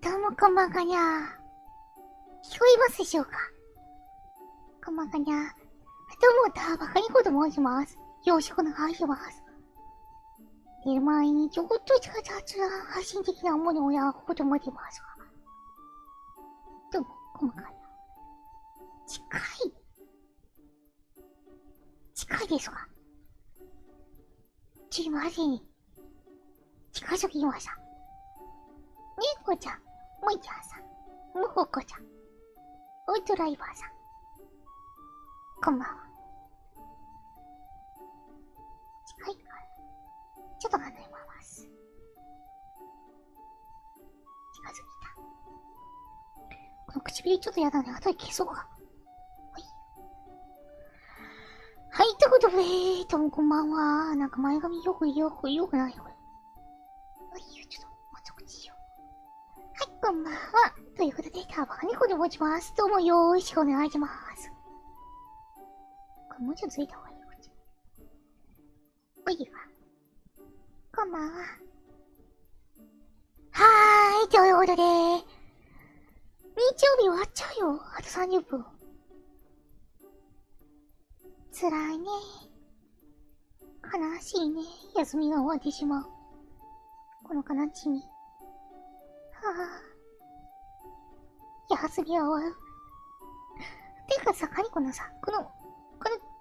どうもこんばんはにゃー。聞こえますでしょうか？こんばんはにゃー。どうも、たばかにこと申します。よろしくお願いします。寝る前にちょこっとした雑談発信的なものをやろうと思ってますが。どうも、こんばんはにゃー。近いですが。すいません。近づきました。猫ちゃん、もいちゃんさん、むほこちゃん、オートライバーさん。こんばんは。近いから。ちょっと離れます。近づいた。この唇ちょっとやだね。後で消そうか。はい。はい、ということで、どうもこんばんは。なんか前髪よくないよ、これ。はい、ちょっと、もうちょっとしよう。はい、こんばんは。ということで、たばかにこで持ちます。どうもよろしくお願いします。これもうちょっとついた方がいいよ、こっち。おいでか。こんばんは。はーい、ということで、日曜日終わっちゃうよ。あと30分。辛いね。悲しいね。休みが終わってしまう。この悲しみ。はぁ。休みが終わる。てかさ、カニコのさ、この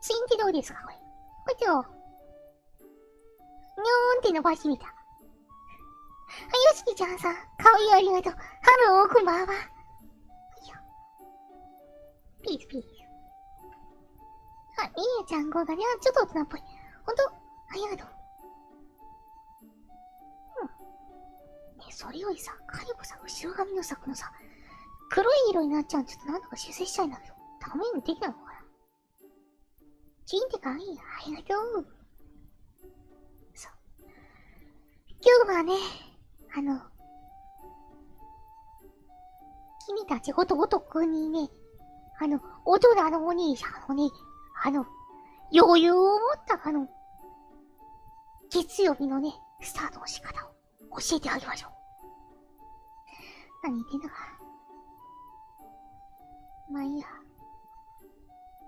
ツインってどうですかこれ。これと、にょーんって伸ばしてみた。はい、よしきちゃんさん、かわいいありがとう。ハロー、こんばんは。ピースピース。あ、みーやちゃん号がね、ちょっと大人っぽい。ほんと、ありがとう。ねえ、それよりさ、カニコさ、後ろ髪のさ、このさ、黒い色になっちゃうんちょっとなんとか修正したいんだけど、ダメにできないのかな。チンってかわいい。ありがとう。そう。今日はね、君たちごとごとくにね、大人のお兄さんのね、余裕を持った月曜日のね、スタートの仕方を教えてあげましょう。何言ってんだか。まあいいや。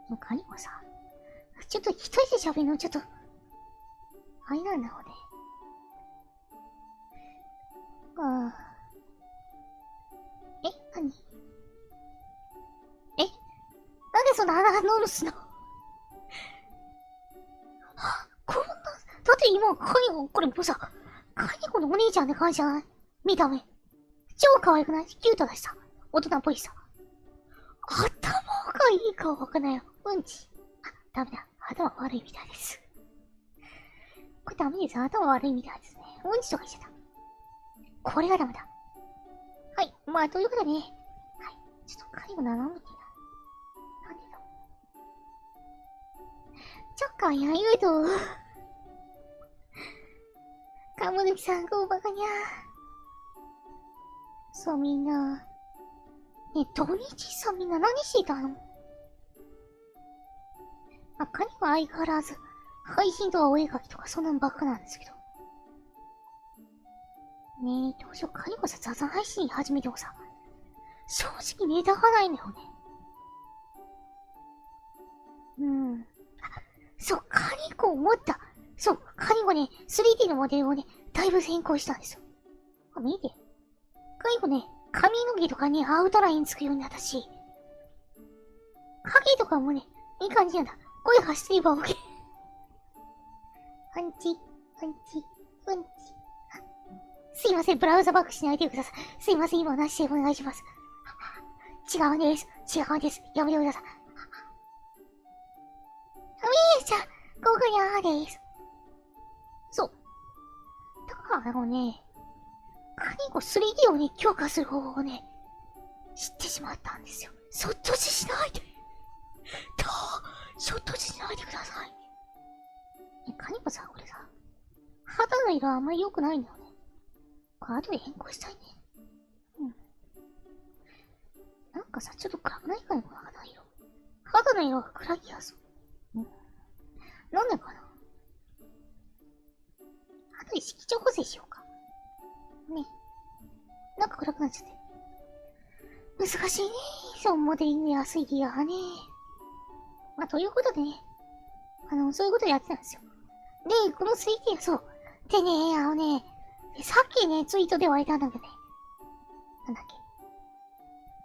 他にもさ、ちょっと一人で喋るのちょっと、あれなんだろうね。何なんでそんな鼻が乗るすのこんな、だって今、カニコ、これもうさ、カニコのお兄ちゃんって感じじゃない見た目。超可愛くないキュートだしさ。大人っぽいしさ。頭がいいかわかんないよ。うんち。あ、ダメだ。頭悪いみたいです。これダメです。頭悪いみたいですね。うんちとか言っちゃった。これがダメだ。はい。まあ、ということでね。はい。ちょっとカニコ斜めてな。なんでだちょっかいありがとう。かもぬきさん、こうばかにゃ。そう、みんな。ね、土日さ、みんな何してたのカニは相変わらず、配信とかお絵描きとかそんなんばっかなんですけど。ねえ、どうしよう、カニコさ、雑談配信始めてもさ、正直ネタがないんだよね。そう、カニコ思った。そう、カニコね、3D のモデルをね、だいぶ先行したんですよ。見て。カニコね、髪の毛とかね、アウトラインつくようになったし、影とかもね、いい感じなんだ。声発してれば OK。パンチ、パンチ、パンチ。すいません、ブラウザバックしないでください。すいません、今なしでお願いします。違うんです。違うんです。やめてください。みーちゃん、ここにゃーです。そう。だからね、カニコ 3D をね、強化する方法をね、知ってしまったんですよ。そっとしないで。そっとしないでください。カニコさ、これさ、肌の色あんまり良くないんだよね。これ後で変更したいね。なんかさ、ちょっと暗くないかね、この肌色。肌の色が暗い気がする。なんでかな。肌に色調補正しようか。ね。なんか暗くなっちゃって。難しいね。そう、モデリングや水ギアがね。まあ、ということでね。そういうことやってたんですよ。で、この水ギア、そう。でね、さっきね、ツイートで湧いたんだけどね。なんだっけ。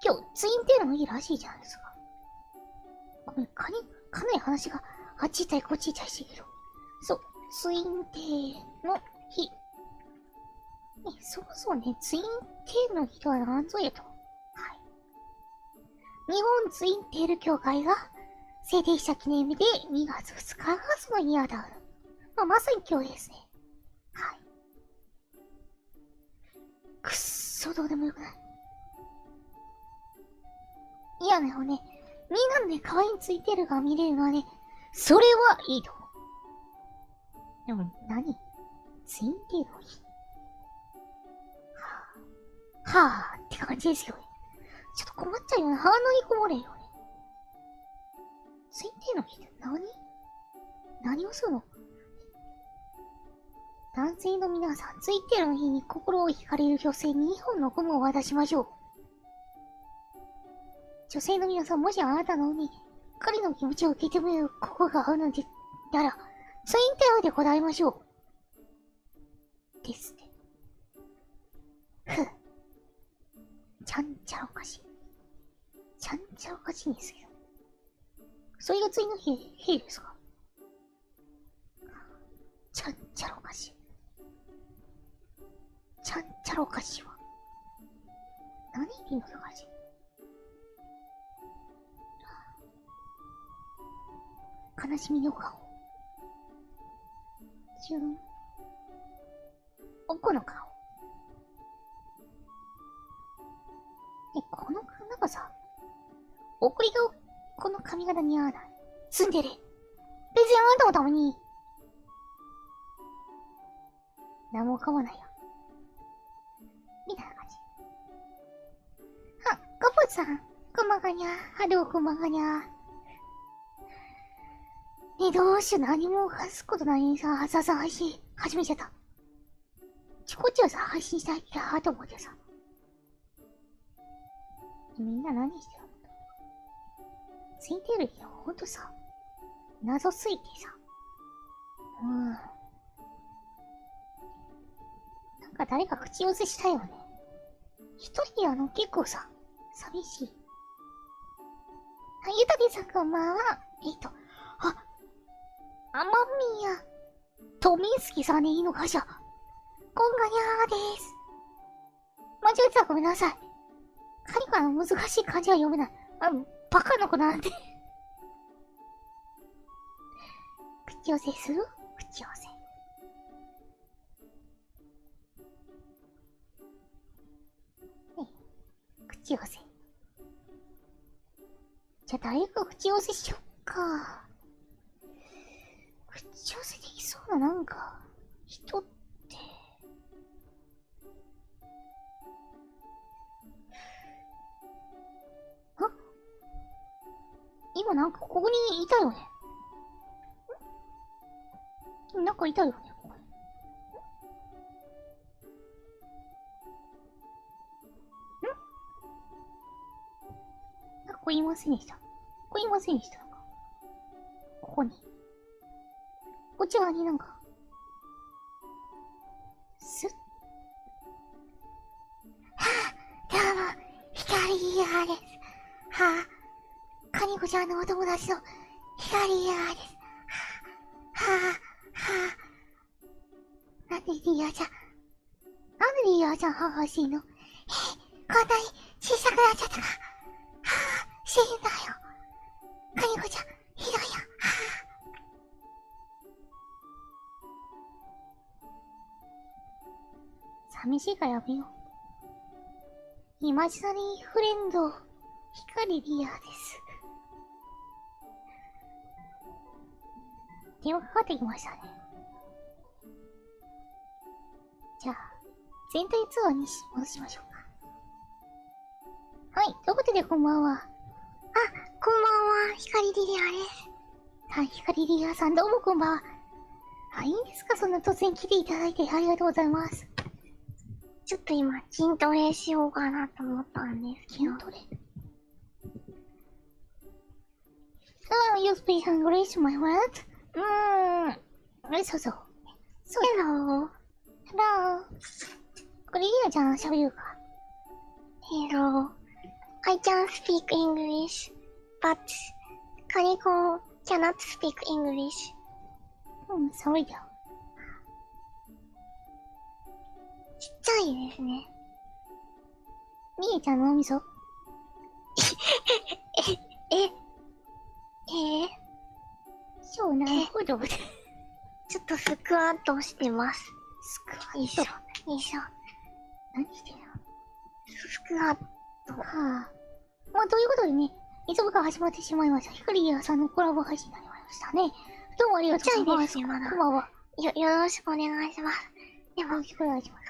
今日、ツインテールの日らしいじゃないですか。ごめん、かなり話があっち行ったりこっち行ったりしてるけど。そう、ツインテールの日。ね、そうね、ツインテールの日とは何ぞやと。はい。日本ツインテール協会が制定した記念日で2月2日がそのイヤーだ。まあ、まさに今日ですね。はい。くっそどうでもよくない。いやね、みんなのね、可愛いツインテールが見れるのはね、それはいいと思う。でも、ツインテールの日。はぁって感じですよね。ちょっと困っちゃうよね。鼻にこもれよね。ツインテールの日って何をするの？男性の皆さん、ツインテールの日に心を惹かれる女性に2本のゴムを渡しましょう。女性の皆さん、もしあなたのに彼の気持ちを受け止める心があるのでなら、ツインテールで答えましょう。ですね。ふぅ。ちゃんちゃらおかしい。ちゃんちゃらおかしいんですけど。それが次の日ですか？ちゃんちゃらおかしい。ちゃんちゃらおかしいわ。何意味の高しい。悲しみの顔。おこの顔。このなんかさ、送り顔、この髪型似合わない。ツンデレ。別にあなたのために、何もかもないよ。みたいな感じ。あ、カポさん、こんばんがにゃ。はどうこんばんがにゃ。ね、どうしよう、何も話すことないにさ、配信始めちゃった。こっちはさ、配信したいなと思ってさ。みんな何してるの？ツインテールってほんとさ、謎すぎてさ。なんか誰か口寄せしたいよね。一人で結構さ、寂しい。あ、ゆたびさんこんばんは。あまみや、とみんすきさんでいいのかしら。こんがにゃーです。間違えてたらごめんなさい。カリカの難しい漢字は読めない。バカな子なんで。口寄せする？口寄せ。ねえ、口寄せ。じゃあ誰か口寄せしよっか。口寄せできそうななんか、人って。今なんかここにいたよね。なんかいたよね、ここに。なんかここいませんでした。ここいませんでした。ここに。こっち側になんか。すっ。はぁ、どうも、ヒカリーヤーです。はぁ、カニコちゃんのお友達のヒカリーヤーです。なんでリアちゃん、はぁ欲しいの？こんなに小さくなっちゃったか。死んだよ。カニコちゃん、ひどいよ。寂しいからやめよう。イマジナリーフレンド、光リアです。電話かかってきましたね。じゃあ、全体通話に戻しましょうか。はい、ということでこんばんは。こんばんは、光リリアです。はい、光リリアさんどうもこんばんは。はい、いいんですか、そんな突然来ていただいてありがとうございます。ちょっと今、筋トレしようかなと思ったんですけど。筋トレ？You speak English, my friend? そうそう。そうだ。Hello. Hello. これリリアちゃん喋るか？ Hello. I can speak English, but Kaniko cannot speak English. sorry だよ。ちっちゃいですね。みえちゃんのお味噌？そうなるほど。ちょっとスクワットをしてます。スクワット。よいしょ、よいしょ。何してんの？スクワット。はあ。まあ、ということでね、いつもから始まってしまいました。ヒカリアさんのコラボ配信になりましたね。どうもありがとうございます。ちっちゃいですよまだこんばんは。よろしくお願いします。でも、よろしくお願いします。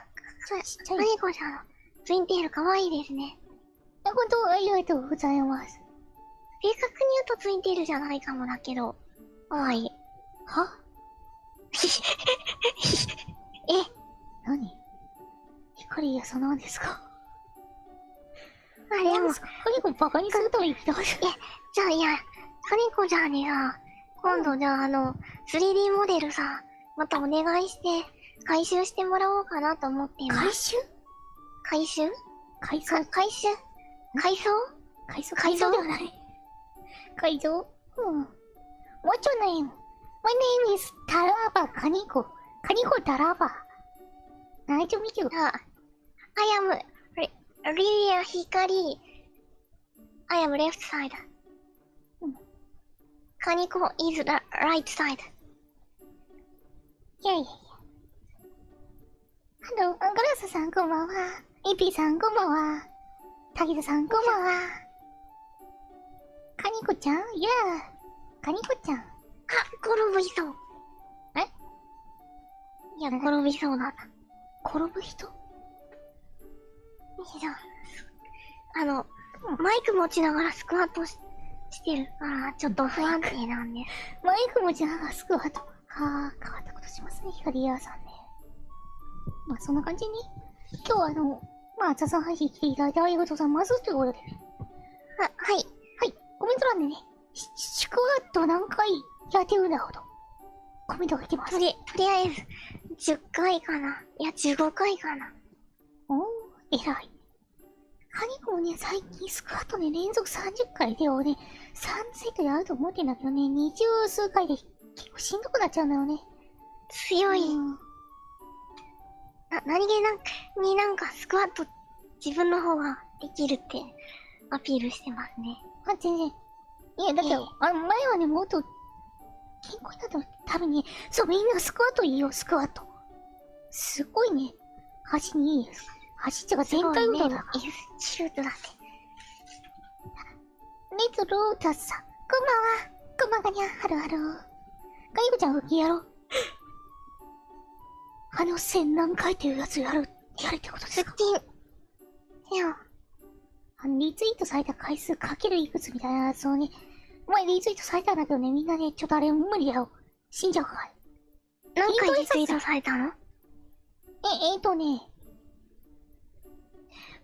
ちっちゃい。Kanikoちゃんのツインテールかわいいですね。本当ありがとうございます。正確に言うとツインテールじゃないかもだけど、かわいい。は？え、何？ヒカリアさんなんですか？あ、でも、カニコバカにするために来た。じゃあ、いや、カニコちゃんにさ、今度じゃあ3D モデルさ、またお願いして、回収してもらおうかなと思っています。回収？回収改装？改装改装ではない。改造？What's your name? My name is Taraba Kaniko. Kaniko Taraba. Nice to meet you. I am Lilia Hikari. I am left side. Kaniko is the right side. いやいやいや。ハロー、アングラスさんこんばんは。イピさんこんばんは。タギタさんこんばんは。カニコちゃん？いやー。カニコちゃん。転びそう。え？いや、転びそうだな。転ぶ人？マイク持ちながらスクワットしてるから、ちょっと不安定なんで。マイク持ちながらスクワット。はあ、変わったことしますね、ヒカリアさんね。まあ、そんな感じに、今日はまあ、雑談配信来ていただいてありがとうございますということでね。はい。はい、コメント欄でね、スクワット何回やってるんだろうと、コメントが来てます。とりあえず、10回かな。いや、15回かな。おー、偉い。カニコもね、最近スクワットね、連続30回でをね、3セットやると思ってんだけどね、20数回で結構しんどくなっちゃうんだよね。強い。何気になんかスクワット自分の方ができるってアピールしてますね。全然。いや、だって、前はね、もっと、健康になったために、そう、みんなスクワットいいよ、スクワット。すごいね。足にいいです。足っていうか全体運動だから。シュートだって。レッツロータスさん。こんばんは。こんばんはにゃ。ハロハロ。ガイコちゃん復帰やろう。1000何回っていうやつやるってことですか？いや。リツイートされた回数かけるいくつみたいなやつをね、前リツイートされたんだけどね、みんなね、ちょっとあれ無理だよ。死んじゃうから。何回リツイートされたの？ね、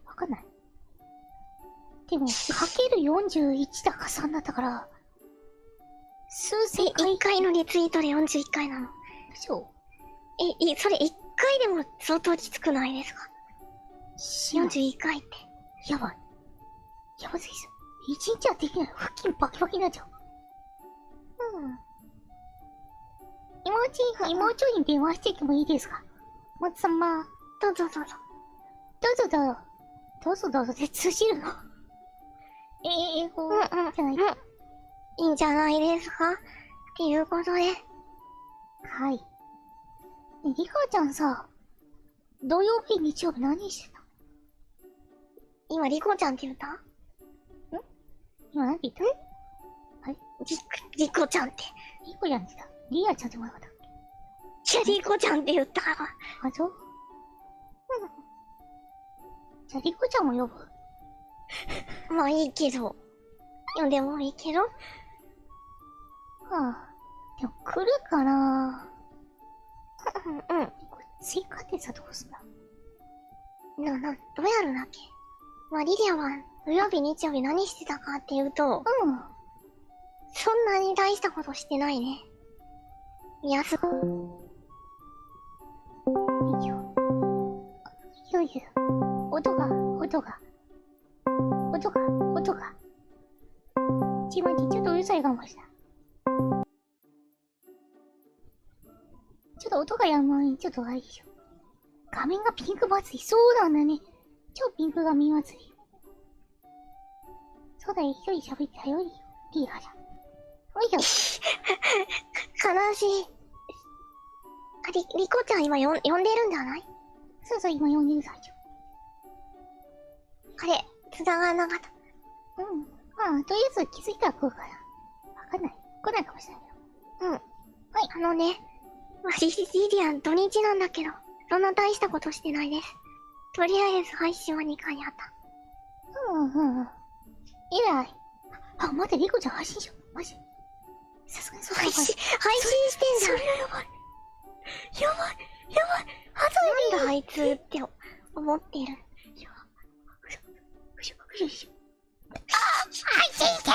わかんない。でも、かける41だか3だったから、数千回。1回のリツイートで41回なの？そう。それ1回でも相当きつくないですか？41回って。やばい。やばすぎず。1日はできない。腹筋バキバキになっちゃう。妹に電話してきてもいいですか？松様。どうぞ。どうぞで通じるの？英語じゃない。いいんじゃないですか？っていうことで。はい。ね、リカちゃんさ、土曜日、日曜日何してた？今、リコちゃんって言った？今何て言った？あれ？リコちゃんって。リコちゃんって言った？リアちゃんって言わなかったっけ？いや、リコちゃんって言ったから。あ、そう？じゃあ、リコちゃんも呼ぶ。まあいいけど。読んでもいいけど。はあ。でも来るかな。うん。これ追加ってさ、どうすんだ。どうやるんだっけ。まあリリアは土曜日日曜日何してたかっていうと、うん。そんなに大したことしてないね。いや、すごい。いいよ。いよいよ。音が。自分でちょっとうるさいかもしれない。ちょっと音がやむ前にちょっとあれでしょ。画面がピンク祭り。そうなんだね。超ピンクが見祭り。そうだよ、一人喋ってたよ、リーダーじゃん。おいよ。悲しい。あ、リコちゃん今呼んでるんじゃない？そうそう、今呼んでる最中。あれ、繋がらなかった。うん。まあ、とりあえず気づいたら来るから。わかんない。来ないかもしれないけど。うん。はい、まあ、リリアン土日なんだけど、そんな大したことしてないです。とりあえず配信は2回やった。うん。偉い。あ、待って、リコちゃん配信しよう。マジ。さすがにそう配信してんじゃん。それやばい。なんだあいつって思ってる。配信してよ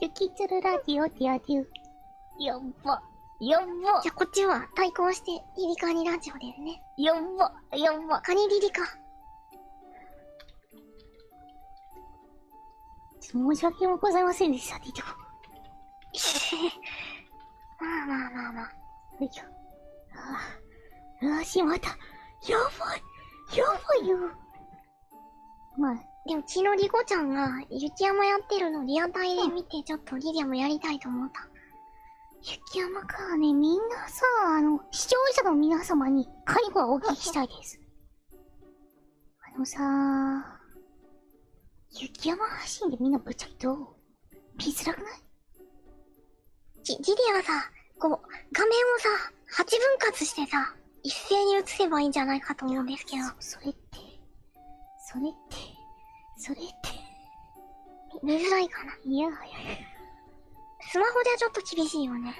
ゆきつるラジオってやってる。やっば。じゃあこっちは対抗してリリカニラジオですね。やっば。カニリリカ。申し訳ございませんでしたって言っても。まあ。よいしょ。しまった。やばいよ。まあ、でも昨日リコちゃんが雪山やってるのリアタイで見てちょっとリリアもやりたいと思った。雪山かね、みんなさ、視聴者の皆様に介護はお聞きしたいです。雪山配信でみんなぶっちゃけどう？見づらくない？リリアさ、こう、画面をさ、8分割してさ、一斉に映せばいいんじゃないかと思うんですけど。それって。見づらいかな。いや。スマホじゃちょっと厳しいよね。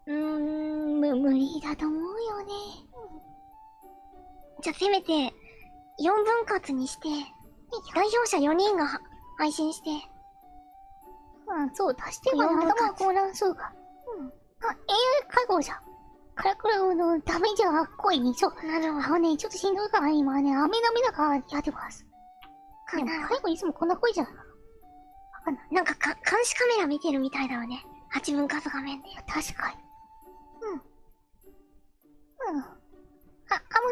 無理だと思うよね。じゃあせめて、4分割にして、代表者4人が配信して。そう、足してば頭が混乱するか。AI 介護じゃん。カラクラのダメじゃ声に、そう。なるほど。ちょっとしんどいからね、今ね、雨だめだからやってます。でも、介護いつもこんな声じゃん。わかんない。なんか監視カメラ見てるみたいだよね。8分割画面で。確かに。アモ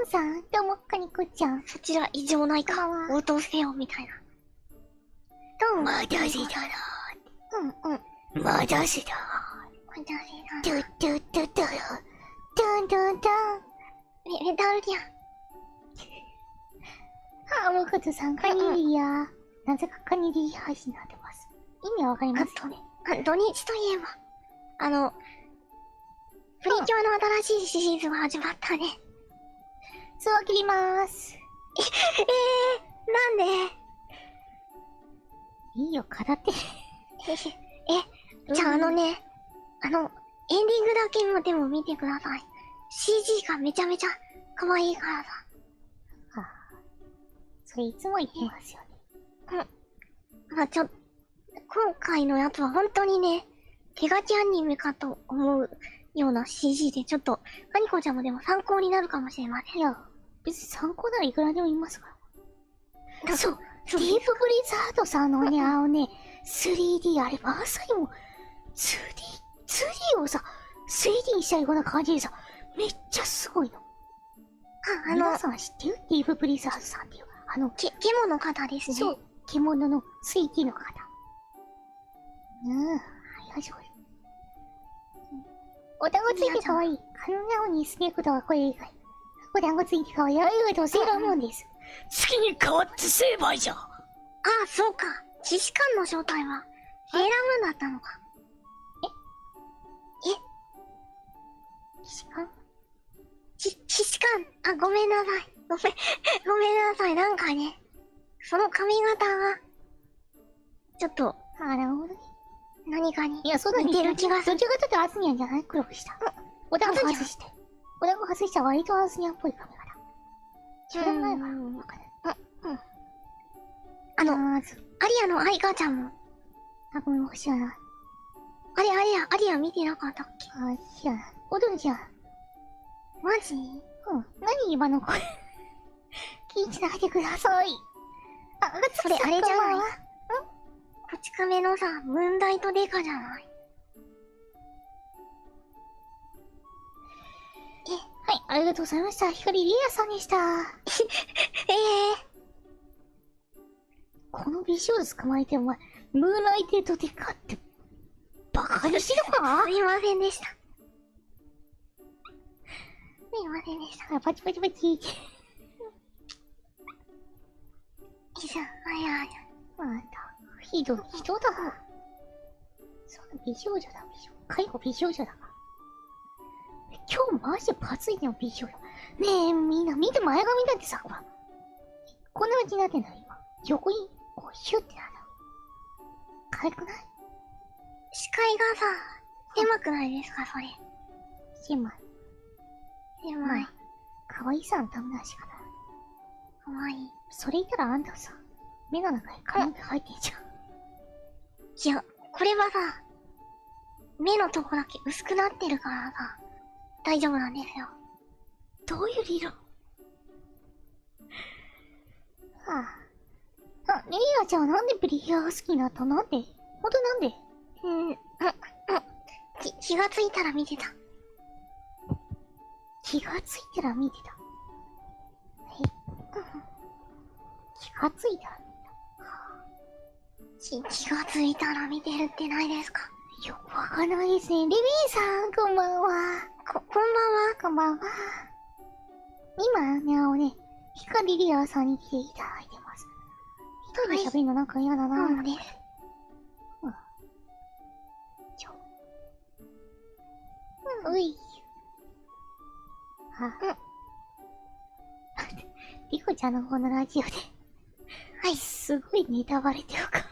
ンさん、どうも、カニコちゃん。そちら異常ないか。応答せよ、みたいな。どうも。待たせたな。待たせた。ドゥ。メタルギア。モカツさん、カニリア。なぜかカニリア配信になってます。意味はわかりますよね。土日といえば、プリキュアの新しいシリーズが始まったね。通話切りまーす。なんでいいよ、語って。じゃあエンディングだけでも見てください。CG がめちゃめちゃ可愛いからさ。それいつも言ってますよね。まあ今回のやつは本当にね、手書きアニメかと思うような CG でちょっと、カニコちゃんもでも参考になるかもしれません。いや、別に参考ならいくらでも言いますから。そう、ディープブリザードさんのね、3D、あれ、まさにも 2D をさ、3D にしたような感じでさ、めっちゃすごいの。皆さん知ってる？ディープブリザードさんっていう。獣の方ですね。そう、獣の 3D の方。よいしょ。お団子ついてかわいい。カノなのにスネークとはこれ以外。お団子ついてかわいい。ありがとう、セーラームーンです。月に変わって成敗じゃ。そうか。騎士官の正体は、セーラームーンだったのか。騎士官？騎士官、ごめんなさい。ごめんなさい、なんかね、その髪型が、ちょっと、なるほどね。何かにいや、そうだね。似てる気がする。どっちかというとアズニャンじゃない？黒くした。お団子外して。お団子外したら割とアズニャンっぽい髪型。知らないわ。わかんない。あの、まず、アリアのアイカちゃんも、あ、ごめん、知らない。アリア見てなかったっけ？あ、知らない。踊るじゃん。マジ？何今の声。聞いてないでください。あ、それあれじゃない？ん？こち亀のさ、ムーンライトデカじゃない？はい、ありがとうございました。光リアさんでした。この美少女捕まえてお前、ムーンライトデカって、バカにしてるか？すいませんでした。すいませんでした。パチパチパチ。いしょ、また、ひどい人だ。そんな美少女だ、介護美少女だが。今日マジでパツいても美少女。ねえ、みんな見て前髪だってさ、ほら。こんな感じになってんだよ、今。横に、こう、ヒュッてなるの。可愛くない？視界がさ、狭くないですか、それ。狭い。狭い。可愛さのためなしかな。かわいい。それ言ったらあんたさ、目の中に髪の毛入ってんじゃん。いや、これはさ、目のとこだけ薄くなってるからさ、大丈夫なんですよ。どういう理論？リリアちゃんはなんでプリキュアが好きになったの？なんで？ほんとなんで？気がついたら見てた。気がついたら見てた。気がついたら気がついたら見てるってないですか？よくわかんないですね。リリーさん、こんばんは。こんばんは。こんばんは。今ね、光リリアさんに来ていただいてます。一人で喋るのなんか嫌だなぁ。です。うい。リコちゃんの方のラジオで。はい。すごいネタバレっていうか。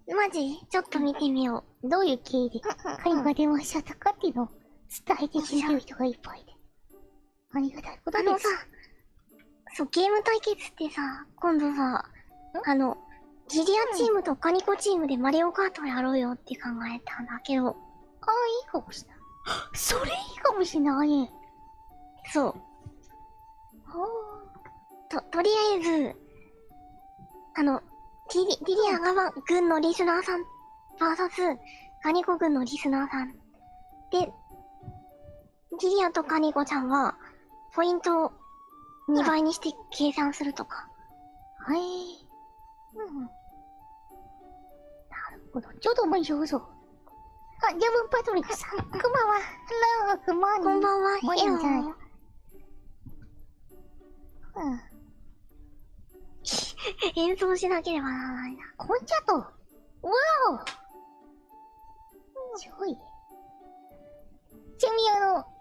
マジ？ちょっと見てみよどういう経緯で彼が電話しちゃったかっていうのを伝えてくれてる人がいっぱいで。ありがたいことです。そう、ゲーム対決ってさ、今度さ、ジリアチームとカニコチームでマリオカートやろうよって考えたんだけど。いいかもしれない。それいいかもしれないね。そう。とりあえず、リリア側軍のリスナーさん、バーサス、カニコ軍のリスナーさん。で、リリアとカニコちゃんは、ポイントを2倍にして計算するとか。なるほど。ちょっと面白そう。ジャムパトリックさん。こんばんは。ハロー、こんばんは。こんばんは。もういいんじゃない？演奏しなければならないな。コンチャート。わお。すごい。ちなみに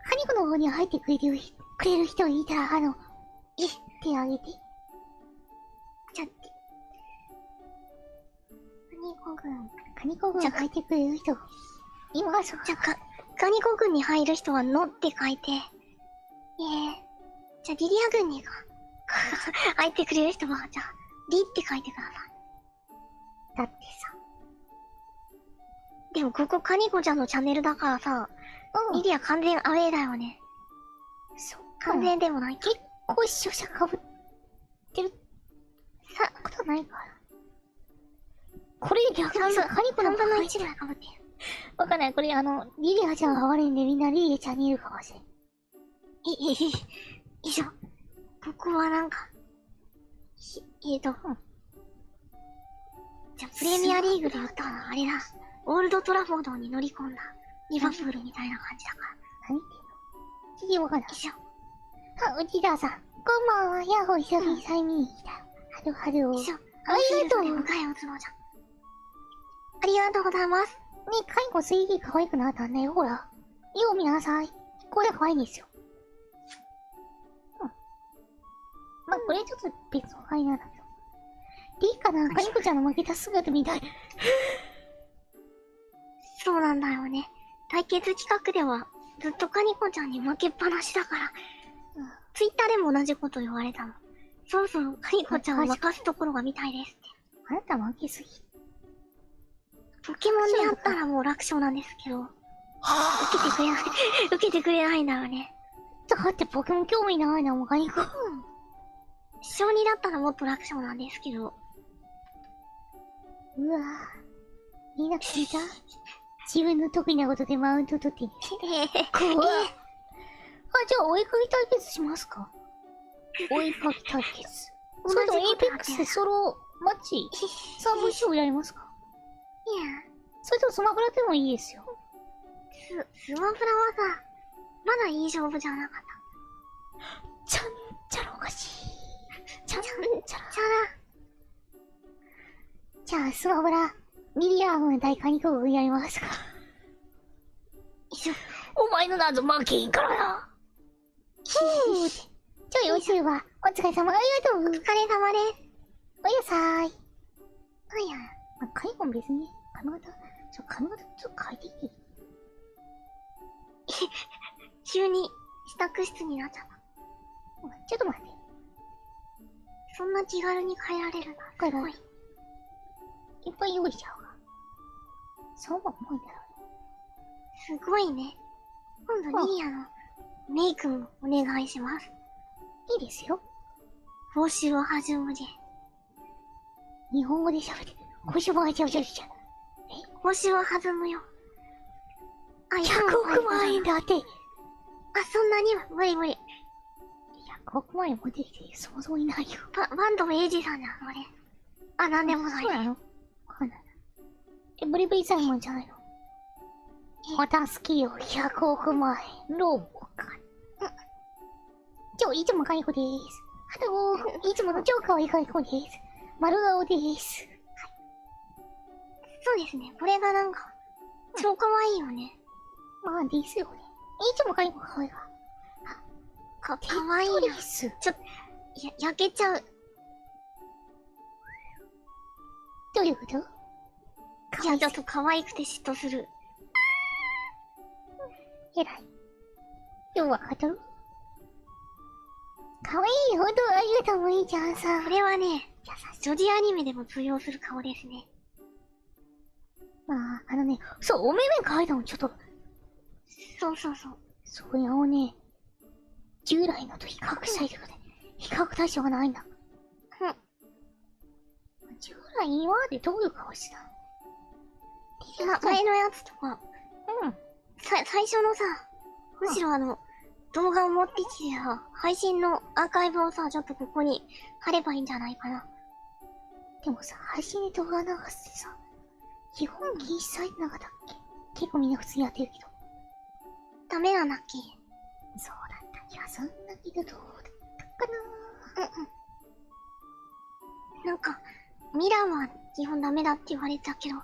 カニコの方に入ってくれる人いたら、手あげて。じゃ、カニコ軍入ってくれる人。今、じゃ、カニコ軍に入る人はのって書いて。じゃ、リリア軍に入ってくれる人は、じゃあ、リって書いてください。だってさ。でもここカニコちゃんのチャンネルだからさ、リリア完全アウェイだよね。そう。完全でもないか。結構視聴者被ってる。ことないから。これ逆にさ、カニコの3分の1ぐらい被ってる。わかんない。これリリアちゃんが悪いんでみんなリリアちゃんにいるかもしれん。いいしょ。ここはなんか、じゃあプレミアリーグで言ったらあれだ。オールドトラフォードに乗り込んだリバプールみたいな感じだから。何言ってんの？全然わかんない。よいしょ。内田さん。こんばんは。ヤッホー久々に再見に来た。はるよいしょ。ありがとう。迎え撃つのじゃ。ありがとうございます。ね、カイコ 3D 可愛くなったね。ほら。よう見なさい。これ可愛いんですよ。まあ、これちょっと別の範囲なんだけど。でいいかな、カニコちゃんの負けた姿みたい。そうなんだよね。対決企画では、ずっとカニコちゃんに負けっぱなしだから、ツイッターでも同じこと言われたの。そろそろカニコちゃんを任すところが見たいですって。あなた負けすぎ。ポケモンでやったらもう楽勝なんですけど、受けてくれない、受けてくれないんだよね。だってポケモン興味ないな、もうカニコ。小2だったらもっと楽勝なんですけど。うわぁ。みんな聞いた？自分の得意なことでマウント取って怖っ。あ、じゃあ、お絵かき対決しますか？お絵かき対決。それともエイペックスでソロマッチ3分勝負やりますか？いや、それともスマブラでもいいですよ。スマブラはさ、まだいい勝負じゃなかった。ちゃんちゃらおかしい。ちゃんちゃら。じゃあじゃあ、スマブラ、ミリアム対カニコをやりますか？お前の謎負けんからな。じゃあ、YouTuber、お疲れ様、ありがとう。お疲れ様です。おやさーい。あや、まあ、カニコも別に、髪型ちょっと変えていい？急に支度室になっちゃった。ちょっと待って。そんな気軽に変えられるんだ。これすごい。いっぱい用意しちゃおうか。そうは重いんだろすごいね。今度リリアのメイクもお願いします。う。いいですよ。報酬を始めで。日本語で喋ってる。腰もあちゃうちゃうちゃう。報酬は弾むよ。あ、100億万円だって。あ、そんなには無理無理。100億万円持ってきて想像にないよ。バンドエイジさんじゃん、それ。あ、なんでもない。そうなの？わかんない。ブリブリさんもんじゃないの？お助けよ、100億万円、ローボか。いつもカニコです。ハロー、いつもの超可愛いカニコです。丸顔です。そうですね。これがなんか、超可愛いよね。まあ、ですよね。いつもカニコ可愛いわ。かわいいな。です。焼けちゃう。どういうこと？いや、ちょっと可愛くて嫉妬する。えらい。ようわかったろ？かわいい、ほんとありがとう、お兄ちゃんさん。これはね、優しい。女児アニメでも通用する顔ですね。まあ、そう、お目目描いたのちょっと、そうそうそう。それをね、従来のと比較したいけどね、比較対象がないんだ。従来今までどういう顔してたの？前のやつとか、最初のさ、むしろ動画を持ってきてさ、配信のアーカイブをさ、ちょっとここに貼ればいいんじゃないかな。でもさ、配信で動画流してさ、基本禁止されてなかったっけ？結構みんな普通にやってるけど。ダメなんだっけ？そうだった気がすんだけど、どうだったかな？なんか、ミラーは基本ダメだって言われたけど、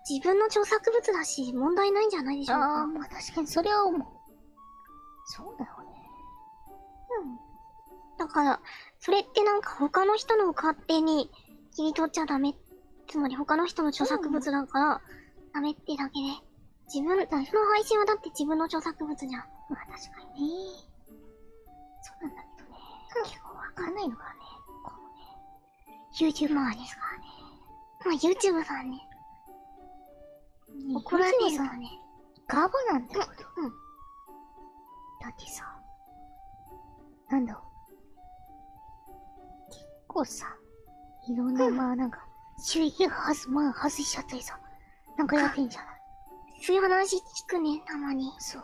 自分の著作物だし、問題ないんじゃないでしょうか。ああ、まあ確かにそれは思う。そうだよね。だから、それってなんか他の人のを勝手に切り取っちゃダメ。つまり他の人の著作物だから、ダメってだけで。自分の配信はだって自分の著作物じゃん。まあ確かにね。そうなんだけどね。結構わかんないのがね、このね、YouTuber ですからね。まあ YouTube さんね。怒られる YouTuber さとね。ガバなんだよ。だってさ、なんだろう。結構さ、いろんな、まあなんか、収益が外しちゃったりさ、なんかやってんじゃない？そういう話聞くね、たまに。そう。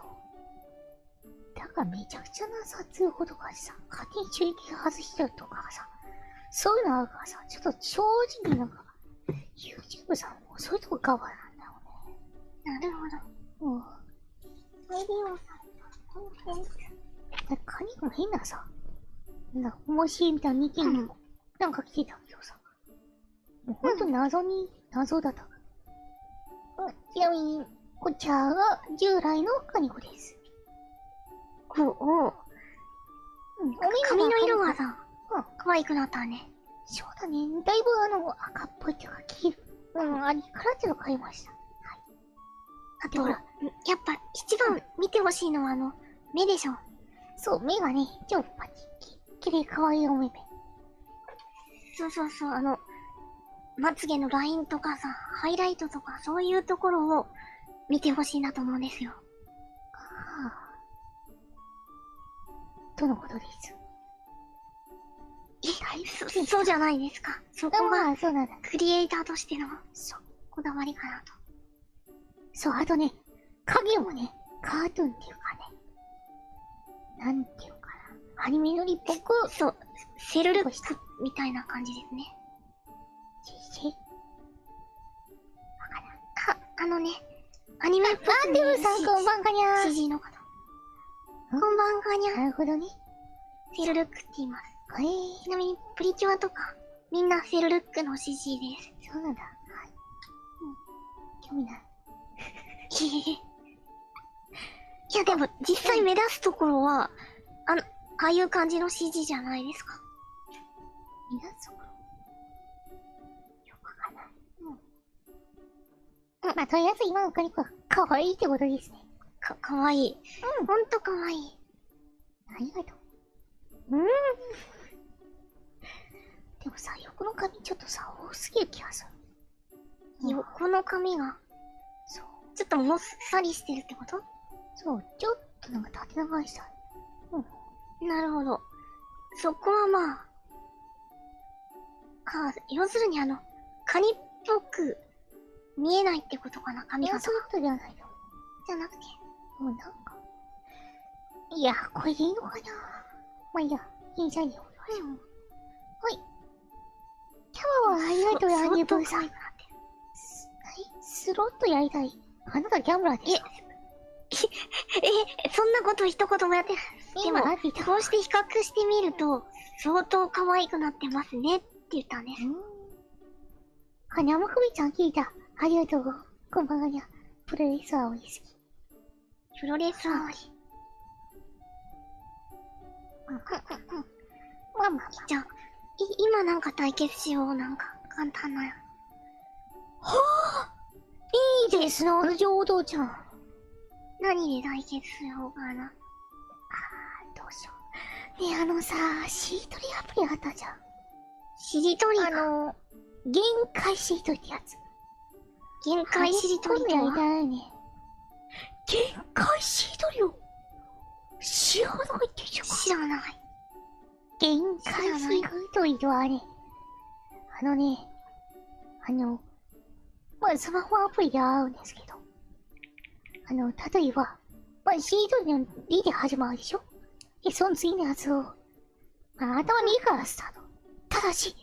だからめちゃくちゃなさ、通報とかでさ、勝手に収益が外しちゃうとかさ、そういうのあるからさ、ちょっと正直なんか、YouTube さんもそういうとこガバなんだよね。なるほど。うん。レディオさん、コンテンツ。なんかカニも変なさ、なんか面白いみたいな意見にも、なんか来てたけどさ、もうほんと謎だった。ちなみに、こちらが従来のカニコです。おう。髪の色がさ、可愛くなったね。そうだね。だいぶ赤っぽいっていうか、黄色。あれ、カラッての買いました。はい。あと、ほらやっぱ一番見てほしいのは目でしょ。そう、目がね、超パチきれい可愛いお目目。そうそうそう、まつげのラインとかさ、ハイライトとか、そういうところを見てほしいなと思うんですよ。はあ。とのことです。そうじゃないですか。そこが、まあ、そうなんだ。クリエイターとしてのそう。こだわりかなと。そう、あとね、影もね、カートゥーンっていうかね、なんていうかな、アニメよりっぽく、そう、セルルックみたいな感じですね。わからん。アニメっぽく見えるでもさん、こんばんかにゃー。 CG の方。こんばんはにゃ。なるほどね。セルルックって言います。へえ、ちなみに、プリキュアとか、みんなセルルックの CG です。そうなんだ。はい。興味ない。いや、でも、実際目立つところは、ああいう感じの CG じゃないですか。皆さん。よくわかんない。まあ、とりあえず今のカニコは可愛いってことですね。かわいい。ほんとかわいい。ありがとう。でもさ、横の髪ちょっとさ、多すぎる気がする。横の髪が、そう。ちょっともっさりしてるってこと？そう、ちょっとなんか縦長いしたい。なるほど。そこはまあ、要するにカニっぽく見えないってことかな、髪型そういうことではないの。じゃなくて。もうなんか。いや、これでいいのかな。まあいいや、いいじゃんよ。はい。キャバはありがとうよ、アンディブーさん。はい、スロットやりたい。あなたギャンブラーですか？そんなこと一言もやってない。でも、こうして比較してみると、相当可愛くなってますねって言ったんです。花山ふみちゃん聞いた。ありがとう。こんばんはにゃ。プロレスは多い好き。プロレスは多い。まあまあ。じゃあ、今なんか対決しよう。なんか、簡単な。はあ、いいですな、浄土ちゃん。何で対決しようかな。どうしよう。ねえ、しりとりアプリあったじゃん。しりとり限界しりとりってやつ。限界しりとりとやりはたいね。限界しりとりを知らないでしょ。知らない。限界しりとりとはね、まあ、スマホアプリで会うんですけど、例えば、まあ、しりとりのリで始まるでしょ。で、その次のやつを、まあ、頭2からスタート。ただし、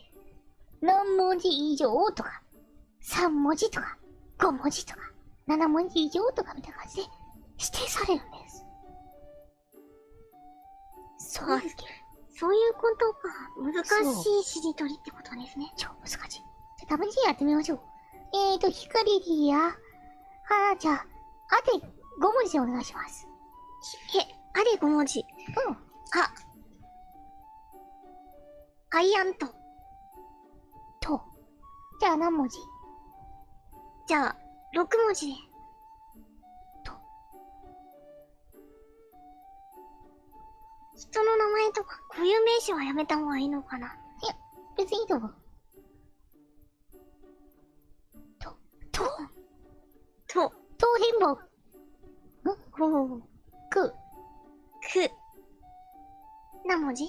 何文字以上とか、3文字とか、5文字とか、7文字以上とかみたいな感じで指定されるんです。そうですけど。そういうことか。難しいしりとりってことですね。超難しい。じゃあ、試しにやってみましょう。光リや、じゃあ、あて5文字でお願いします。あれ5文字。アイアント。じゃあ何文字？じゃあ、6文字で。人の名前とか固有名詞はやめた方がいいのかな。いや、別にいいと思う。東変貌。何文字？ 3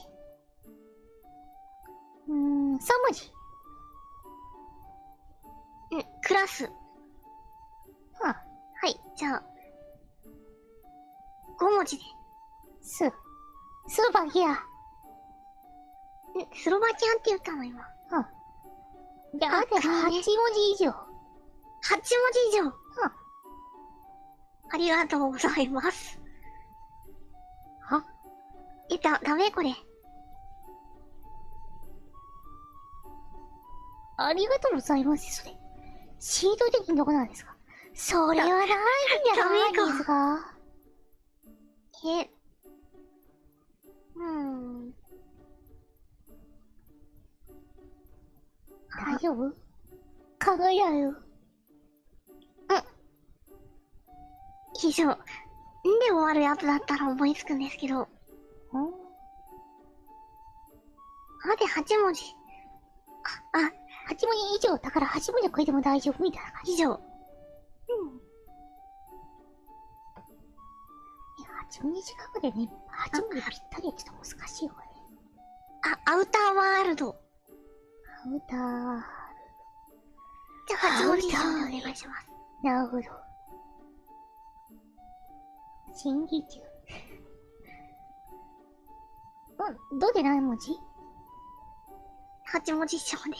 文字。クラス。はい、じゃあ、5文字で。スロバキア。スロバキアンって言ったの今。じゃあ、あと8文字以上。8文字以上。ありがとうございます。ダメこれ。ありがとうございます、それ。シート的にどこなんですか？それはないんじゃないですか？丈夫？輝よ。以上。んで終わるやつだったら思いつくんですけど。あで8文字。8文字以上だから8文字超えても大丈夫みたいな感じ。以上。8文字近くでね、8文字ぴったりはちょっと難しいよね。アウターワールド。アウター。じゃあ8文字以上でお願いします。なるほど。新技中。どで何文字？ 8文字以上で。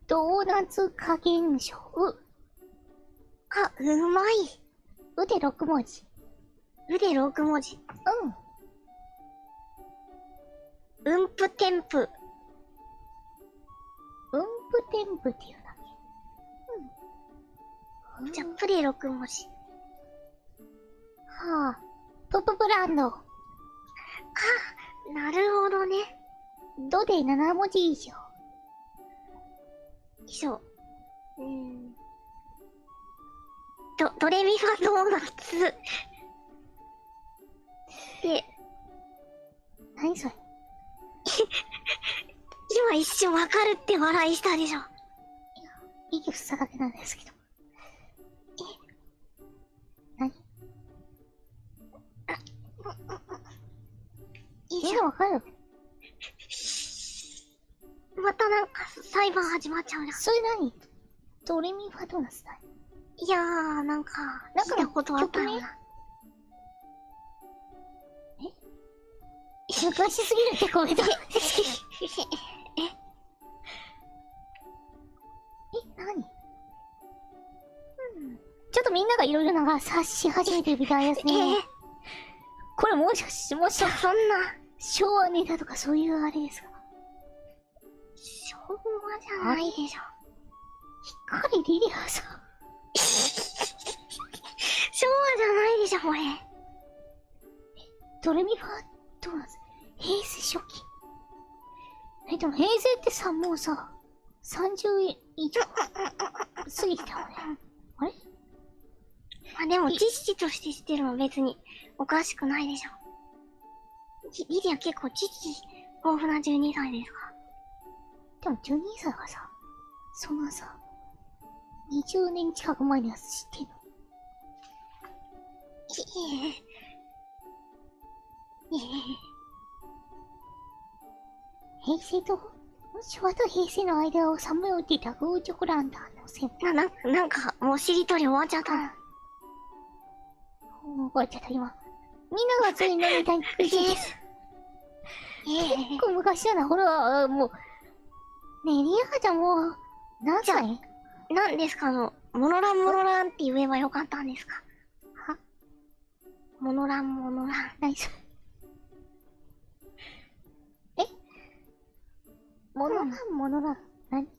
ドーナツ加減症。うまい。で6文字。で6文字。うんぷてんぷ。うんぷてんぷっていうだけ。じゃあ、プで6文字。ププブランド。なるほどね。ドで7文字以上。以上。ドレミファドーナツ。で、何それ？今一瞬わかるって笑いしたでしょ。息ふさだけなんですけど。何？みんなわかる？またなんか裁判始まっちゃうじゃん。それ何？ドレミファドーナツだ。いやー、なんか、聞いたことあったような。昔すぎるってこれだ。何？ちょっとみんながいろいろなんか察し始めてるみたいですね。これもしかして、そんな、昭和ネタとかそういうあれですか？昭和じゃないでしょ。光リリアさん。昭和じゃないでしょ、これ。ドレミファドーナツ。平成初期。でも平成ってさ、もうさ、30以上過ぎてたよね。あれ？でも、知識として知ってるのは別におかしくないでしょ。リディア結構知識豊富な12歳ですか？でも12歳がさ、そんなさ、20年近く前のやつ知ってんの？平成と昭和と平成の間をさまよっていたグーチョコランターの先輩。なんか、もうしりとり終わっちゃった。もう終わっちゃった、今。みんながついのみたいに苦しいです。結構昔だな、ほら、もう。ねえ、リアカちゃんもう、何歳？何ですか、モノランって言えばよかったんですか？は？モノラン。何それ？モノラン。何？よ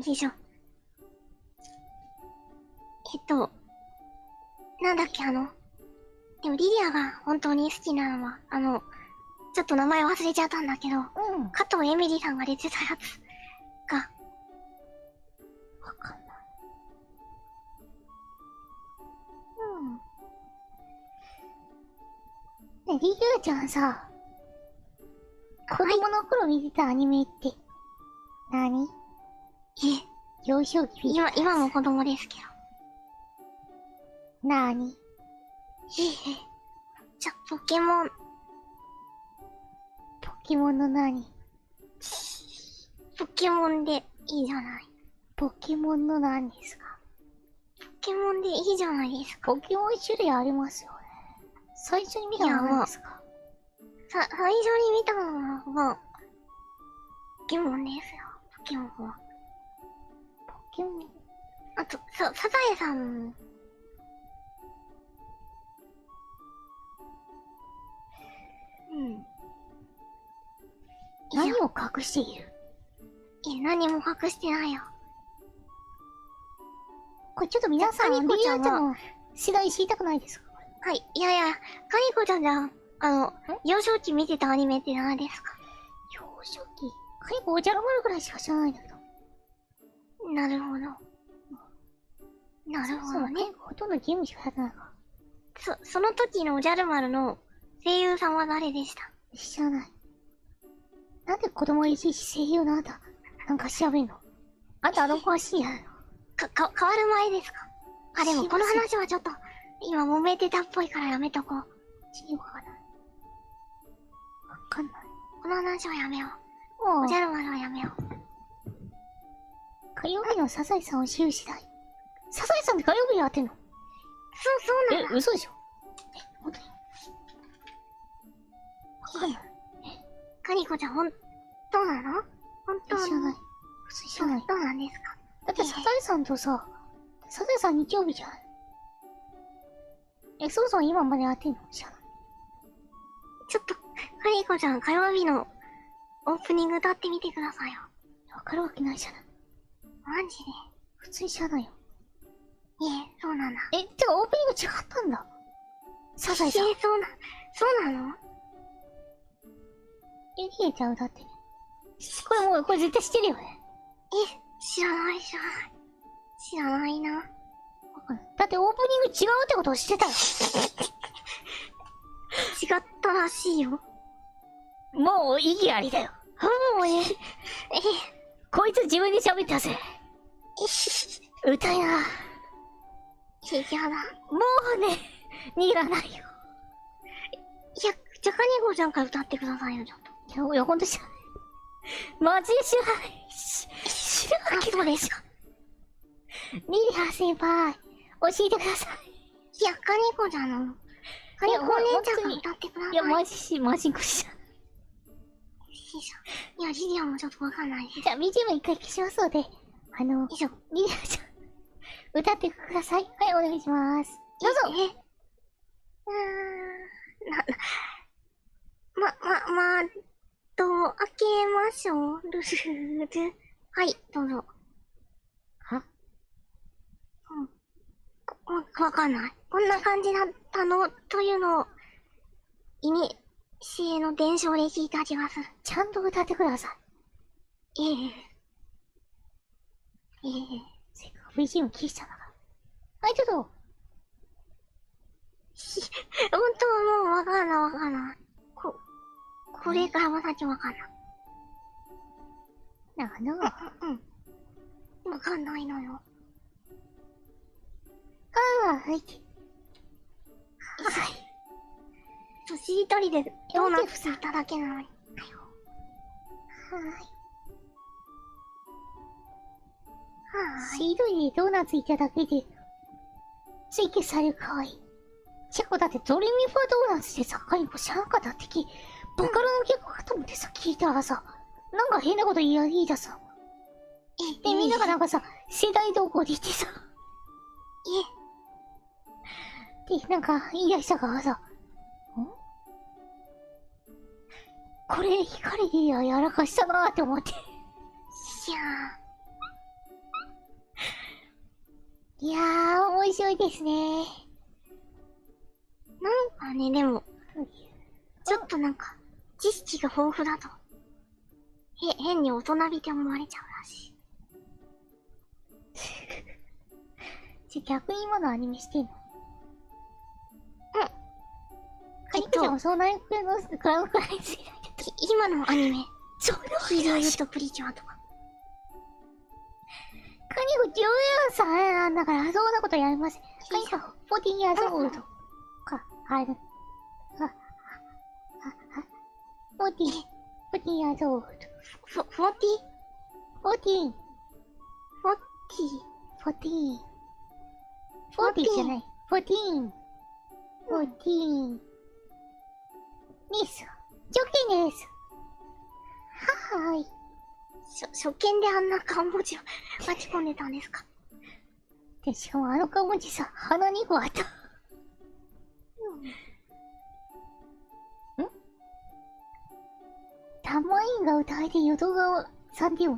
いしょ。なんだっけ、でもリディアが本当に好きなのは、ちょっと名前忘れちゃったんだけど、加藤エミリさんが出てたやつが、わかんない。ね、リディアちゃんさ、子供の頃見てたアニメって、何？幼少期。今も子供ですけど。何？じゃ、ポケモン。ポケモンの何？ポケモンでいいじゃない。ポケモンの何ですか？ポケモンでいいじゃないですか。ポケモン種類ありますよね。最初に見たのは何ですか？最初に見たのは、ポケモンですよ。ポケモンは。ポケモン？あと、サザエさん。何を隠している？何も隠してないよ。これちょっと皆さん、リアちゃんの世代知りたくないですか？はい。いや、カニコちゃんじゃ、幼少期見てたアニメって何ですか？幼少期、カニコおじゃる丸ぐらいしか知らないんだけど。なるほど。なるほどね。ほとんどゲームしかやってないかその時のおじゃる丸の声優さんは誰でした？ら。知らない。なんで子供がいちいち声優のあんた、なんか調べんの？あんた詳しいやろ。変わる前ですか？あ、でもこの話はちょっと、今揉めてたっぽいからやめとこう。わかんない。わかんない。この話はやめよう。もうおじゃる丸はやめよう。火曜日のサザエさんを知る次第。サザエさんって火曜日やってんの？そうなの。嘘でしょ？本当に？わかんない。カニコちゃん、本当なの？本当知らない。普通に知らない。どうなんですか？だってサザエさんとさ、サザエさん日曜日じゃん。そもそも今までやってんの？知らない。ちょっと、カニコちゃん、火曜日のオープニング歌ってみてくださいよ。わかるわけないじゃない。マジで？普通に知らないよ。いえ、そうなんだ。てかオープニング違ったんだ。サザエさん。そうなの？リエちゃん歌ってね。これ絶対知ってるよね。知らない。知らないな。わかんない。だってオープニング違うってことを知ってたよ。違ったらしいよ。もう意義ありだよ。もうね。こいつ自分で喋ったぜ。歌いな。やだ。もうね、逃げらないよ。いや、じゃカニコちゃんから歌ってくださいよ、ちょっと。いや、ほんと知らない。マジで知らない。知るわけないでしょ。リリハ先輩、教えてください。いや、カニコちゃんの、カニコお姉ちゃんが歌ってください。いや、マジこしちゃう。いや、リリアもちょっとわかんないです。じゃあ、BGM 一回消しますので、リリアちゃん、歌ってください。はい、お願いします。どうぞ。開けましょう。はい、どうぞ。は？わかんない。こんな感じだったの、というのを、シエの伝承で聞いた気がする。ちゃんと歌ってください。せっかく BGM 消したんだから。はい、ちょっと。本当はもうわかんない。これからは先わかんない。わかんないのよ。はい。しりとりでドーナツいただけなのに。しりとりでドーナツいただけで、追記されるかわいい。チェコだってドレミファドーナツでさ、カニコ知らなかったってボカロの曲かと思ってさ、聞いたらさ、なんか変なこと言い出すの。で、みんながなんかさ、世代同行で言ってさ、で、なんか言い出したからさ、これ光でやらかしたなーって思って。いやー、面白いですね。なんかね、でも、ちょっとなんか、知識が豊富だと、変に大人びて思われちゃうらしい。逆に今のアニメしてんの？カニコちちゃんもそんなにクラウドクライズ今のアニメ、それはヒーローユーとプリキュアとか。カニコ14歳なんだから、そんなことやりません。カニコ、14 years old か、14 years old。14 じゃない。14ですよ。条件です。はーい。初見であんな顔文字を書き込んでたんですか？で、しかもあの顔文字さ、鼻2個あった。タマインが歌えて淀川さんでも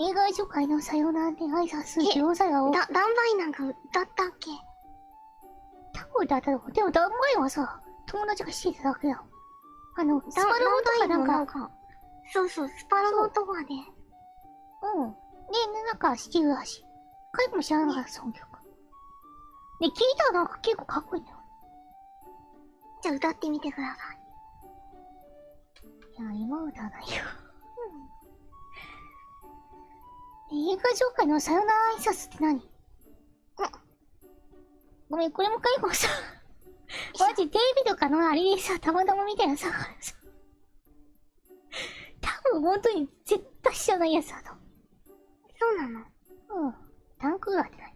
映画紹介のさよならで挨拶する両歳がダンバインなんか歌ったっけ？タコだったの。でもダンバインはさ、友達がしてただけだ。スパロボとかなんか、そうそう、スパロボとかで。うん。で、なんかしてるらしい。カイコも知らなかった、その曲。で、聞いたらなんか結構かっこいいんだよ。じゃあ歌ってみてください。いや、今歌わないよ。映画紹介のさよなら挨拶って何？ごめん、これもカイコさ、マジテレビとかのあれでさ、たまたま見たやつだからさ。多分本当に絶対知らないやつだと。そうなの？うん。タンクーラーって何？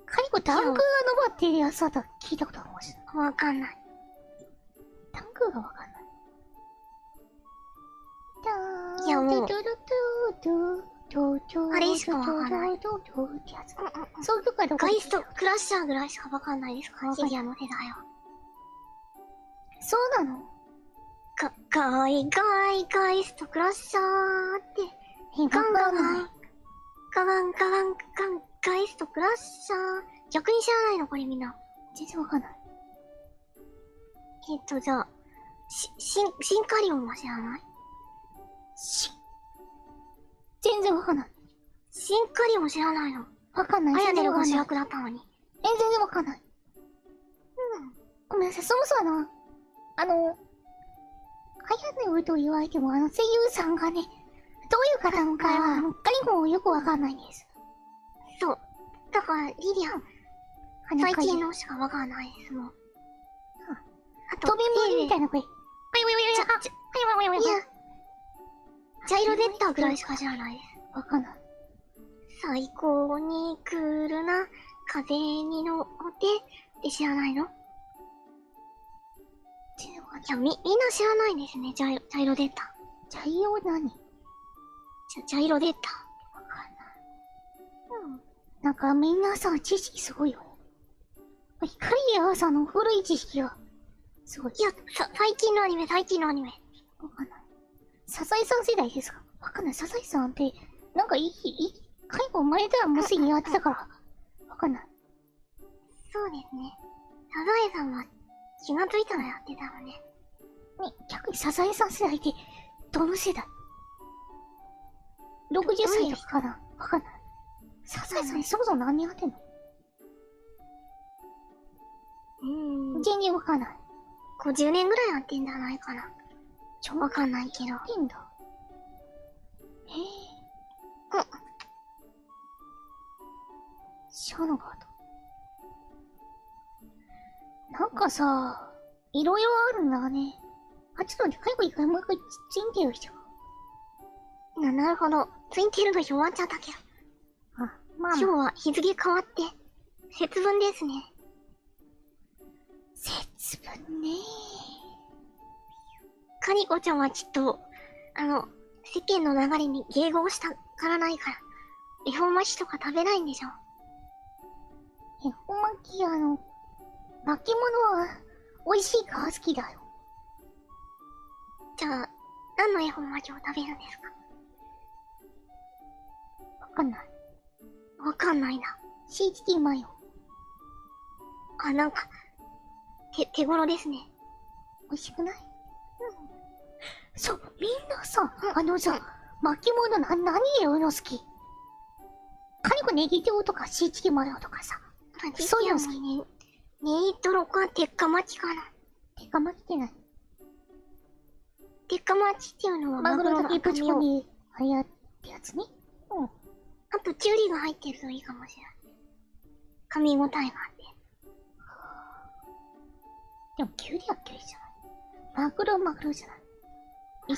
カイコタンクーラーのばってるやつだと聞いたことあるかもしれない。わかんない。タンクーラーわかんない。いやもうあれしかわかんない。ってやつ。そういう曲はどこガイスト、クラッシャーぐらいしかわかんないですか、ジリアの世代は。そうなの？ガイスト、クラッシャーって、ガンガンガン、ガガンガガンガン、ガイスト、クラッシャー。逆に知らないのこれみんな。全然わかんない。じゃあ、シンカリオンは知らない？全然わかんない。シンカリオン知らないの？わかんない。アヤネルが主全役だったのに。然わかんない。ごめんなさい、そもそもアヤネルと言われても、声優さんがね、どういう方なのかは、カイコもよくわかんないんです。そう。だから、リリアン、最近のしかわかんないですもん。あと、飛び物みたいな声。ジャイロデッターぐらいしか知らないです。わかんない。最高にクールな風に乗ってって知らないの？全然わかんない。いや、みんな知らないんですね、ジャイロデッター。ジャイオ何？ジャイロデッタわかんない。なんかみんなさ、知識すごいよね。光やさんの古い知識が、すごい。ー。いや、最近のアニメ。わかんない。サザエさん世代ですか？わかんない。サザエさんって、なんか介護生まれたらもうすでにやってたから、わかんない。そうですね。サザエさんは気がついたらやってたのね。逆にサザエさん世代って、どの世代？ 60 歳とかかな？わかんない。サザエさんにそもそも何年やってんの？全然わかんない。50年ぐらいやってんじゃないかな。わかんないけど。やってんだ。知らなかった。なんかさ、いろいろあるんだね。あ、ちょっと待って、介護一回もう一回ツインテールしちゃおう。なるほど。ツインテールが終わっちゃったけど。あ、まあ、今日は日付変わって、節分ですね。節分ねカニコちゃんはきっと、世間の流れに迎合したからないから、恵方巻きとか食べないんでしょ。恵方巻き、巻物は、美味しいから好きだよ。じゃあ、何の恵方巻きを食べるんですか？わかんない。わかんないな。CHT マヨ。あ、なんか、手頃ですね。美味しくない？そう、みんなさ、巻物何入れるの好き？カニコネギトとかCHT マヨとかさ。そういうの好き。ネギトロか鉄火巻きかな。鉄火巻きってない？鉄火巻きっていうのはマグロだけぶち込んに。で、あれやってやつね。あと、キュウリが入ってるといいかもしれない。噛み応えがあって。でも、キュウリはキュウリじゃない。マグロじゃない。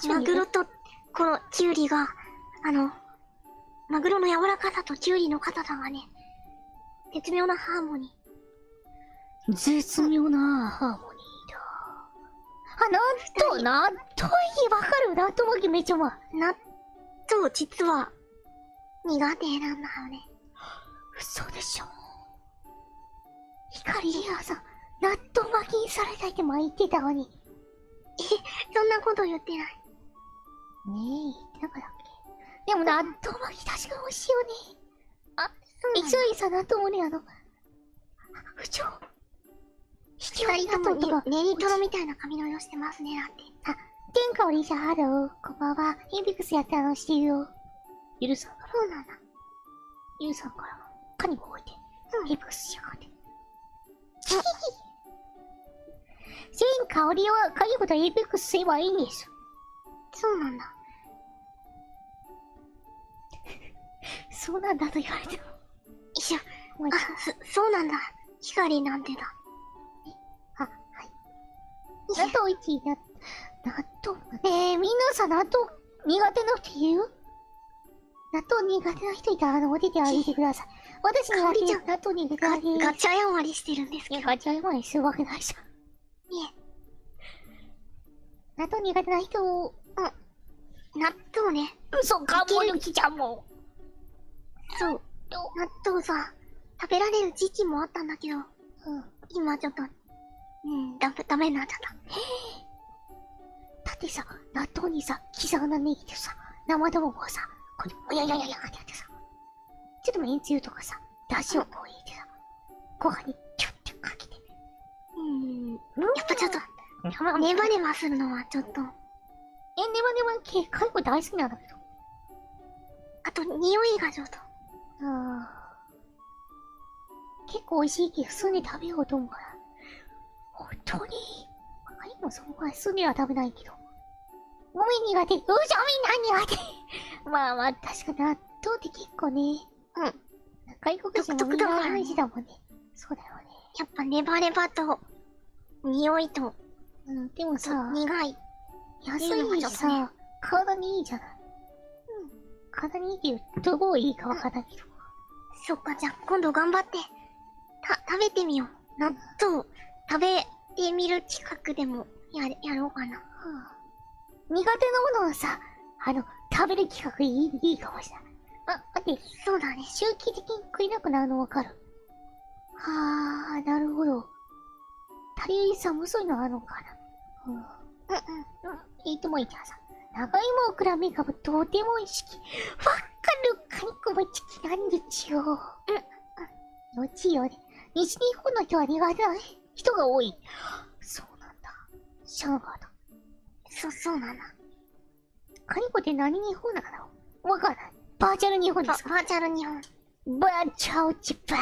マグロと、このキュウリが、マグロの柔らかさとキュウリの硬さがね、絶妙なハーモニー。絶妙なハーモニーだ。納豆わかる。納豆巻きめっちゃうまい。納豆、実は、苦手なんだよね。嘘でしょ。光やさん、納豆巻きにされたいって前言ってたのに。そんなこと言ってない。ねえ、言ってなかったっけ？でも納豆巻き確かに美味しいよね。あ、そうなんだ。一緒にさ、納豆もね、不調。卑二人ともネギトロみたいな髪の色してますね、だって。天下おりじゃハロー。こんばんは。ヘビクスやってしてるよ。ゆるさんから。そうなんだ。ゆるさんから。カニゴ置いて。ヘビクスしやがって。天下おりはカニゴとヘビクスすればいいんです。そうなんだ。そうなんだと言われても。いや、そうなんだ。光なんてだ。はい。納豆1位納豆。みんなさ、納豆苦手な人いる？納豆苦手な人いたら、お手てあげてください。私苦手、納豆苦手な人。ガチャ謝りしてるんですけど。ガチャ謝りするわけないじゃん。いえ。納豆苦手な人、納豆ね。嘘かもよきちゃんも。そう。納豆さ、食べられる時期もあったんだけど、今ちょっと、ダメになっちゃった。だってさ、納豆にさ、刻んだネギとさ、生卵をさ、これ、やってやってさ、ちょっとめんつゆとかさ、だしをこう入れてさ、ご飯にキュッてかけて。やっぱちょっと、ネバネバするのはちょっと。ネバネバ系、カイコ大好きなんだけど。あと、匂いがちょっと。結構美味しいけど、普通に食べようと思うから。本当に。カイコそこは普通には食べないけど。ごめん苦手。みんな苦手。まあ、確か納豆って結構ね。外国人のみんなイメージだもんね。そうだよね。やっぱネバネバと、匂いと、でもさ、苦い。安いしさ、体にいいじゃない。体にいいけど、どこいいかわからないけど。そっか、じゃあ今度頑張って、食べてみよう。納豆、食べてみる企画でも、やろうかな。苦手なものをさ、食べる企画いいかもしれない。待って、そうだね。周期的に食えなくなるのわかる？なるほど。足り寒そういうのあるのかな。いいともいいじゃんさ。長芋オクラメガブとても意識。わかるカニコバチキなんですよ。よちよね。西日本の人は苦手な人が多い。そうなんだ。知らなかった。そうなんだ。カニコって何日本なの？わからない。バーチャル日本ですか？バーチャル日本。バーチャルジャパン。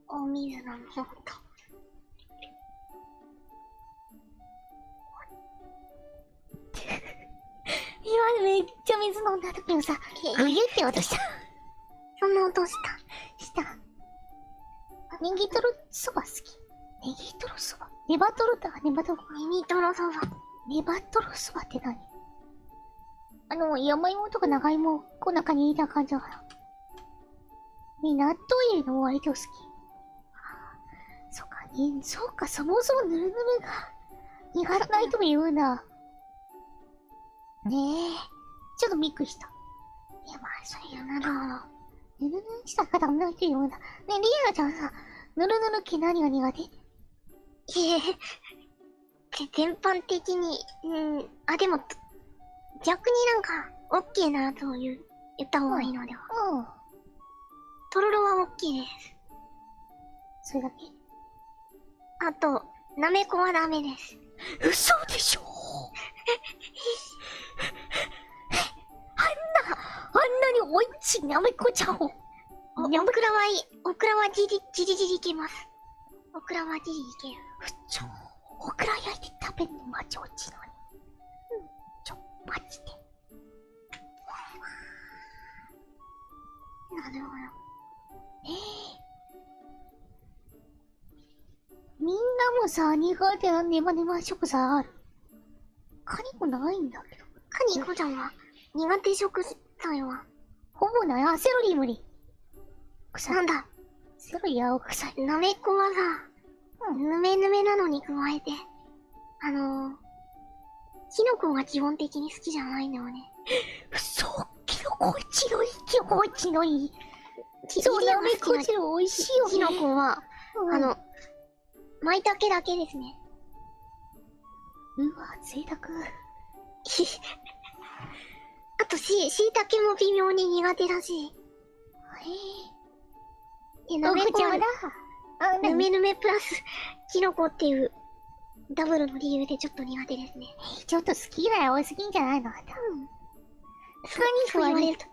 お水のもと。今めっちゃ水飲んだ時のさ、グユって音した。そんな音した。ネギトロそば好き。ネギトロそば。ネバトロだ、ネバトロ。ネギトロそば。ネバトロそばって何？山芋とか長芋をこの中に入れた感じだから。納豆入れるの割と好き。そうか、そもそもぬるぬるが苦手な人もいるんだ。ねえ。ちょっとびっくりした。いや、まあ、それよな、だから。ぬるぬるしたらダメな人いるんだ。ねえ、リアナちゃんさ、ぬるぬる系何が苦手？全般的に、でも、逆になんか、オッケーなと言った方がいいのでは。とろろはオッケーです。それだけ？あと、なめこはダメです。嘘でしょあんなにおいしいなめこちゃんを。オクラはじりいけます。オクラはじりいける。オクラ焼いて食べるのマジおいしいのに。マジで。なるほど。みんなもさ、苦手なネバネバ食材ある？カニコないんだけど。カニコちゃんは苦手食材はほぼない。セロリ無理。なんだ。セロリ青臭い。なめこはさ、ぬめぬめなのに加えて、キノコが基本的に好きじゃないんだよね。そう、キノコおいしいのいい。そう、なめこ汁美味しいよね。キノコは、舞茸だけですね。うわ、贅沢。あとしいたけも微妙に苦手だし。なめこだ。ぬめぬめプラス、キノコっていう、ダブルの理由でちょっと苦手ですね。ちょっと好き嫌い多すぎんじゃないのあんた。そう言われると。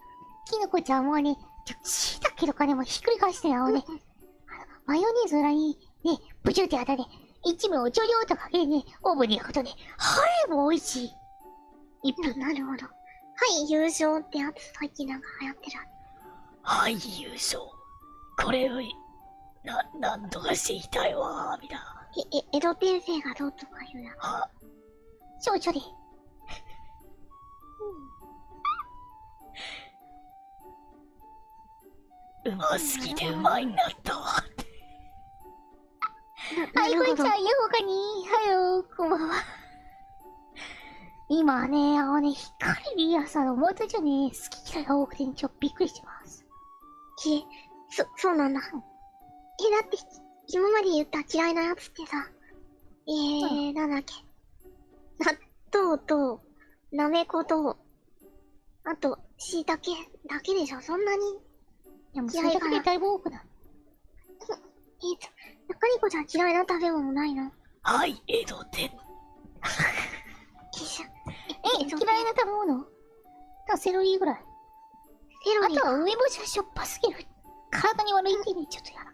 キノコちゃんもね、椎茸とかでもひっくり返してよね。マヨネーズ裏にね、ブチュってやったね、一味をちょりょうとかけてね、オーブンに焼くとね、ハレも美味しい。一品。なるほど。はい、優勝ってやつ、最近なんか流行ってる。はい、優勝。これを、なんとかしていきたいわ、みたいな。江戸天生がどうとか言うな。は、少々で。うますぎてうまいんだったわ。はい、こんにちは、よほかに。はよ、こんばんは。今ね、ヒカリリアさんの元じゃね、好き嫌いが多くて、ちょっとびっくりしてます。そうなんだ。だって、今まで言った嫌いなやつってさ、なんだっけ。納豆と、なめこと、あと、椎茸だけでしょ、そんなに。いや、もうそれだけでだいぶ多くなる。中にこちゃん嫌いな食べ物ないの？はい、江戸天。嫌いな食べ物？セロリぐらい。あとは梅干しはしょっぱすぎる。体に悪いんでね、ちょっと嫌だか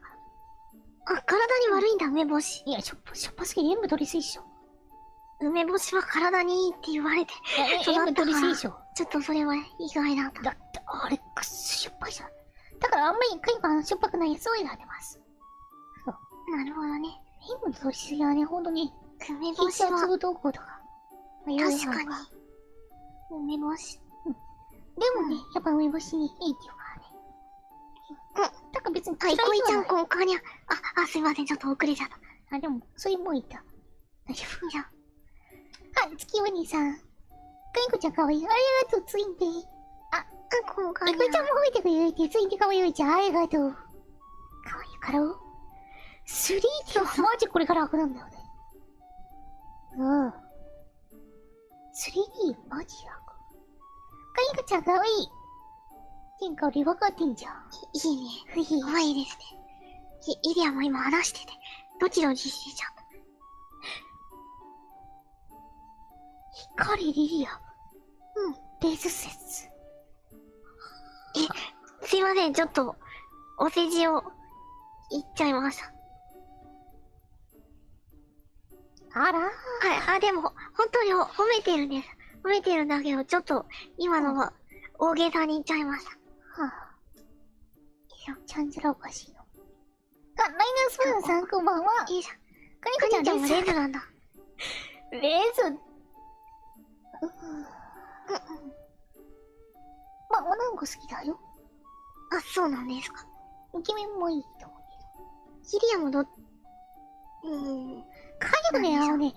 ら。あ、体に悪いんだ、梅干し。いや、しょっぱすぎる。塩分取りすぎでしょ。梅干しは体にいいって言われて。塩分取りすぎでしょ。ちょっとそれは意外だった。だって、あれ、くっそしょっぱいじゃん。だからあんまりカイパンしょっぱくないやつを選んでます。そう。なるほどね。塩分取りすぎはね、ほんとに、梅干しは、筆圧動向とか。確かに。梅干し。でもね、やっぱ梅干しにいいっていうからね。だから別に嫌いではない。ちゃん、こんかにゃ。すいません、ちょっと遅れちゃった。でも、それもういた。大丈夫。じゃあ、月お兄さん。かいこちゃんかわいい。ありがとう、ツインテー。こんかにゃ。かいこちゃんも褒めてくれて、ツインテーかわいいちゃん、ありがとう。かわいいから。3D はマジこれから楽なんだよね。3D マジ楽。かいこちゃんかわいい。天下俺分かってんじゃん。いいね。かわいいですね。イリアも今話してて、ドキドキしてちゃった。光リリア。レズ説。すいません、ちょっと、お世辞を言っちゃいました。あらはい、でも、本当に褒めてるんです。褒めてるんだけど、ちょっと、今のは、大げさに言っちゃいました。ちゃんじらおかしいの。ライナースプーンさんこんばんは。いいじゃん。かにこちゃんもレズなんだ。レズ。まあ、女の子好きだよ。そうなんですか。イケメンもいいと思うけど。キリアもかにこね、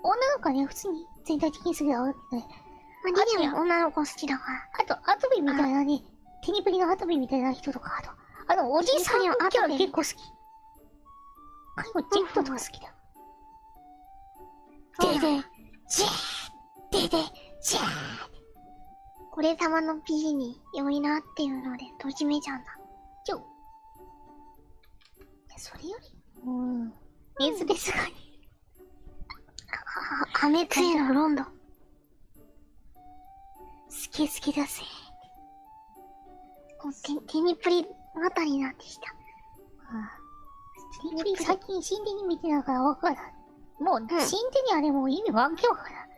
女の子はね、普通に全体的に好きだわけね。リリアも女の子好きだから。アトビみたいなね、テニプリのアトビみたいな人とか、おじさんのキャラ結構好き。かにこジェットとか好きだ。でで、ジェーでで、ジェー俺様の P に良いなっていうので、ときめちゃうんだ。それより、水ですがね。破滅へのロンドン。スケスケだぜ。テニプリあたりになってきた。テニプリ最近新手に見てながらわからん。もう、新手にあれもう意味わけわからん。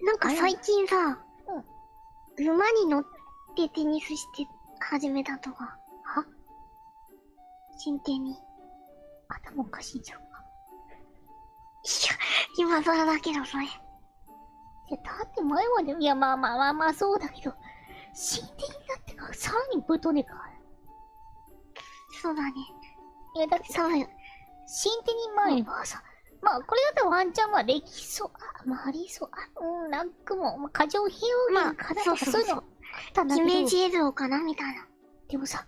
なんか最近さ、馬に乗ってテニスして始めたとか。新手に。頭おかしいんちゃうか。今更だけどそれ。だって前まで、いやまあそうだけど、新手になってからさらにぶとねか。そうだね。いやだってさ、新手に前はさ、まあこれだったらワンチャンできそう。ありそう。なんかもう、過剰表現かなとかそういうのあったんだけど。イメージ映像かなみたいな。でもさ、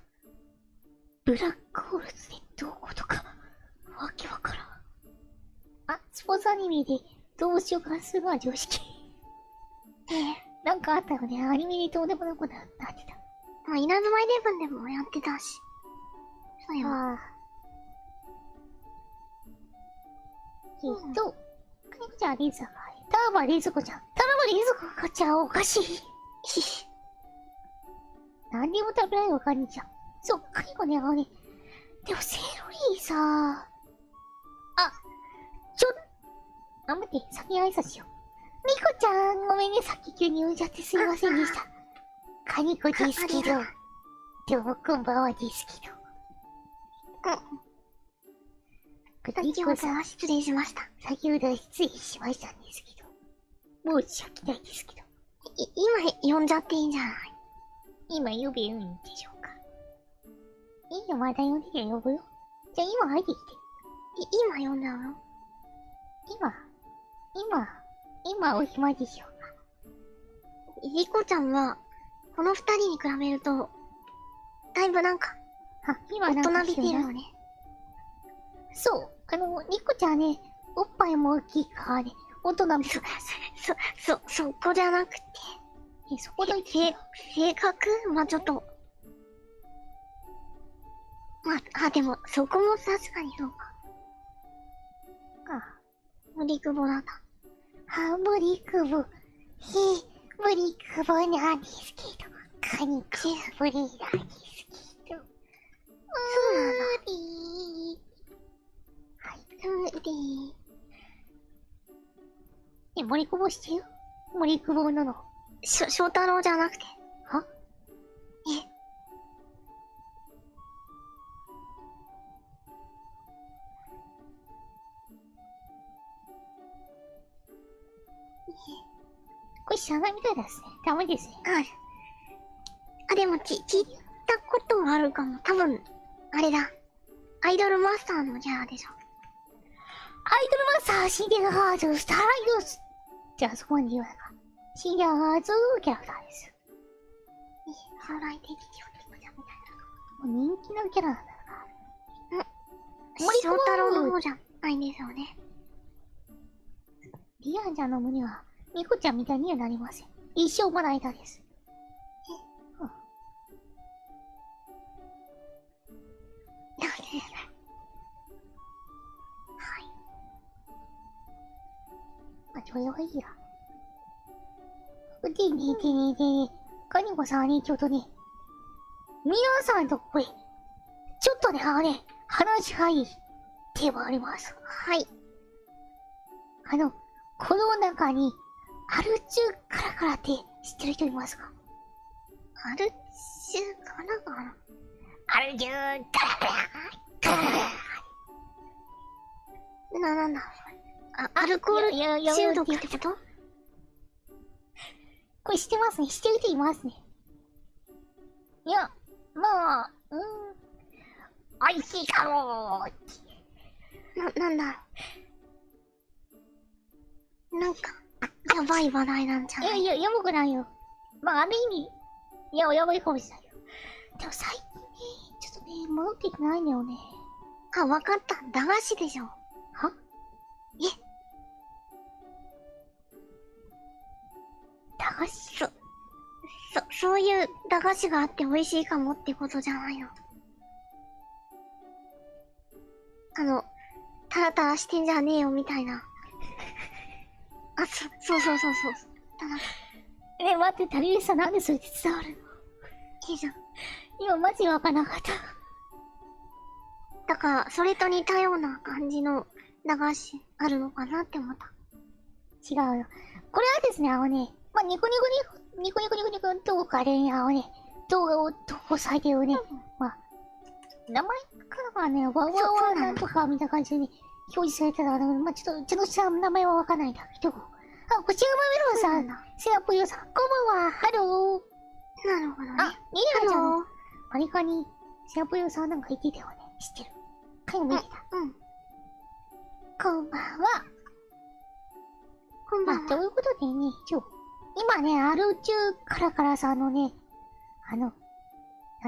ブラックホールズでどことか、わけわからん。スポーツアニメでどうしようかするのは常識。なんかあったよね。アニメにどうでもなくなってた。稲妻イレブンでもやってたし。そうよ。かにこちゃんはリズがいい。たらばリズコちゃん。たらばリズコちゃんおかしい。何にも食べられるかにちゃん。そう、かにこね、でもセロリさ、待って、先に挨拶しよう。みこちゃん、ごめんね、さっき急に呼んじゃってすいませんでした。かにこですけど。どうもこんばんはですけど。先ほどは失礼しました。先ほどは失礼しましたんですけど。申し訳ないですけど。今呼んじゃっていいんじゃない？今呼べるんでしょうか。いいよ、まだ呼んで呼ぶよ。じゃあ今入ってきて。今呼んだの？今お暇でしょうか。リコちゃんは、この二人に比べると、だいぶなんか、今なんか大人びてるよね。そう、ニコちゃんね、おっぱいも大きいからね、大人びてる。そこじゃなくて、そこだけ。性格まあちょっと、でも、そこも確かにそうか。無理くぼだった。無理くぼ。無理くぼなんですけど、カニくぶりなんですけど。無理。無理。森くぼしてよ。森くぼなの。翔太郎じゃなくて。は？これ知らないみたいですね。ダメですね。でも聞いたことはあるかも。多分、あれだ。アイドルマスターのキャラでしょ。アイドルマスター、シンデレラハーツ、スターライトス。じゃあそこまで言わないか。シンデレラハーツキャラクターです。将来的にみたいな。人気のキャラなんだから。翔太郎の方じゃないんですよね。リアンちゃんの胸は、ニコちゃんみたいにはなりません。一生まな板です。それはいいや。でね、カニコさんはね、ちょっとね、皆さんとこれ、ちょっとね、話がいいテーマあります。はい。この中に、アルチューカラカラって知ってる人いますか？アルチューカラカラ？アルチューカラカラカラカラ。なんだアルコール中毒ってこと？これ知ってますね。知ってる人いますね。いや、まあ、美味しいかもー。なんだろう。なんか、やばい話題なんじゃない？いや、やばくないよ。まあ、ある意味、やばいかもしれないよ。でも最近ね、ちょっとね、戻ってきてないんだよね。わかった。駄菓子でしょ。は？駄菓子？そういう駄菓子があって美味しいかもってことじゃないの。タラタラしてんじゃねえよみたいな。そう。ね、待って、タリウスさんなんでそれで伝わるの？いいじゃん。今マジわかんなかった。だから、それと似たような感じの駄菓子あるのかなって思った。違うよ。これはですね、まあ、ニコとかで、動画を投稿されてるね、まあ、名前からはね、わなんとかみたいな感じでね、表示されてたまあ、ちょっとした名前はわかんないんだけど、こちらがメロンさん、セラポヨさん、こんばんは、ハロー。なるほどね。ミリアちゃん、マリカに、セラポヨさんなんか言ってたよね、知ってる。かよ見てた。こんばんは。こんばんは。ということでね、今ね、アルチューカラカラさんのね、な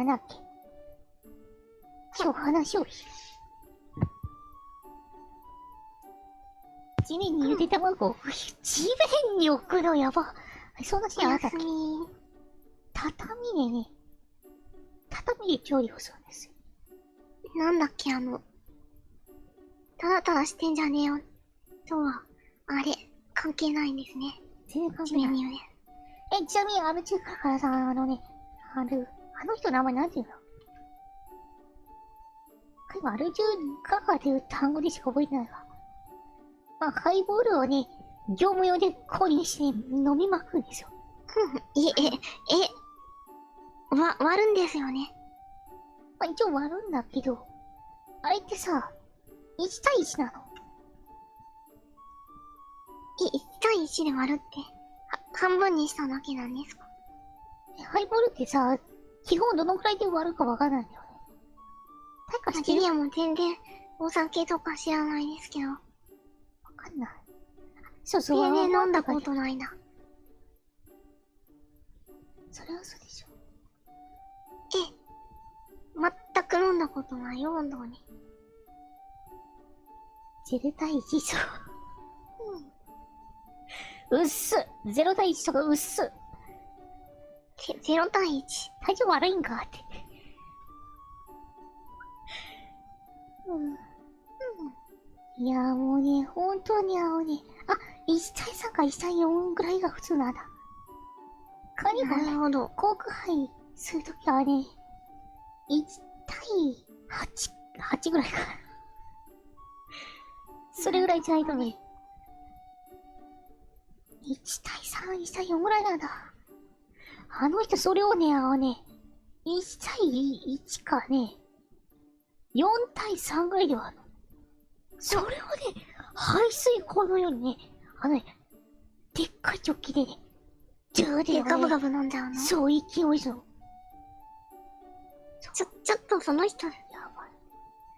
んだっけ。話を地面にゆで卵を地面に置くのやば。そんなシーンあったっけ？畳で調理をするんですよ。なんだっけタラタラしてんじゃねえよ。とは、あれ、関係ないんですね。全然関係ない。ちなみにね。ちなみにアル中からさ、あの人の名前なんていうの？今、アル中からっていう単語でしか覚えてないわ。まあ、ハイボールをね、業務用で購入して、ね、飲みまくるんですよ。割るんですよね。まあ、一応割るんだけど、あれってさ、1対1なの。1対1で割るって、半分にしただけなんですか？ハイボールってさ、基本どのくらいで割るかわかんないんだよね。確かしてる？ジリアも全然お酒とか知らないですけど。わかんない。そうそう。全然飲んだことないな。それはそうでしょ。全く飲んだことないよ、本当に。0対1そう。うっす。0対1とかうっす。0対1。体調悪いんかって。いやもうね、本当に1対3か1対4ぐらいが普通なんだ。カニがね、なるほど。航空杯するときはね、1対8ぐらいかな。それぐらいじゃないとね、1対3、1対4ぐらいなんだ。あの人それをね、1対1かね、4対3ぐらいではあるの。それをね、排水口のようにね、でっかいジョッキでね、ジューで、ね、ガブガブ飲んじゃうの？そう、一気に美味しいの。ちょっとその人、やばい。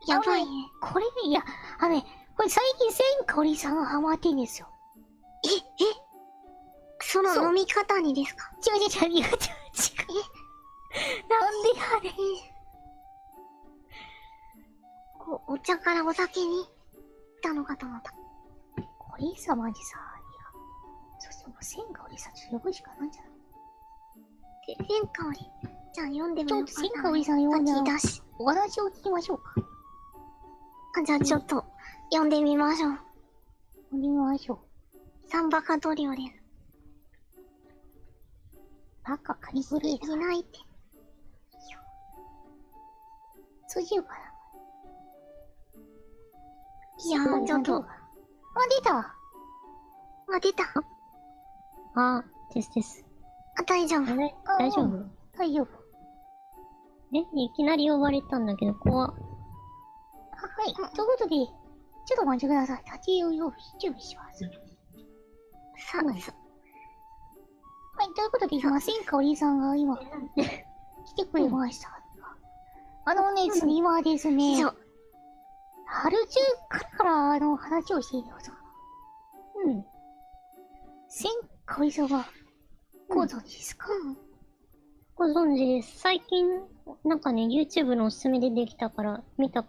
やばいね。これね、いや、これ最近千香織さんがハマってんですよ。その飲み方にですか？違う。なんでやねお茶からお酒に行ったのかと思った。これさ、マジさ、そしてもう千香織さんちょっと呼ぶしかないんじゃない？千香織。じゃあ読んでみようかな。ちょっと千香織さん読んで、さっきだし。お話を聞きましょうか。じゃあちょっと、読んでみましょう。読んでみましょう。サンバカトリオです。バカカリブレーいないって。通じるかいやー、ちょっと。出た。出た。です。大丈夫。あれ大丈夫？大丈夫。いきなり呼ばれたんだけど、怖っ。はい。ということで、ちょっとお待ちください。立ち寄りを準備します。はい。ということで、今、千香織さんが今、来てくれました。次はですね、春中から話をしているのさ。千香織さんは、ご存知ですか？ご存知です。最近、なんかね、YouTube のおすすめでできたから、見た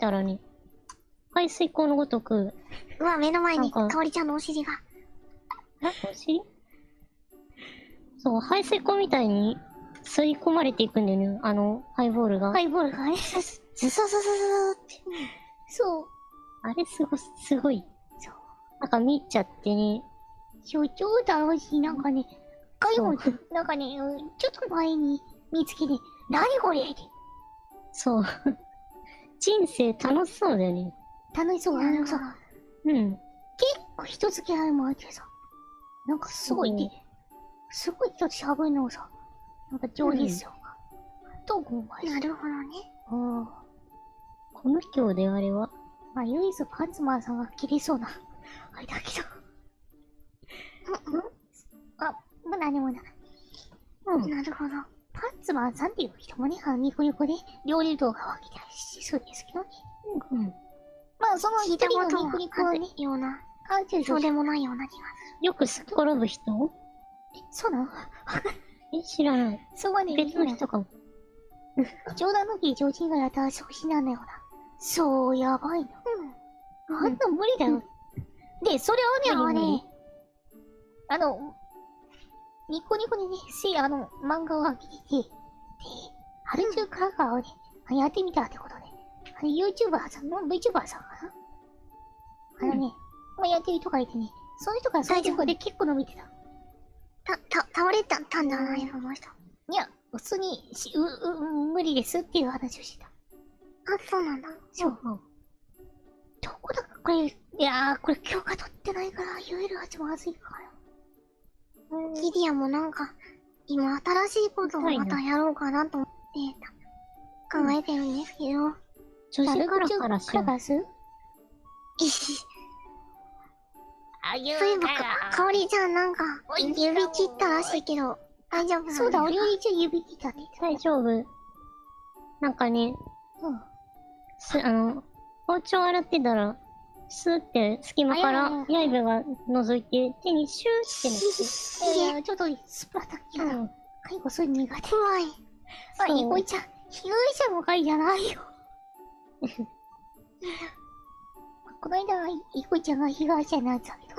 らね、排水口のごとく、うわ、目の前に、なんかかおりちゃんのお尻が。お尻？そう、排水口みたいに吸い込まれていくんだよね、ハイボールが。ハイボールがね。ズズズズズって。そう。あれすごい。そう。なんか見ちゃってね。超楽しい。なんかね、なんかね、ちょっと前に見つけて、何これって。そう。人生楽しそうだよね。楽しそう。さ、うん。結構人付き合いもあってさ、なんかすごいね、すごい人と喋るのさ、なんか上手ですよ。と思いました。なるほどね。この人であれは。まあ、唯一パンツマンさんが切れそうな、あれだけど。まあ何もない。なるほど。パンツマンさんっていう人もね、ニコニコで料理動画を上げたりしそうですけどね。まあ、その一人のニコニコはね、ような、そうでもないような気がする。よくすっ転ぶ人？そうなの？知らない。そうはね、別の人かも。冗談のき常人がやったら即死なんだよな。そう、やばいの。あんな無理だよ。で、それをね、ニコニコにね、漫画を上げてて、で、春中からがね、やってみたってことで、VTuber さんかなまあ、やってる人がいてね、その人がそのとこで結構伸びてた。倒れたんじゃないその人。いや、普通に無理ですっていう話をしてた。あ、そうなんだ。そう。どこだかこれ、いやー、これ許可取ってないから言えるはずまずいから。キリアもなんか、今新しいことをまたやろうかなと思って考えてるんですけど。女子カラカラしよう。あ、言そういえばかおりちゃんなんか、指切ったらしいけど、大丈夫なんですか？そうだ、俺は一応指切ったね。大丈夫。なんかね、包丁洗ってたら、スーって隙間から刃が覗いて、手にシューっていや、ちょっとスプラタキやな。介護そういう苦手。怖い。あ、イコイちゃん、被害者の会じゃないよ。この間、イコイちゃんが被害者になってたけど。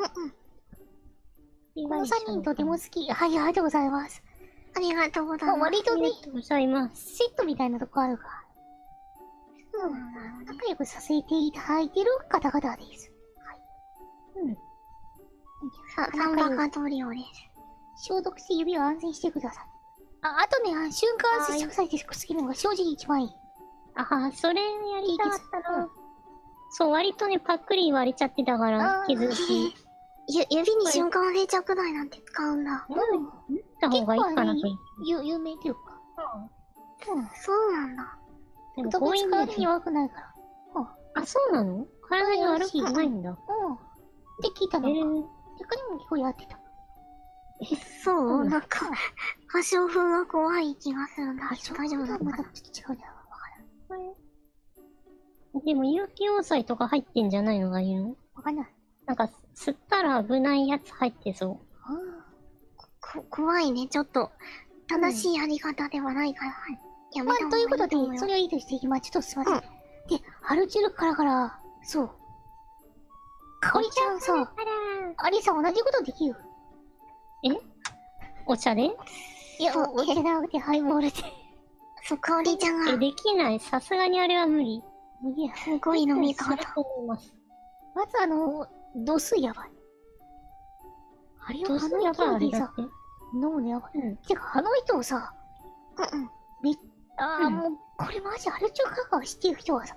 この3人とても好き。はい、ありがとうございます。ありがとうございます。割とね、ありがとうございます。セットみたいなとこあるから。仲良くさせていただいてる方々です。サンバカトリオです。消毒して指を安全にしてください。あとね、瞬間接触されて好きなのが正直一番いい。あ、それやりたかったな。そう、割とね、パックリ割れちゃってたから、傷つき。指に瞬間接着剤なんて使うんだ。打った方がいいかなと。有名っていうか。そうなんだ。でも特別体に悪くないから。あ、そうなの？体に悪くないんだ。って聞いたのか。逆にも結構やってた。そうなんか、破傷風が怖い気がするんだ。大丈夫だったまたちょっと違うんだよ。わからん。でも有機溶剤とか入ってんじゃないのがいいの？わかんない。なんか、吸ったら危ないやつ入ってそう。怖いね、ちょっと。正しいやり方ではないから。やめた方がいいということで、思うよそれはいいとして、今ちょっとすいません。で、アルチュルから、そう。かおりちゃんさ、アリさん同じことできる？お茶で？いや、お茶じゃなくてハイボールで。そう、かおりちゃんが、できない。さすがにあれは無理。無理や。すごい飲み方。と思います。まず度数やばい。あれをどうするやばいあれださっ、て。飲むのやばい。てか、あの人をさ、もう、これマジアルチューカカを知ってる人はさ、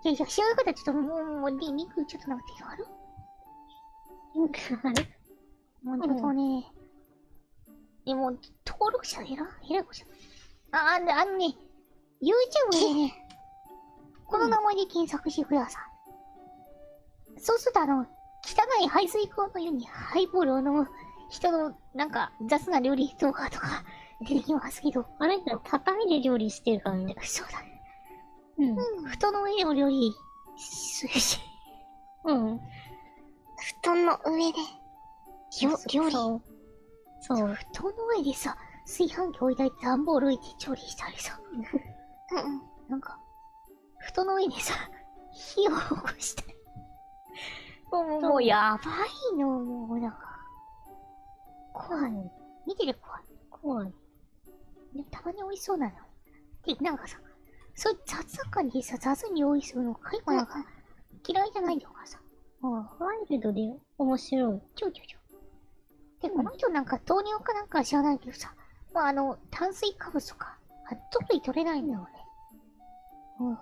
いや、知らなかったらちょっともう、リンクちょっとなんてある？リンクある？もうちょっとね、もう、登録者えらいこじゃん。YouTube でね、この名前で検索してください。そうすると汚い排水口のようにハイボールを飲む人の、なんか、雑な料理動画とか出てきますけど。あれだ、畳で料理してるからね。そうだね。うん。布団の上を料理するし。うん。布団の上で、料理。そう。布団の上でさ、炊飯器置いたり段ボール置いて調理したりさ。なんか、布団の上でさ、火を起こしたり。もうやばいの、もうなんか。怖い。見てて怖い。怖い。でもたまに美味しそうなの。で、なんかさ、そういう雑な感じでさ、雑に用意するの、かいもなんか、嫌いじゃないとかさ。ワイルドで面白い。ちょ。で、この人なんか糖尿かなんか知らないけどさ、炭水化物とか、特に取れないんだよね。そうな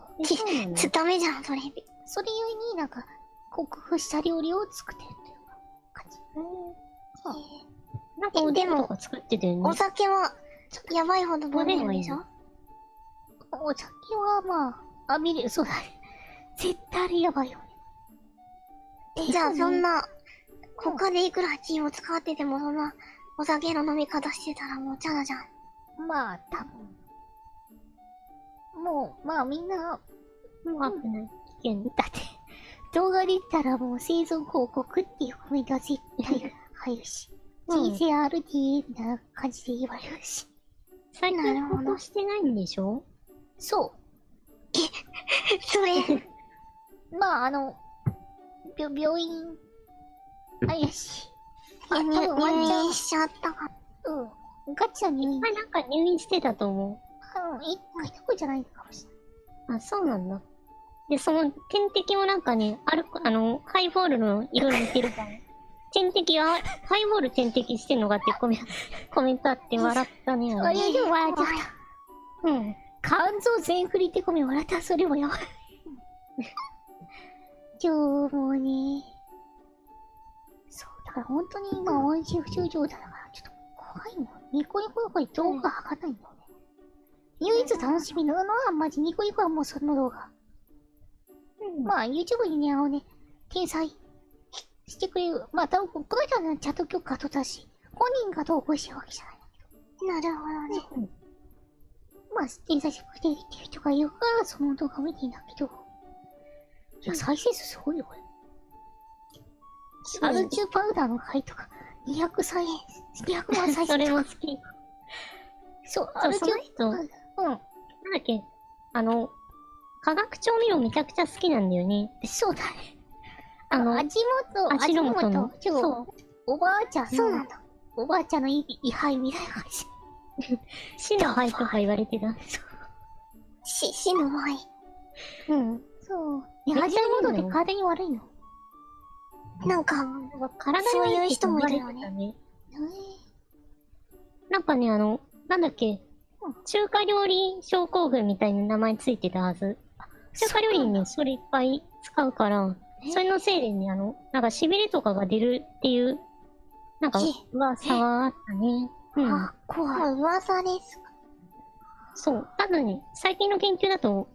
の？ダメじゃん、それ。それゆえになんか、克服した料理を作ってるっていう感じ。なんかおでんとか作ってたよね。お酒は、やばいほど飲んでるんでしょ？お酒はまあ、そうだね。絶対あれやばいよね。じゃあ、そんな、他でいくら気を使ってても、そんな、お酒の飲み方してたらもうチャラじゃん。まあ、多分。もう、まあみんな、怖くない。危険。だって、動画で言ったらもう生存報告っていうコメントは絶対入るし、人生 RTA みたいな感じで言われるし。最近投稿してないんでしょ？そそれ、う。まあ病院、怪しい。入院しちゃったか。ガチな入院。なんか入院してたと思一回どころじゃないかもしれない。う。あ、そうなんだ。で、その点滴もなんかね、ハイボールの色に似てるから、点滴は、ハイボール点滴してんのかってコメントあって笑ったね。あれでも笑っちゃった。うん。肝臓全振りってコメ笑った。それもやばい。今日もね。そう、だから本当に今音声不調状態だからちょっと怖いの。ニコニコやっぱり動画上がんないんだよね。唯一楽しみなのはマジニコニコはもうその動画。まあ YouTube にね、転載してくれる。まあ多分この人はね、チャット許可取ったし、本人がどうこうしてるわけじゃないんだけど。なるほどね。まあ、転載してくれてるっていう人がいるからその動画を見ていんだけど。いや、再生数すごいよ、これ。アルチューパウダーの回とか、200万再生とか。それも好き。そう、そう、その人、なんだっけ、化学調味料めちゃくちゃ好きなんだよね。そうだね。味元の。そう。おばあちゃんの、そうなんだ。おばあちゃんの位牌みたいな感じ。死の灰とか言われてた。死の前。うん。そう。ね、味の元って体に悪いの。なんか、体にそう悪いっていう人もいる言よね。われてたね。なんかね、なんだっけ、中華料理症候群みたいな名前ついてたはず。中華料理にね、それいっぱい使うから、それのせいでね、なんか痺れとかが出るっていう、なんか噂はあったね。うん。あ、怖い。噂ですか。そう。多分ね、最近の研究だと、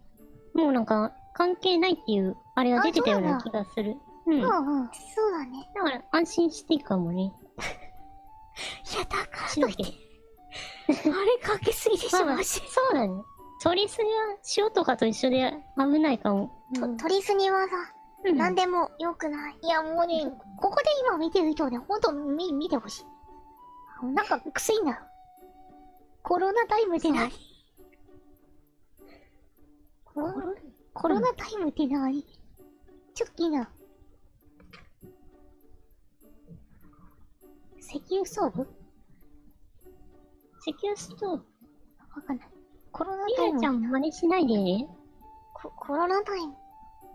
もうなんか、関係ないっていう、あれが出てたような気がする。うん。だうんうん。そうだね。から、安心していいかもね。いや、だからしなきゃ。あれかけすぎでしょ、まあ、マジ。そうだね。取りすぎは塩とかと一緒で危ないかも。取りすぎはさ、うん何でも良くない。いや、もうね、ここで今見てる人はね、ほんと見てほしい。なんか薬になる。コロナタイムって何？コロナタイムって何？ちょっと気になる。石油ストーブ？石油ストーブ。わかんない。コロナリタイムアちゃん真似しないでね。コロナタイム。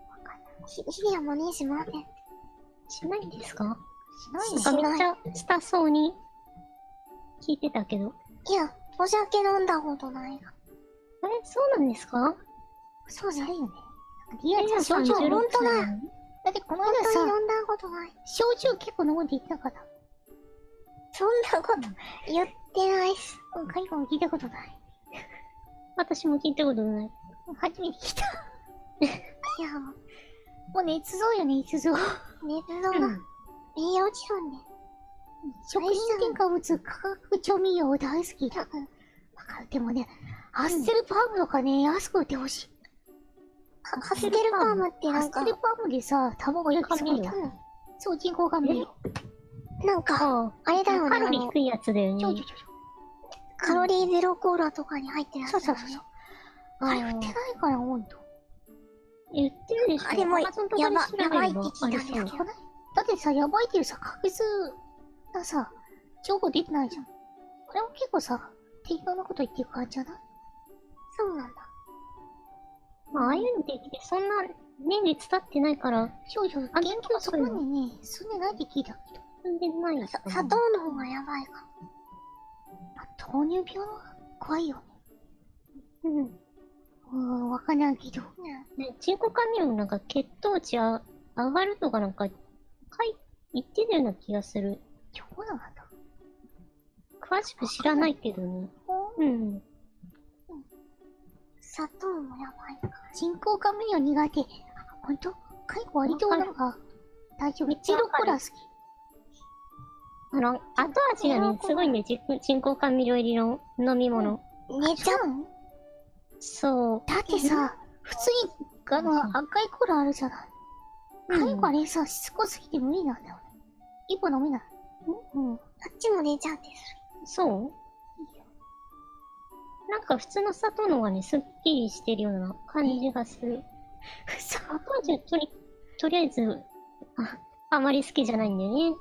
わかんない。ヒデは真似しません。しないんですか？しないの？なんかめっちゃしたそうに聞いてたけど。いや、お酒飲んだことないが。そうなんですか？そうじゃないよね。リアちゃん、焼酎、 36本当だ歳。だってこの本間さ、当に飲んだことない。焼酎結構飲んでいったから。そんなこと言ってないっす。カイコも聞いたことない。私も聞いたことない。初めて聞いた。いや、もう捏造よね、捏造。捏造だ。うん栄養理論ね。食品添加物、化学調味料大好きだ。わかる。でもね、ハッセルパームとかね、安く売ってほしい。ハステルパームってハなんか、ッセルパームでさ、卵焼き作りたい。そう、人工甘味料。なんか、ああれだよね。カロリー低いやつだよね。カロリーゼロコーラとかに入ってるやつだよね。そうそうそう。あれ売ってないから、ほんと。言ってるでしょ。あれも Amazon とかで調べればやばいって聞いたんですけどありそうだってさ、やばいっていうさ、確実なさ、情報出てないじゃん。これも結構さ、適当なこと言ってる感じじゃない？そうなんだ。まあ、ああいうのできて、そんな年月経ってないから、少々、研究そこまでね、進んでないって聞いたけど。進んでないですかね。砂糖の方がやばいか。糖尿病は怖いよね。うん。わかんないけど。ね、人工甘味料もなんか血糖値上がるとかなんか、言ってたような気がする。そうなんだ。詳しく知らないけどね。うん。砂糖もやばいか。人工甘味料苦手。ほんと？カイコ割となんか、大丈夫。めっちゃわかるゼロコーラ好き。後味がね、すごいんで、人工甘味料入りの飲み物。寝ちゃう。そう。だってさ、普通に、赤いコーラあるじゃない。カイコあれさ、しつこすぎて無理なんだよね。一本飲めない。あっちも寝ちゃってそうなんか普通の砂糖の方がね、すっきりしてるような感じがする。そう。後味はとりあえず、あまり好きじゃないんだよね。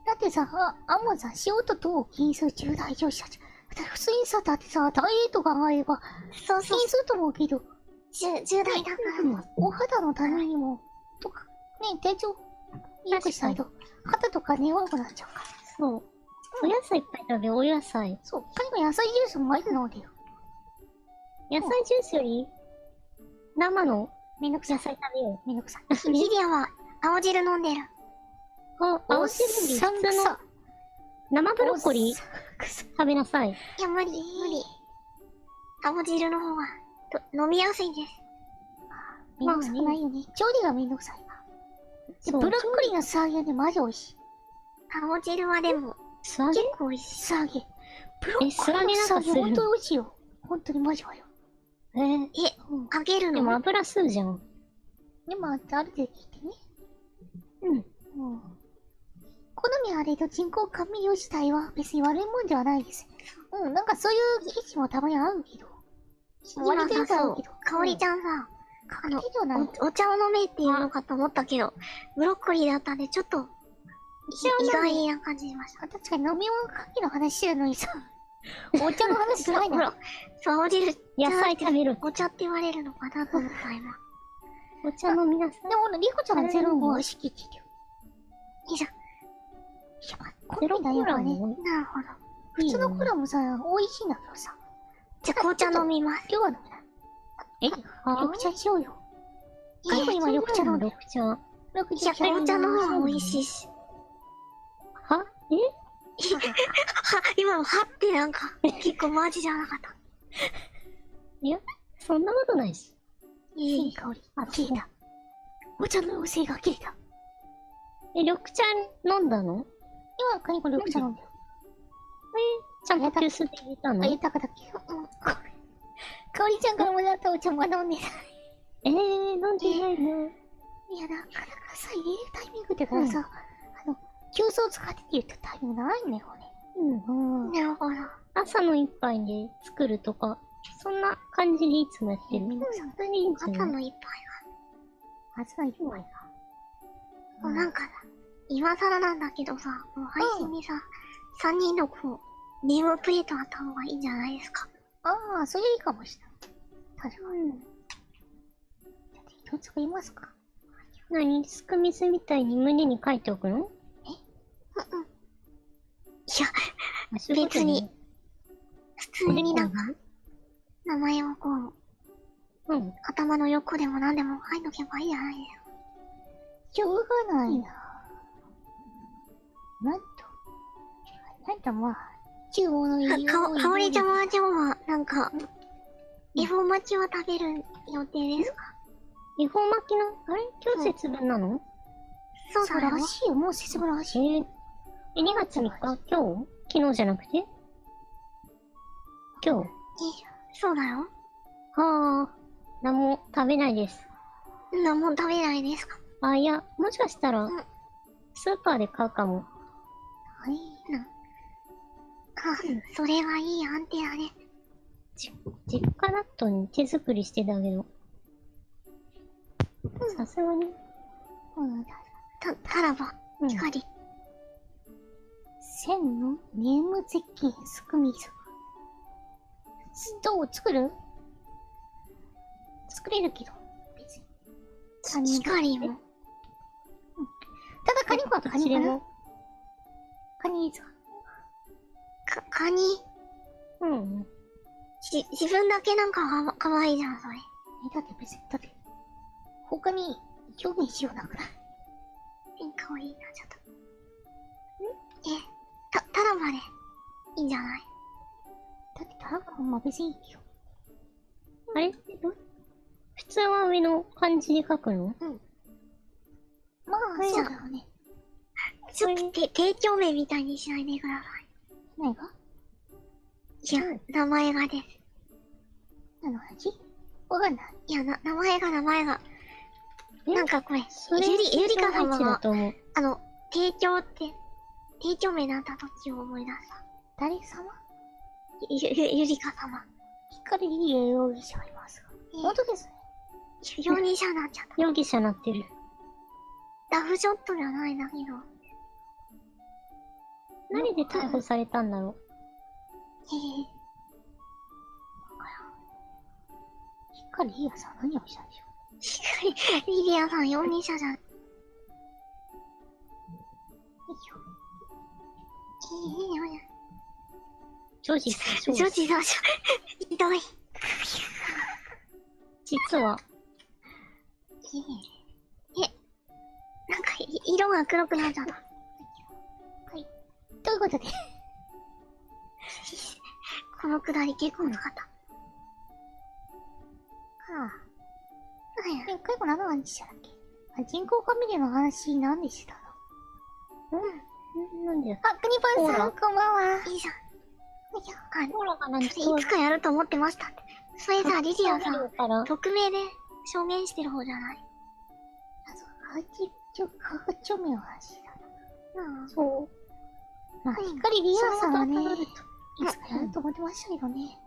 だってさ、アンモさ、塩と糖を禁止する重大乗車じゃん。普通にさ、だってさ、ダイエット考えれば、そうそう禁止すると思うけど、10代だから。お肌のためにも、とか、ね、体調良くしたいと、肌とかね、弱くなっちゃうから。そう。お野菜いっぱい食べよう、お野菜。そう、他にも野菜ジュースもあるのでよ。野菜ジュースより、生のめんどくさい。野菜食べよめんどくさい。リリアは青汁飲んでる。う。あ、青汁よりおっさん普通の生ブロッコリーおっさんくさ食べなさい。いや、無理。青汁の方が飲みやすいです。めんどくさくないよね。調理がめんどくさいわ。でそうブロッコリーの素揚げでマジ美味しい。青汁はでも、素揚げ結構美味しい。素揚げ。ブロッコリーの素揚げほんと美味しいよ。ほんとにマジはよ。えうん。揚げるのでも油吸うじゃん。でも、ある程度聞いてね。うん。うん。好みあれど人工甘味料自体は別に悪いもんではないです。うん、なんかそういう記事もたまにあるけど。割とよくあるけど。かおりちゃんさ、かけてはない。お茶を飲めっていうのかと思ったけど、ブロッコリーだったんで、ちょっと、意外な感じしました。確かに飲み物かけの話してるのにさ、お茶の話しないな。そう、青汁、野菜食べる。お茶って言われるのかなと思った、今。お茶飲みなさい。でもほら、リコちゃんのゼロ号は好きって言ってるよ。いいじゃん。いや、まあ、ゼロ好みだよね。もなるほど。普通のコーラもさ、美味しいんだけどさ。じゃあ紅茶飲みます。今日は飲めない。え、緑茶にしようよ。カイコ今緑茶飲んでる。緑茶。緑いや、紅茶の方が美味しいし。はえは、今のはってなんか、結構マジじゃなかった。いや、そんなことないし。いい香り。あ、消えた。お茶の妖精が消えた。え、緑茶飲んだの今、カイコ緑茶飲んでる。ちゃんと急須で入れたのあげたかだっけど。うん。かおりちゃんからもらったお茶まだ飲んでない。飲んでないの。いや、なかなかさ、入れるタイミングってからさ、急須を使ってって言ったタイミングないんだよね。うん。うん。なるほど。朝の一杯で作るとか、そんな感じでいつもやってる。めんどくさい本当にいいんじゃない朝の一朝の一杯が。杯が。なんか、今更なんだけどさ、この配信にさ、3人のこう、ネームプレートあった方がいいんじゃないですか。ああ、それいいかもしれない。確かに。じゃあ、一つ作りますか。何スクミスみたいに胸に書いておくのうんうん。いや、あそういうことね別に。普通になんか、名前をこう、うん。頭の横でも何でも書いとけばいいじゃないですか。しょうがないな。なんとまあ、中央のいいかおりちゃんは今日は、なんか、恵方巻きは食べる予定ですか？恵方巻きの、あれ今日節分なのそうそうだよ。らしいよ、もう節分らしい。2月3日今日昨日じゃなくて今日そうだよ。はあ、何も食べないです。何も食べないですか？あ、いや、もしかしたらうん、スーパーで買うかも。はい。あ、それはいいアンテナね。実家納豆に手作りしてたけど。さすがに。うん。たらば、うん。光。千のネーム絶景すくみず。どう作る作れるけど、別に。三人光も。ただカニコはカニかなでも。カニですかカニ、うん。自分だけなんかかわいいじゃん、それ。だって別に、だって、他に表現しようなくないかわいいな、ちょっと。たらばで、いいんじゃない？だってタラバまあ別にいいよ。あれ普通は上の漢字で書くのまあ、はいそうだよね。ちょっと提供名みたいにしないでくださ何がい。いや、名前がです。何の話わかんない。いや、名前が。えなんかこれ、それ、ゆりか様配置だが、と思う。提供って、提供名だった時を思い出した。誰様ゆりか様。光リリエ容疑者がいますが。本当ですね。容疑者になっちゃった。容疑者なってる。ラフショットじゃないんだけど。何で逮捕されたんだろ光リアさん何をしたんでしょリリアさん容疑者じゃん。う。よいしょ。いいよ。女子そう女子だしょ。ひどい。実は、なんか色が黒くなっちゃった。ということで、このくだり結構難かった。はぁ。で、最後何の話したっけ？あ、人工ファミリーの話何でしたの？なんで、あ、クニパンさんこんばんは。いいじゃん。よいしょ。コーラが何それいつかやると思ってましたって。それさ、リリアさん、から、匿名で証言してる方じゃない？あ、そう、化学調味の話だな。そう。まあ、光リアさんはね、いつかやると思ってましたけどね。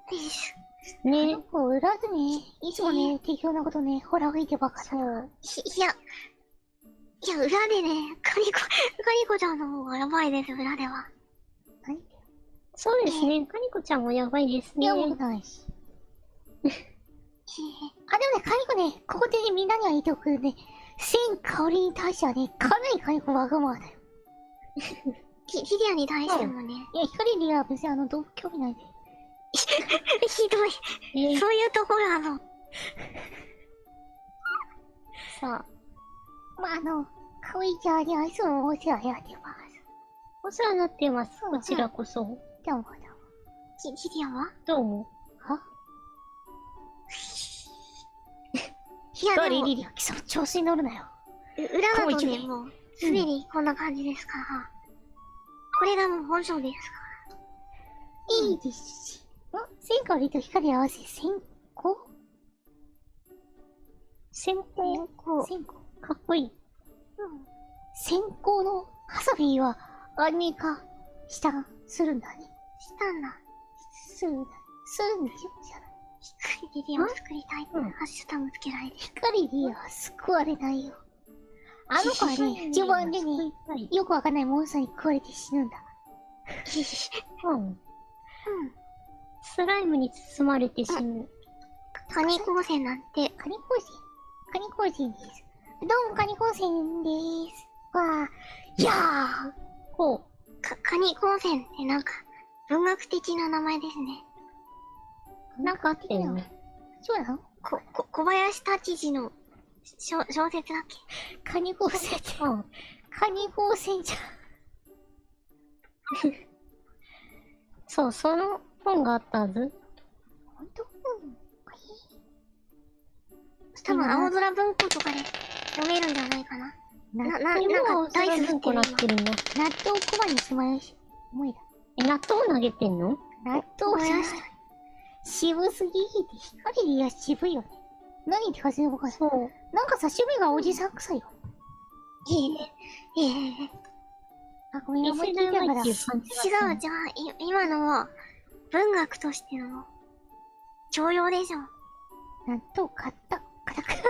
ね、こう、裏でね、いつもね、適当なことね、ほら吹いてばっかだ。そう。いや、裏でね、カニコちゃんの方がやばいです、裏では。何そうですね、カニコちゃんもやばいですね。やばくないし。あ、でもね、カニコね、ここでね、みんなには言っておくね、千香りに対してはね、かなりカニコわがままだよ。リリアに対してもね、いや、光リアは別に動物興味ないで。ひどい。そういうところさあ、まあ、かわいいちゃんに愛想をお世話になってます。お世話になってます。こちらこそ。どうもどうも。リリアはどうも。いや、でも、光リリア、その調子に乗るなよ。裏だとね、こういうもう、すでにこんな感じですから。これがもう本性ですかいいですし。千香りと光合わせ、先行先行、先行。かっこいい。先行のハサビーはアニメ化するんだね。したんだ。するんでしょじゃない。リリアを作りたいってハッシュタグつけられてる。光リアは救われないよ。あの子はね、序盤でね、よくわかんないモンスターに食われて死ぬんだ。うん。スライムに包まれて死ぬ。カニ光線なんて、カニ光線です。どうもカニ光線です。わあ、いやー。こう。カニ光線ってなんか、文学的な名前ですね。なんかあったよね。そうなの小林達治の小説だっけ？カニ光線って。うん。カニ光線じゃん。そう、その本があったはず。ほんと？多分、青空文庫とかで読めるんじゃないかな。なんか、ダイス振ってるなってるの。納豆小判にしまいし、思いだ。納豆投げてんの？納豆じゃない。渋すぎて、光リア渋いよね。何って感じでわかんない。そう。なんかさ、趣味がおじさん臭いよ。あ、ごめん、思いっきりだから。違う、じゃあ、今のは、文学としての、教養でしょ。納豆買った。カタカタ。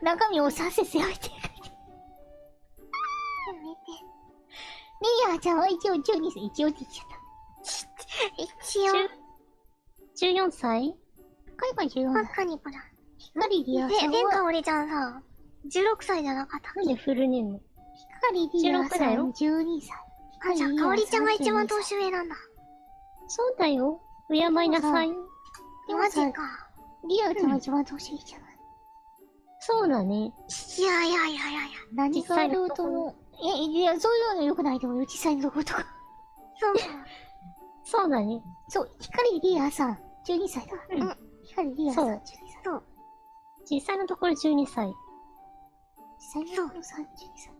中身をさせせやめて。やめて。ねやちゃんは一応12歳、一応って言っちゃった。一応、 14歳？海外14ばっ歳。かにこだ。光リアさん天は、下おりちゃんさ、16歳じゃなかったっなんでフルネーム？光リアさ16だよん12歳。け？あ、じゃあ、かおりちゃんが一番32歳年上なんだ。そうだよ。敬いなさい。マジか。リアちゃんが一番年上じゃない。そうだね。いや。何があろうとも。いや、そういうの良くないと思うよ。実際のところとか。そうか。そうだね。そう、光リアさん、12歳だ。うん光リアさん、12歳。実際のところ12歳。実際のところ32歳。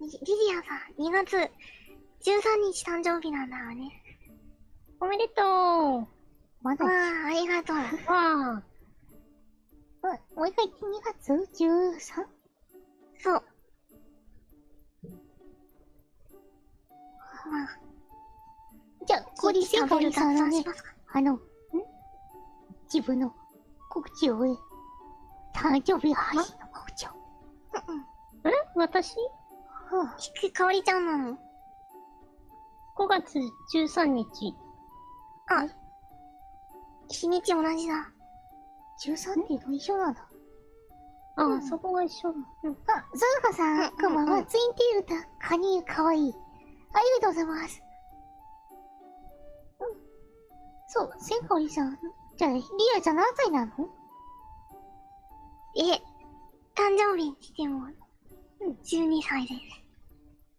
リリアさん、2月13日誕生日なんだよね。おめでとまだ、わあ、ありがとう。う。わあ。もう一回言って2月 13？ そう。まあ、じゃあ、ここで千香りさんのねし、ますか。自分の告知を終え、誕生日配信の告知を。私かおりちゃんなの？ ?5 月13日。あ、日にち同じだ。 13っていうの一緒なんだ。あ、そこが一緒。あ、ゾウカさん、こんばんは。ツインテールとカニかわいい。ありがとうございます。そう、千かおりさん。じゃあ、リアちゃん何歳なの？誕生日にしても、12歳で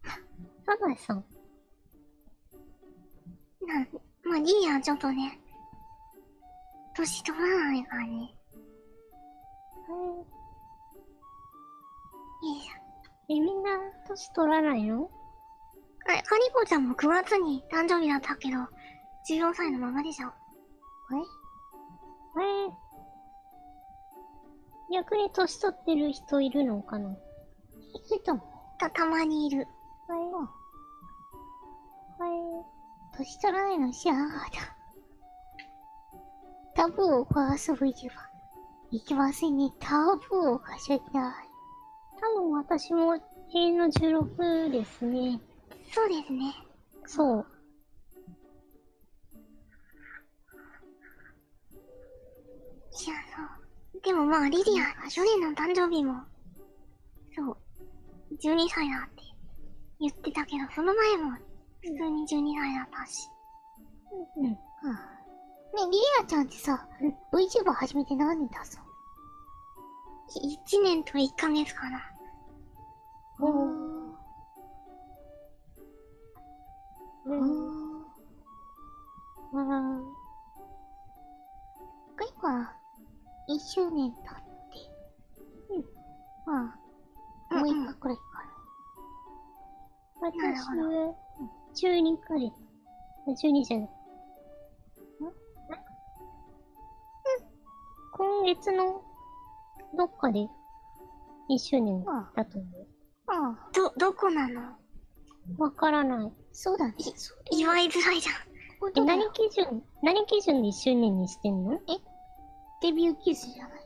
す。サザエさん。まあ、リリアはちょっとね、年取らないからね。よいしょ。みんな年取らないの？カニコちゃんも9月に誕生日だったけど、14歳のままでしょ。逆に年取ってる人いるのかな？いると思う。たまにいる。年取らないの知らなかった。タブーを壊す VTuber。いきませんね。タブーを貸しちゃいけない。多分私も永遠の16ですね。そうですね。そう。いや、そう。でもまあ、リディア、去年の誕生日も、そう、12歳だって言ってたけど、その前も普通に12歳だったし。ねえ、リアちゃんってさ、VTuber 始めて何年経つの？1年と1ヶ月かな。今、1周年経って、まあ、もう1個くらいか私は、12ヶ月。12じゃない。今月のどっかで1周年だと思う。な。どこなの？わからない。そうだね。祝いづらいじゃん。何基準で1周年にしてんの？デビューキスじゃない？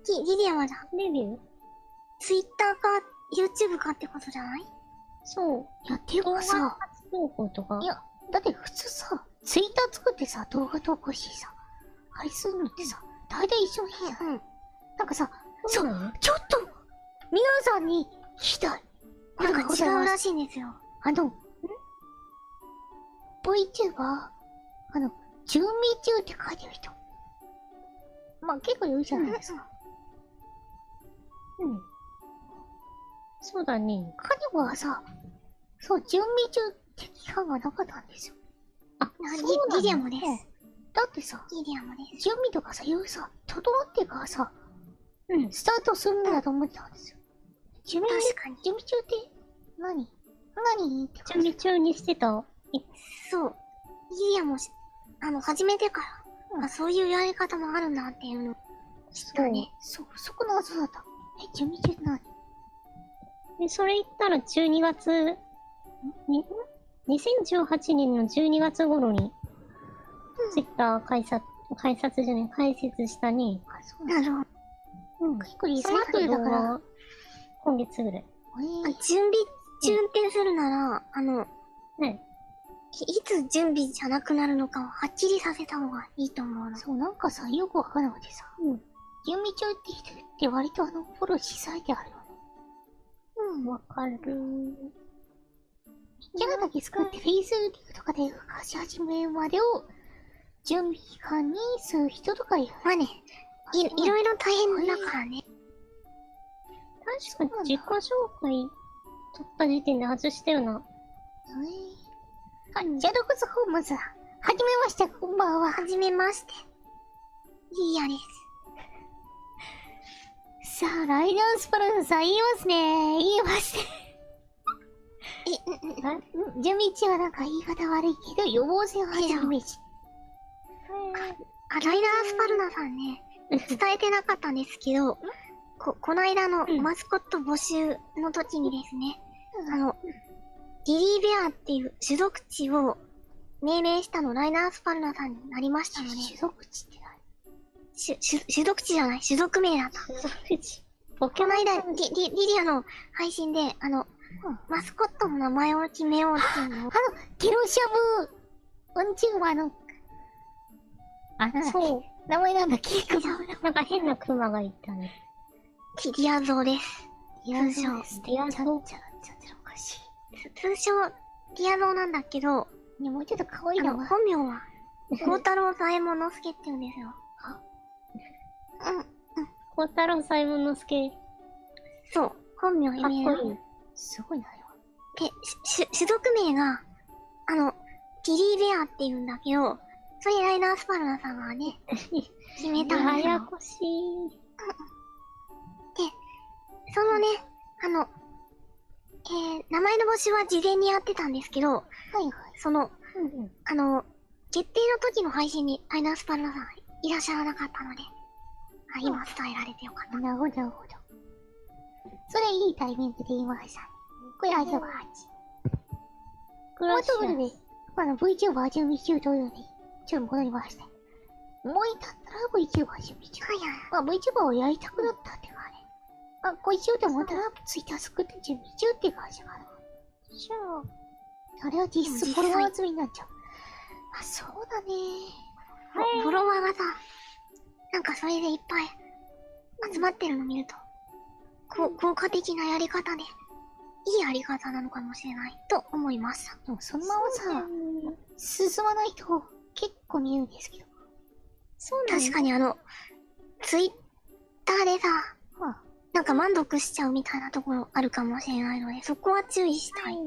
リディアはじゃん。デビュー？ Twitter か YouTube かってことじゃない？そう。いや、ていうかさ、投稿とか。いや、だって普通さ、ツイッター作ってさ、動画投稿してさ、あれするのってさ、大体一緒の日じゃない？なんかさ、そうなの？ちょっと、皆さんに聞きたい。なんか違うらしいんですよ。VTuber、準備中って書いてる人。まあ結構いるじゃないですか。そうだね。カニゴはさ、そう、準備中って期間がなかったんですよ。リディアもです。だってさ、リディアもです。準備とかさ、いろいろさ、整ってからさ、スタートするんだと思ってたんですよ。準備中って何って準備中にしてた。そう。リディアも始めてから、そういうやり方もあるんだっていうの知ったね。そう、そこの謎だった。準備中って何？で、それ言ったら12月、2018年の12月頃に、ツイッター開設したね。なるほど。結構リその後サイクルだから。今月ぐらい。準備中ってするなら、いつ準備じゃなくなるのかをはっきりさせた方がいいと思うの。そう、なんかさ、よくわかんなくてさ、準備中って人って割とフォローしされてあるよね。わかる。キャラだけ作ってフェイスリーとかで貸し始めるまでを準備期間にする人とかいる。まあね、いろいろ大変だからね。確かに自己紹介取った時点で外したよな。ジャルクスホームズ。はじめまして、こんばんは。はじめまして。リーヤです。さあ、ライダースパラダさん言いますね。言いますね。準備中はなんか言い方悪いけど、予防線を張るイメージ。ライダースパルナさんね、伝えてなかったんですけど、この間のマスコット募集の時にですね、リリーベアっていう種族値を命名したのライダースパルナさんになりましたので、種族値って種族値じゃない、種族名だった。ポケモンこの間、リリアの配信で、マスコットの名前を決めようっていうのを、ゲロシャブうんちゅうまの、なんだっけそう。名前なんだっけなんか変なクマがいたね。リアゾーです。いや、通称そうですね。リアちゃんちゃおかし通称、リアゾーなんだけど、い。いや、もうちょっと可愛いのは。本名は、孝太郎左衛門之助って言うんですよ。孝太郎左衛門之助。そう。本名かっこいい。すごいな、あれは。で、種族名が、ティリーベアって言うんだけど、それライナースパルナさんがね、決めたんですよ。ややこしい。そのね、名前の募集は事前にやってたんですけど、はいはい。その、うん決定の時の配信にライナースパルナさんいらっしゃらなかったので、今伝えられてよかった。なるほど、なるほど。それいいタイミングで言いました。これあれは、クラッシということで、VTuber 準備中というのに、ちょっと戻りまして。もういたったら VTuber 準備中。VTuber をやりたくなったっていうかね。これ中でまたツイッター作って準備中っていう感じかな。あれは実質フォロワー積みになっちゃう。そうだね。フォロワーがさ、なんかそれでいっぱい集まってるの見ると、効果的なやり方で、いいやり方なのかもしれないと思いました。でもそのままさ、進まない人結構見るんですけど。そうなん確かにツイッターでさ、なんか満足しちゃうみたいなところあるかもしれないので、そこは注意したい。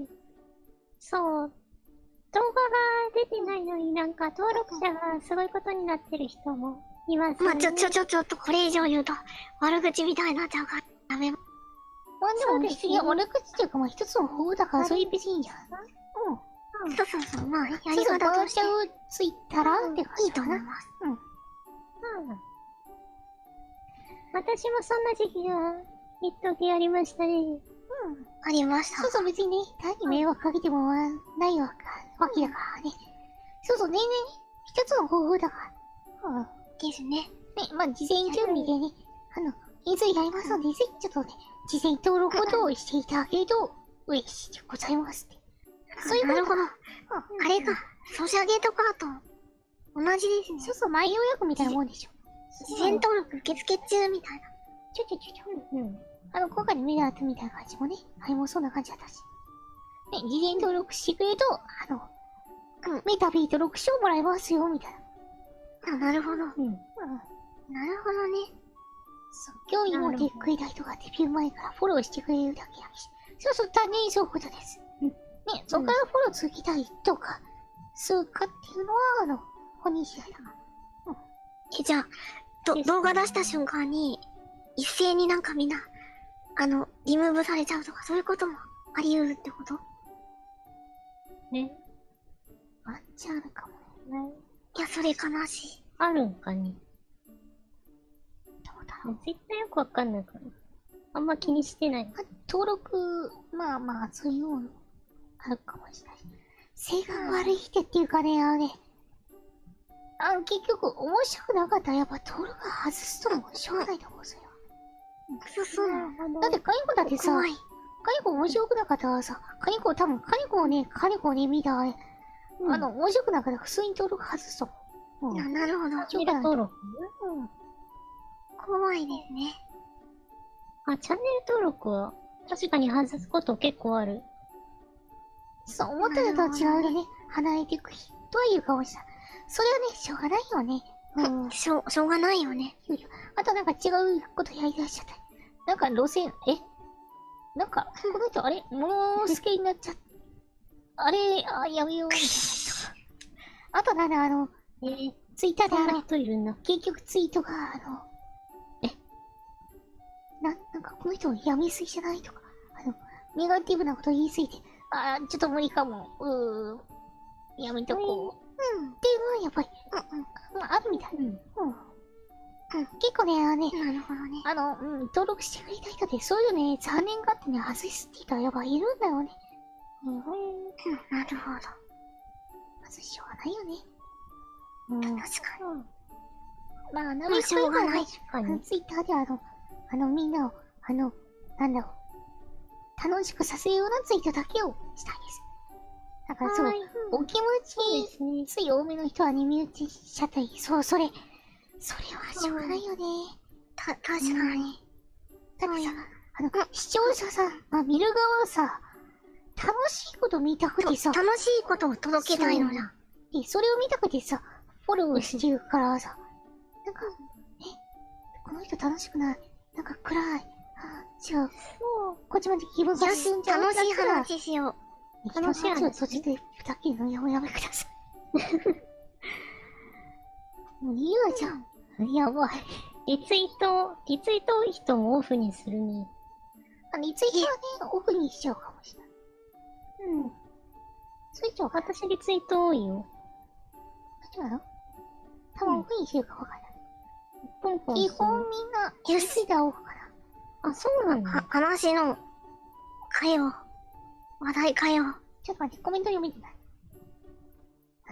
そう。動画が出てないのになんか登録者がすごいことになってる人もいますよね。ちょっとこれ以上言うと悪口みたいになっちゃうからダメ。でも別に悪口っていうか一つの方だからそれ別にいいんじゃない？そう、ややり方としてツイッターって感いいじかな。と思います。私もそんな時期が一時ありましたね。ありました。そう別にね、単に迷惑かけてもないわけだからね。ね、一つの方法だから。ですね。ね、事前準備でね、いつやりますので、ぜひちょっとね、事前登録をしていただけると嬉しいでございますって。そういうことなるほど。あれか、ソシャゲとかと同じですね。前予約みたいなもんでしょ。事前登録受付中みたいな。今回のメダートみたいな感じもね、あれもそんな感じだったし。ね、事前登録してくれると、メタビート6賞もらえますよ、みたいな。なるほど。なるほどね。興味持ってくれた人がデビュー前からフォローしてくれるだけやし。単純にそういうことです。ね、そこからフォロー続けたいとか、するかっていうのは、本人次第だから。じゃあ、動画出した瞬間に、一斉になんかみんな、リムーブされちゃうとか、そういうこともあり得るってこと？ね。ワンチャンあるかもね。いや、それ悲しい。あるんかね。どうだろう。絶対よくわかんないから。あんま気にしてない。登録、そういうのあるかもしれない。性格悪い人っていうかね、結局、面白くなかったらやっぱ登録外すともしょうがないと思うんですよ。そうなの。だってカニコだってさ、怖い。カニコ面白くなかったらさ、カニコをね、見たらね、面白くなかったら普通に登録外すと思う。なるほど。しょうがないと思う。怖いですね。チャンネル登録は確かに外すこと結構ある。思ってたと違うとね、離れていく人はいるかもしれない。それはね、しょうがないよね。しょうがないよね。あとなんか違うことやりだしちゃったり。なんか路線、なんか、この人、あれもう好きになっちゃった。やめよう、みたいな人が。あとなんだ、ツイッターでそんな人いるんだ。結局ツイートが、なんかこの人やめすぎじゃないとか、ネガティブなこと言いすぎて、ちょっと無理かも。やめとこう。っていうのはやっぱり、あるみたい。結構ね、なるほどね。登録してくれた人で、そういうね、残念がってね、外すって人はやっぱいるんだよね。なるほど。しょうがないよね。確かに。なるべくしょうがない。確かに。ツイッターでみんなを、なんだろう。楽しくさせるようなツイートだけをしたいです。だからそう、お気持ですね。ちつい多めの人はね、身内しちゃったり、そう、それはしょうがないよね。確かに。だってさ、視聴者さん、見る側はさ、楽しいこと見たくてさ、楽しいことを届けたいのだ。で、それを見たくてさ、フォローしてるからさ、なんか、この人楽しくない。なんか暗い。違う。こっちまで気分がよし、楽しい話しよう。楽しい話を途中で二切るのやめください。もういいわじゃん。やばい。リツイート多い人もオフにするね。リツイートはね、オフにしちゃうかもしれない。うん。それじゃあ、私リツイート多いよ。どうなの多分オフにしてるかわかんない。ポンポンする。基本みんな、リツイートはオフかな。あ、そうなんだ。話の、話題変えよう。ちょっと待って、コメント読めてない。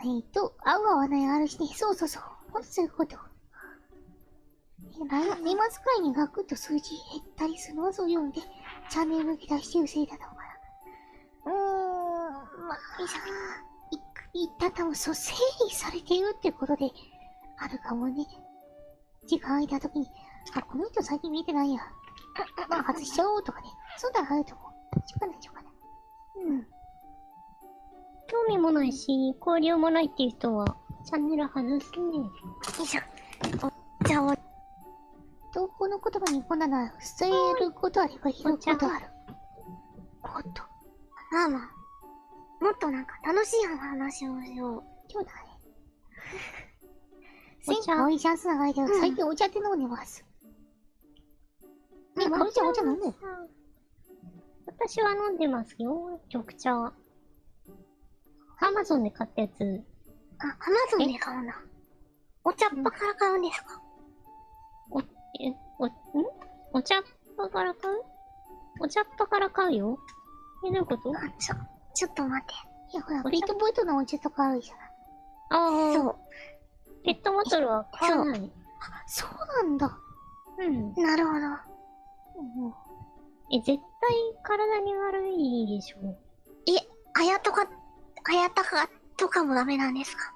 合う合わないあるしね、そう。そういうこと。年末くらいにガクッと数字減ったりするのはそう読んで、チャンネル抜け出してるせいだろうから。まあ、一旦多分そう整理されているってことで、あるかもね。時間空いた時に、この人最近見てないや。まあ、外しちゃおうとかね。そうだ、あると思う。しょうがない。興味もないし、交流もないっていう人は、チャンネル外すね。よいしょ。じゃあ、投稿の言葉にこんなの伝えることあれば拾うことある。まあ、もっとなんか楽しい話をしよう。そうだね。可愛いチャンス長いけど、最近お茶って飲んでます。ね、かおりちゃんお茶飲んでる？私は飲んでますよ、緑茶。アマゾンで買ったやつ。アマゾンで買うんだ。お茶っ葉から買うんですか？お茶っ葉から買う？お茶っ葉から買うよ。どういうこと？ちょっと待って。いや、ほら、ペットボトルのお茶とかあるじゃない。そう。ペットボトルは買わない。そうなんだ。なるほど。絶対体に悪いでしょ。あやたかとかもダメなんですか？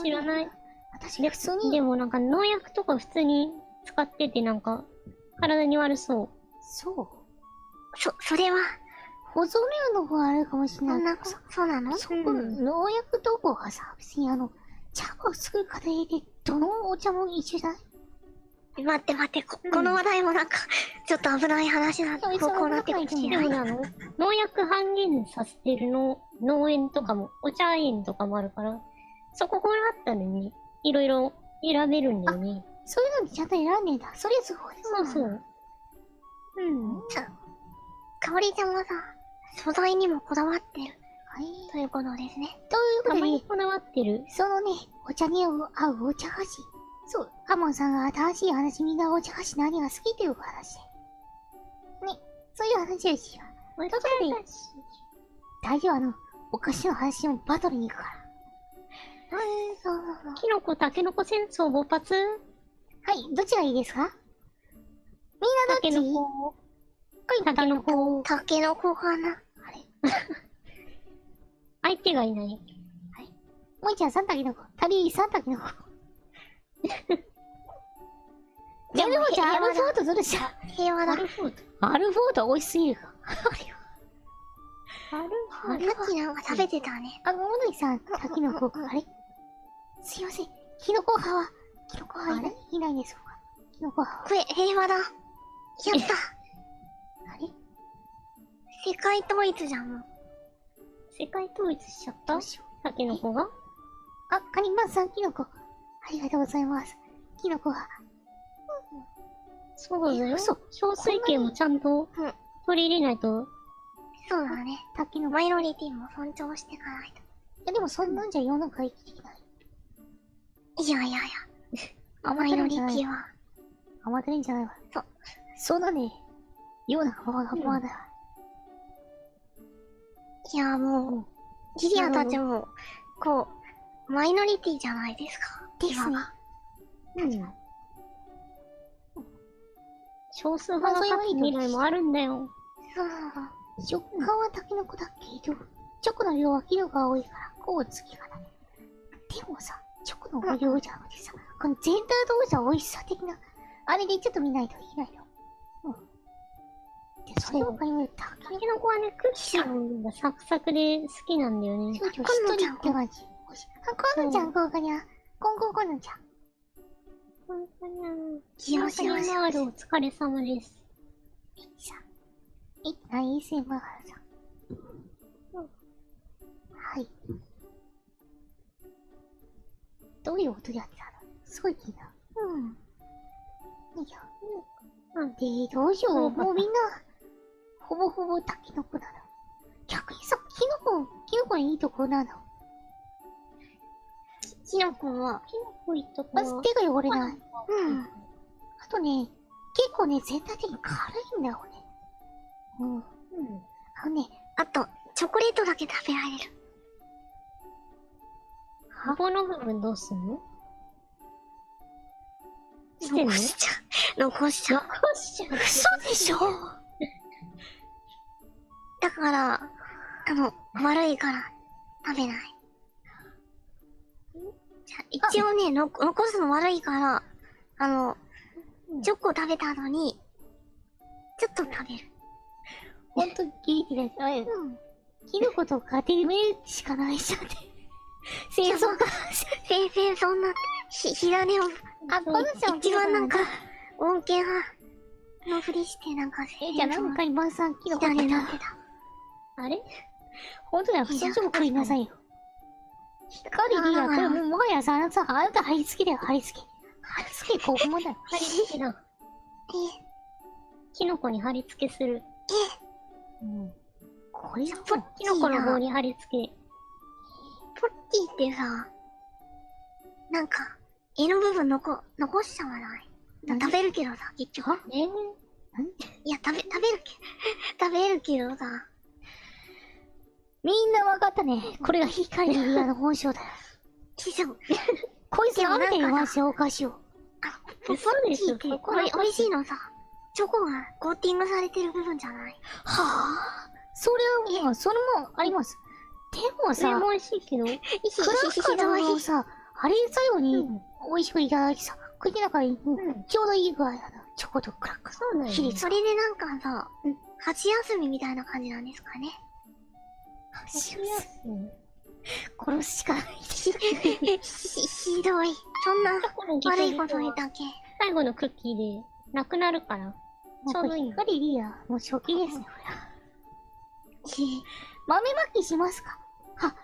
知らない。私、普通に。でもなんか農薬とか普通に使っててなんか、体に悪そう。それは、保存量の方があるかもしれないけどさ。そうなの？農薬投稿がさ、別に茶葉を作る過程で、どのお茶も一緒じゃない？待って、この話題もなんか、ちょっと危ない話な方向になってるかもしれない。農薬半減させてる農園とかも、お茶園とかもあるから、そここれあったのに、いろいろ選べるんだよね。そういうのにちゃんと選んでんだ。それすごいそう。かおりちゃんはさ、素材にもこだわってる。ということですね。ということで、たまにこだわってる。そのね、お茶に合うお茶菓子。そう、アモンさんが新しい話、みんなお茶菓子何が好きっていう話で。ね、そういう話をしよう。ということで、大丈夫お菓子の話もバトルに行くから。キノコ、タケノコ戦争勃発？はい、どちらいいですか？みんなどっち？タケノコ。タケノコかな？あれ相手がいない。はい。もいちゃん3タケノコ。タリー3タケノコ。でもじゃあアルフォートどれじゃ？平和だ。アルフォート美味しすぎるか。さっきなんか食べてたね。ものいさん、タケノコ。あれすいません。キノコ派いないですか？キノコ派。これ、平和だ。やった。あれ世界統一じゃん、もう。世界統一しちゃったタケノコが？カニマンさん、キノコ。ありがとうございます。キノコは。そうだよ。小水系もちゃんと取り入れないと。そうだね。タケノコ。マイノリティも尊重していかないと。いや、でもそんなんじゃ世の中生きていけない。いや。マイノリティは。甘ってるんじゃないわ。そうだね。世の中はだ。いや、もう、ギリアたちも、マイノリティじゃないですか。ですね。少数派が勝つ未来もあるんだよ。そうそうそう。食感はタケノコだけど、チョコの量はキノコが多いから、こう次がない。でもさ、チョコの量じゃなくてさ、この全体同士は美味しさ的な、あれでちょっと見ないといけないよ。うん。で、それを他にもタケノタケノコはね、クッキーがサクサクで好きなんだよね。コ、一人って感じ。おいしい。あ、こんのちゃん、こうかにゃ。こんのちゃん。本当によしよしよし。お疲れ様です。さ、ASMR さ。はい。どういう音やってたの？すごい気になる。いいよ。なんで、どうしよう。もうみんな、ほぼほぼタケノコなの。逆にさ、キノコのいいところなの。キノコは、キノコいいとこまず手が汚れない。うん。あとね、結構ね、全体的に軽いんだよね。あのね、あと、チョコレートだけ食べられる。箱の部分どうすんの？捨てんの？残しちゃう。残しちゃう。残しちゃう。嘘でしょ？だから、悪いから、食べない。じゃあ一応ね、残すの悪いから、チョコ食べた後に、ちょっと食べる。ほんとギリギリだよ。キノコとかてめえしかないじゃんね。戦争か。先生、そんな、火種を、あ、このちゃん一番なんか、恩恵派のふりしてなんか、じゃあなんか今さんキノコ火種食べた。なんてた。あれ？ほんとだよ、普通にチョコ食いなさいよ。光リア、これもうもはやさ、あなた貼り付けだよ、貼り付け。貼り付け、ここもだよ。貼り付けだ。キノコに貼り付けする。これはもう、キノコの棒に貼り付け。ポッキーってさ、なんか、絵の部分残しちゃわない。食べるけどさ、結局。いや、食べるけどさ、みんなわかったね。これが光リアの本性だよ。師匠、こいつ食べてみますよ、お菓子を。ポッキーって美味しいのさ、チョコがコーティングされてる部分じゃない？はぁ、それはもう、それもあります。でもさ、それも美味しいけど。クラッカーをさ、あれ最後に美味しくいただきさ、これでなんか、ちょうどいい具合なの。チョコとクラッカー。そうなんや。比率それでなんかさ、箸休みみたいな感じなんですかね。殺すしかない。ひどい。そんな悪いこと言ったっけ？最後のクッキーで、なくなるから。ちょうどいい。光リア、もう初期ですね、これは。豆まきしますか？は、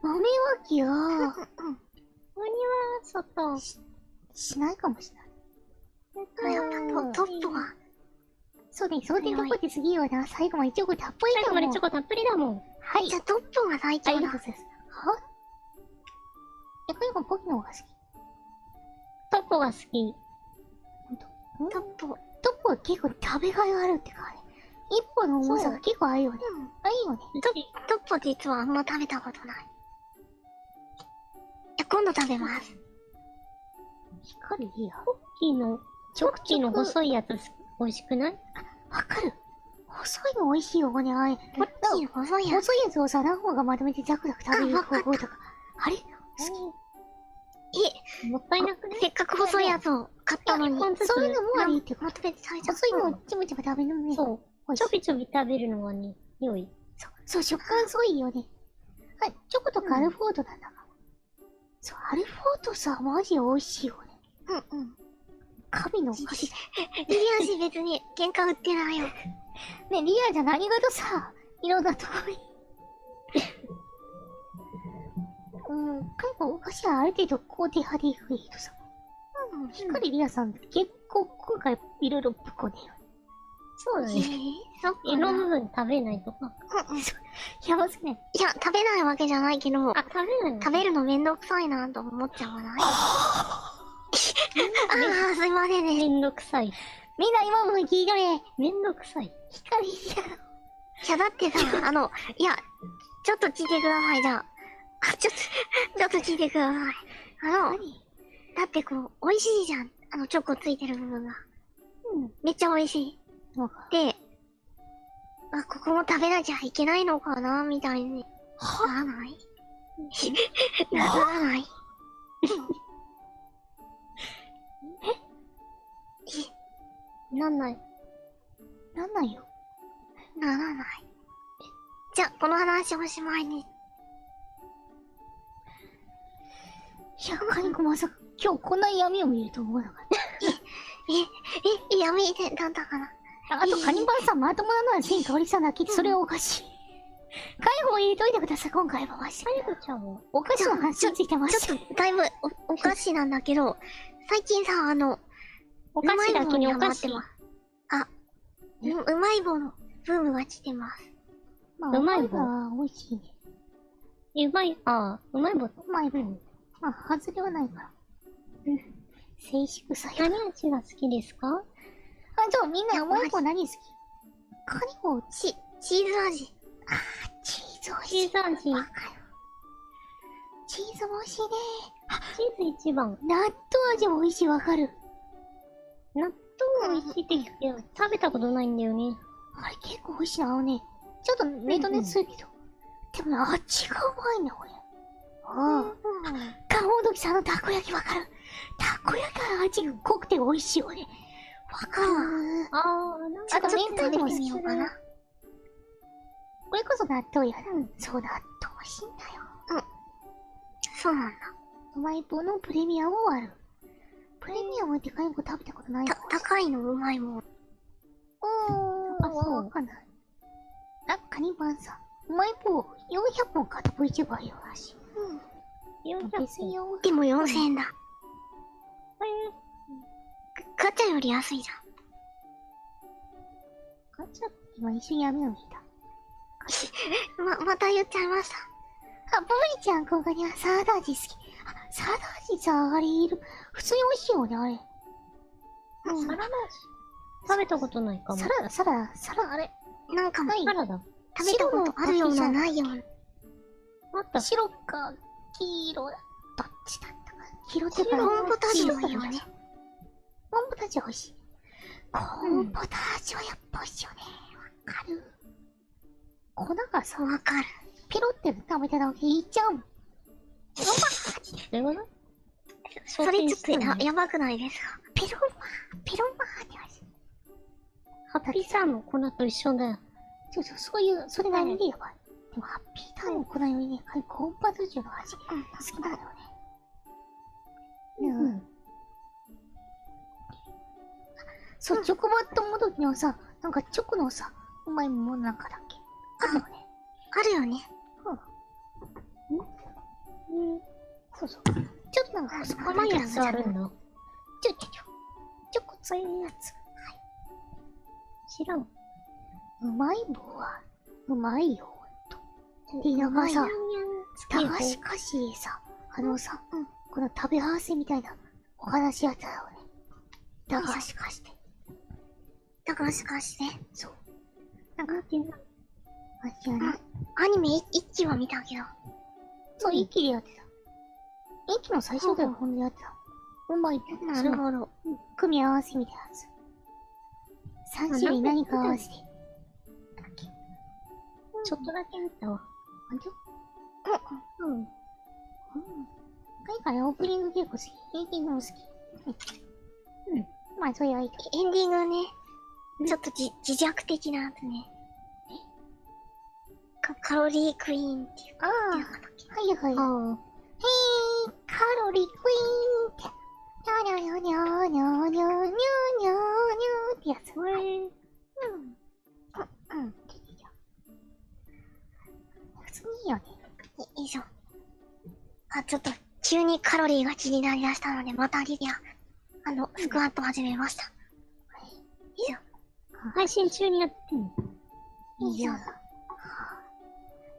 豆まきは、鬼は、外。しないかもしれない。やっぱトップは、そうね、その点どこで次はな、最後までチョコたっぷり最後だもん。までチョコたっぷりだもん。はい。じゃあトップは最あ強だ。りがとうございます。は逆にポキの方が好き。トッポが好き。トップ。トップは結構食べがいがあるってかね。一本の重さが結構あるよね。あ、いいよね。トップ実はあんま食べたことない。今度食べます。光リア。ポッキーの、チョッキーの細いやつ美味しくない？わかる。細いの美味しいよね、あれ。ポッキー細いやつ。細いやつをさ、何本かまとめてザクザク食べる方法とか。あれ好もったいなくね？せっかく細いやつを買ったのに。き。そういうのもありってまとめて食べちゃう。細いのをちょびちょび食べるのね。そう。ちょびちょび食べるのがね、良い。そう、食感すごいいいよね。はい、チョコとかアルフォートなんだが。そう、アルフォートさ、マジ美味しいよね。神のお菓子だよ。リアシ別に喧嘩売ってないよ。ね、リアじゃ何がとさ、いろんなとこに。結構お菓子はある程度肯定派でいくけどさ。光リアさん結構今回いろいろぶっこねよ。そうだね。そっか絵の部分食べないとか。やばすぎない。いや、食べないわけじゃないけど、あ、食べないの？食べるのめんどくさいなと思っちゃわない？ああ、すいませんね。めんどくさい。みんな今も聞いとれ。めんどくさい。光リアの。いや、だってさ、いや、ちょっと聞いてください、じゃあ。ちょっと聞いてください。だってこう、美味しいじゃん。チョコついてる部分が。めっちゃ美味しい。わかで、あ、ここも食べなきゃいけないのかなみたいに。ならないならないなんない。なんなんよ。ならない。じゃあ、この話おしまいに。いや、カニコまさか今日こんな闇を見ると思わなかっ闇でだったかな。た。あと、カニバンさんまともなのは全香りさんだけで、それはおかしい。カニコも入れといてください、今回はマジで。カニコちゃんはお菓子の話についてましちょっと、だいぶお菓子なんだけど、最近さ、お菓子だけにお菓子。うまい棒のブームが来てます。まあ、うまい棒は美味しいね。うまい、うまい棒。うまい棒。まあ、外れはないから。静粛さよ。何味が好きですか？あ、みんな甘い棒何好き？カニコ、チーズ味。チーズ美味しい。チーズ味。わかる。チーズも美味しいね。チーズ一番。納豆味も美味しい、わかる。納豆美味しいって聞くけど、食べたことないんだよね。あれ結構美味しいな、ちょっとネット熱するけど。でもね、味がうまいね、これ。カモドキさんのたこ焼きわかる。たこ焼きの味が濃くて美味しいよね。わかる。なんあと、ちょっと明太子も好き食べてみようかな。これこそ納豆やな。そう、納豆美味しいんだよ。そうなんだ。うまい棒のプレミアムもある。プレミアムってカニコ食べたことないかもしれない。高いのうまいもん。そう。わかんない。あ、カニバンさん。うまい棒400本買った VTuber あるよらしい。400別に400でも4000円だ。ガチャより安いじゃん。ガチャ今一瞬闇を見た。また言っちゃいました。あ、ボリちゃん、ここにはサラダ味好き。あ、サラダ味さ、あれいる。普通に美味しいよね、あれ。サラダ味食べたことないかも。サラ、あれ。なんかも、サラダ食べたことあるような、ないような。あった。白か黄色だ。どっちだったかな。黄色っていうか、コーンポタージュもいいよ黄色ね。コーンポタージュ美味しい。コーンポタージュはやっぱ美味しいよね。わかる。粉がさ、わかる。ペロって食べただけいっちゃうもん。どういうこと？それちょっとやばくないですか？ペロンマーって味。ハッピーサーの粉と一緒だよ。そういう、それなりにやばい。でも、ハッピーターンの粉よりね、コーンポタージュの味、好きなんだよね。そう、チョコバットもどきのさ、なんかチョコのさ、うまいものなんかだっけあるよね。あるよね。そう。ちょっとなんか細甘いやつあるんだ。チョコついやつ。知らん。うまい棒は、うまいよ、ほんと。で、なんかさ、駄菓子菓子さ、この食べ合わせみたいなお話やったよね。駄菓子菓子で。だからしかして。そう。なんか、やな。アニメ一期は見たけど。そう、一気でやってた。一気の最初ではほんとやってた。うまい。なるほど。組み合わせみたいなやつ。3種類何か合わせて。ちょっとだけ見たわ。ほんと海外オープニング結構好き。エンディングも好き。まあ、そういう相手。エンディングね。ちょっと自虐的なやつね。カロリークイーンっていう。ああ、はい。カロリークイーンって。にゃにゃにゃにゃにゃにゃにゃにゃにゃってやつ。普通にいいよね。以上。ちょっと、急にカロリーが気になりだしたので、またリディア、スクワット始めました。以上。配信中にやってんの？以上。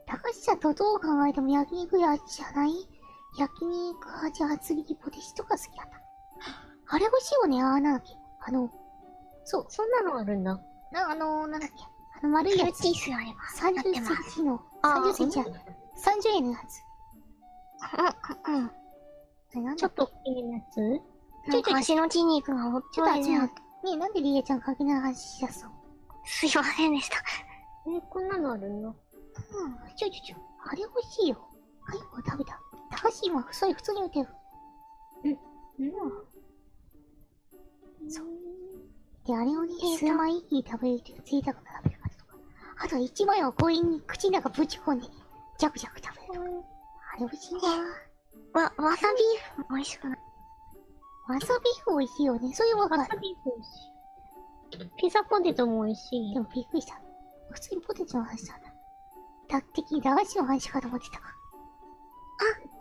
高橋さんとどう考えても焼肉屋じゃない？焼肉味厚切りポテチとか好きだった。あれ欲しいよね、なんだっけ。そう、そんなのあるんだ。なんだっけ。丸いやつ。キルティースあれば。 30センチの、30センチある。30円のやつ。うん。ちょっと大きめのやつ？なんか足の筋肉が衰えてえ、なんでリエちゃんかけない話しだすの？すいませんでした。こんなのあるの？ちょ、あれ欲しいよ。カニコ食べた。高橋今、それ普通に売ってる。そう。で、あれをね、数枚一気に食べるという贅沢な食べ方とか。あと1枚を強引に口の中ぶち込んで、ジャクジャク食べるとか。あれ美味しいな。わさビーフ美味しくない？わさビーフ美味しいよね。そういうわかる。わさビーフ美味しい。ピザポテトも美味しい。でもびっくりした。普通にポテトの話なんだ。だってき駄菓子の話かと思ってたか。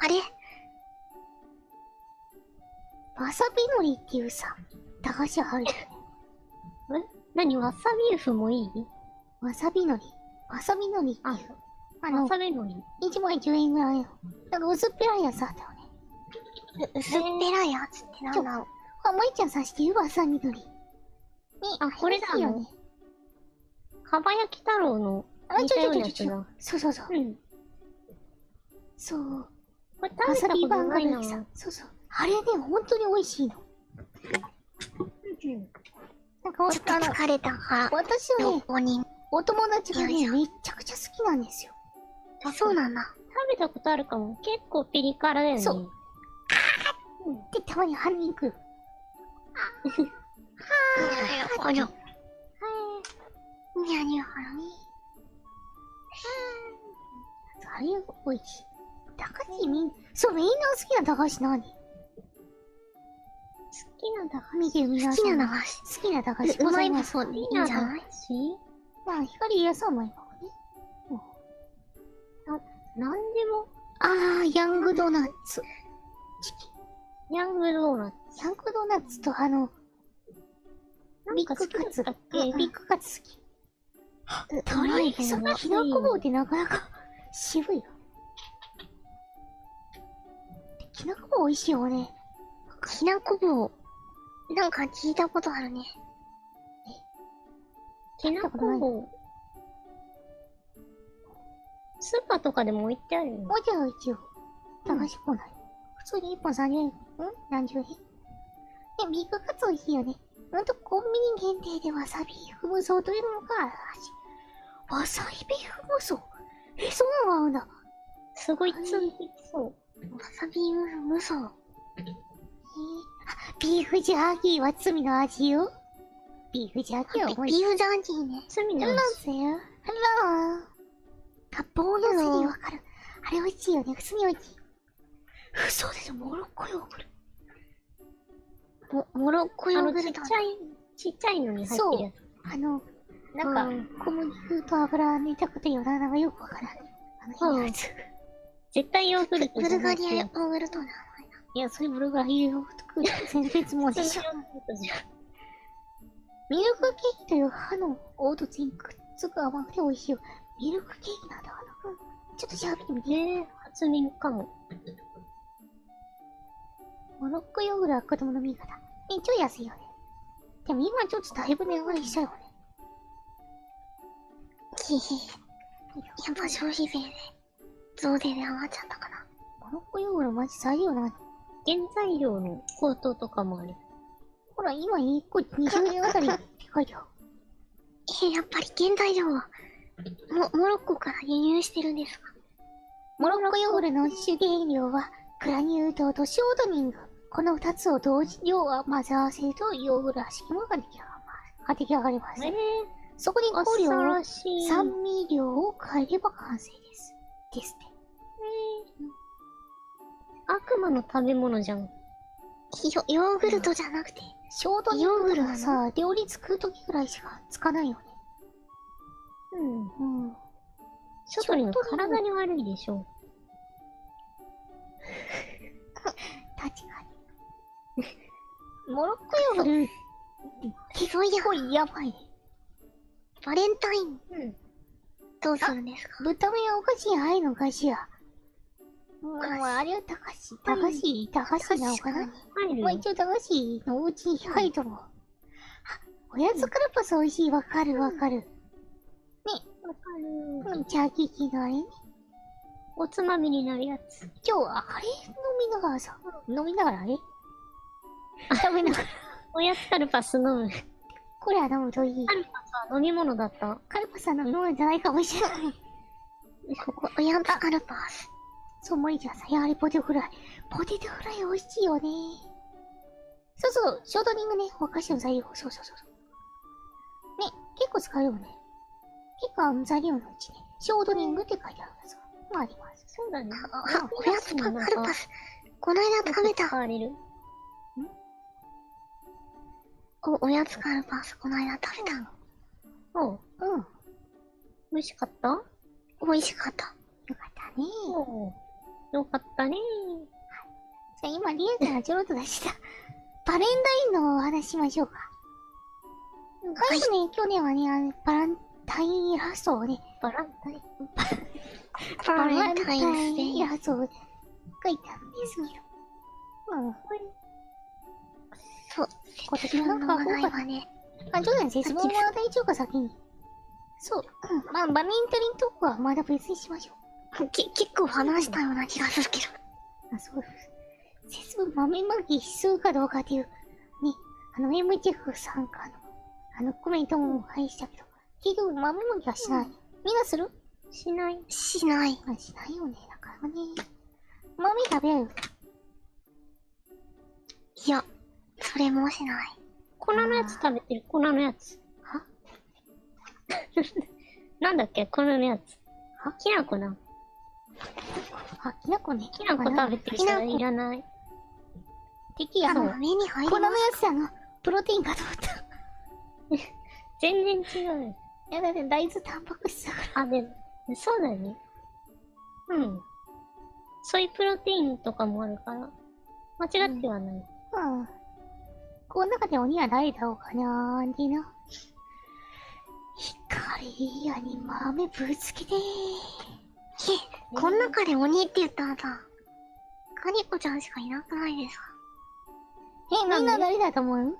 あれわさびのりっていうさ、駄菓子あるよね。何わさビーフもいい？わさびのり。わさびのりっていう。わさびのり。 1枚10円ぐらいの。なんか薄っぺらいやつあったよね。薄っぺらいやつってなんだろう。あ、まいちゃんさしてるわさびのり。ね、これだよね。かば焼き太郎の似たようなやつだ。そうそう。そう。これ食べたことないな。そう。あれね、本当に美味しいの。なんか、ちょっと疲れたから。私はね、お友達がね、めっちゃくちゃ好きなんですよ。あ、そうなんだ。食べたことあるかも。結構ピリ辛だよね。そう。で、たまに鼻に行く。はぁー。にゃにゃはらみ。あれ、美味しい。駄菓子そう、みんな好きな駄菓子何？好きな駄菓子？見てみなさい。好きな駄菓子。好きな駄菓子。うまいもそうでいいんじゃない？まあ、光屋さんもいいかもね。なんでも。ヤングドーナツ。ヤングドーナツ。ヤングドーナツとビッグカツ。ビッグカツ好き。たまにそのきなこ棒ってなかなか渋いよ。きなこ棒美味しいよね。きなこ棒。なんか聞いたことあるね。きなこ棒。スーパーとかでも置いてあるよ。置いてある一応。駄菓子コーナー。普通に1本30円。何十円？ビッグカツ美味しいよね。コンビニ限定でわさビーフ無双というのがあるらしい。わさビーフ無双？そんなのあるんだ。すごいつんできそう。わさビーフ無双。ビーフジャーキーは罪の味よ。ビーフジャーキーはビーフジャーキーね。罪の味。ハロー。棒のゼリーわかる。あれ美味しいよね。普通に美味しい。嘘でしょ、モロッコヨーグル。モロッコヨーグルト。ちっちゃいのに入ってるやつ。なんか、小麦粉と油煮たくてよな、なんかよくわからない。やつ。絶対ヨーグルト。ブルガリアヨーグルトなの。いや、それブルガリアヨーグルト全然別物でしょ。ミルクケーキという歯の凹凸にくっつく甘くて美味しいよ。ミルクケーキなんだかな。ちょっと調べてみて。初耳かも。モロッコヨーグルは子供の味方。超安いよね。でも今ちょっとだいぶ値上がりしちゃうよね。やっぱ消費税で、増税で上がっちゃったかな。モロッコヨーグルマジ材料なの？原材料の高騰とかもある。ほら、今1個20円あたりって書いてある。やっぱり原材料は、モロッコから輸入してるんですか？モロッコヨーグルの主原料は、グラニュー糖とショートニング。この2つを同時量は混ぜ合わせるとヨーグルらしきものが出来上がります。そこに香料を酸味料を変えれば完成です。ですね。悪魔の食べ物じゃん。ヨーグルトじゃなくて、ショートニングはさ、料理作るときぐらいしかつかないよね。ショートニング体に悪いでしょ。確かに。モロッコヨーグル、結構やばい。バレンタイン。どうするんですか？豚麺お菓子に入るのかしら。あれは駄菓子なのかな？まあ一応駄菓子のお家に入ると思う。おやつカルパス美味しい。わかる。ね。わかる。ジャーキー機のあれね。おつまみになるやつ。今日あれ飲みながらさ、あれ食べながら。おやつカルパス飲む。これは飲むといい。アルファさ、飲み物だった。カルパスは飲み物じゃないかもしれない。おやつカルパス。そう、森ちゃんさ、やはりポテトフライ。ポテトフライ美味しいよね。そうそう、ショートニングね、お菓子の材料。そうそうそう。ね、結構使うよね。結構材料のうちね、ショートニングって書いてあるやつがあります。そうだね。おやつカルパス。こないだ食べた。使われる。おやつカルパス、こないだ食べた。おう。うん。美味しかった？美味しかった。よかったね。おう。よかったね。じゃあ今、リアちゃんがちょろっと出したバレンタインのお話しましょうか。最初ね、去年はね、バレンタインイラストをね、バランタイン。バレンタインデイー。ラストを描いたんですけど。そう。今年はなんか話題はね。あ、ちょっとね、節分は大丈夫か先に。そう。まあ、バレンタイントークはまだ別にしましょう。結構話したような気がするけど。あ、そうです。節分豆まき必須かどうかっていう、ね、M チェフさんからの、コメントも返したけど、結局豆まきはしない。みんなする？しない。しない。まあ、しないよね、だからね。豆食べる？いや、それもしない。粉のやつ食べてる、粉のやつ。はなんだっけ、粉のやつ。はきな粉な。あ、きなこね。きな粉食べてる人いらない。敵やの。目に入り粉のやます。つプロテインかと思った。全然違う。いや、だって大豆タンパク質だから。あ、でも、そうだね。うん。ソイプロテインとかもあるから、間違ってはない。うん。この中で鬼は誰だろうかなーってな。光やに豆ぶつけてこん中で鬼って言ったらさ、カニコちゃんしかいなくないですか？みんな誰だと思う？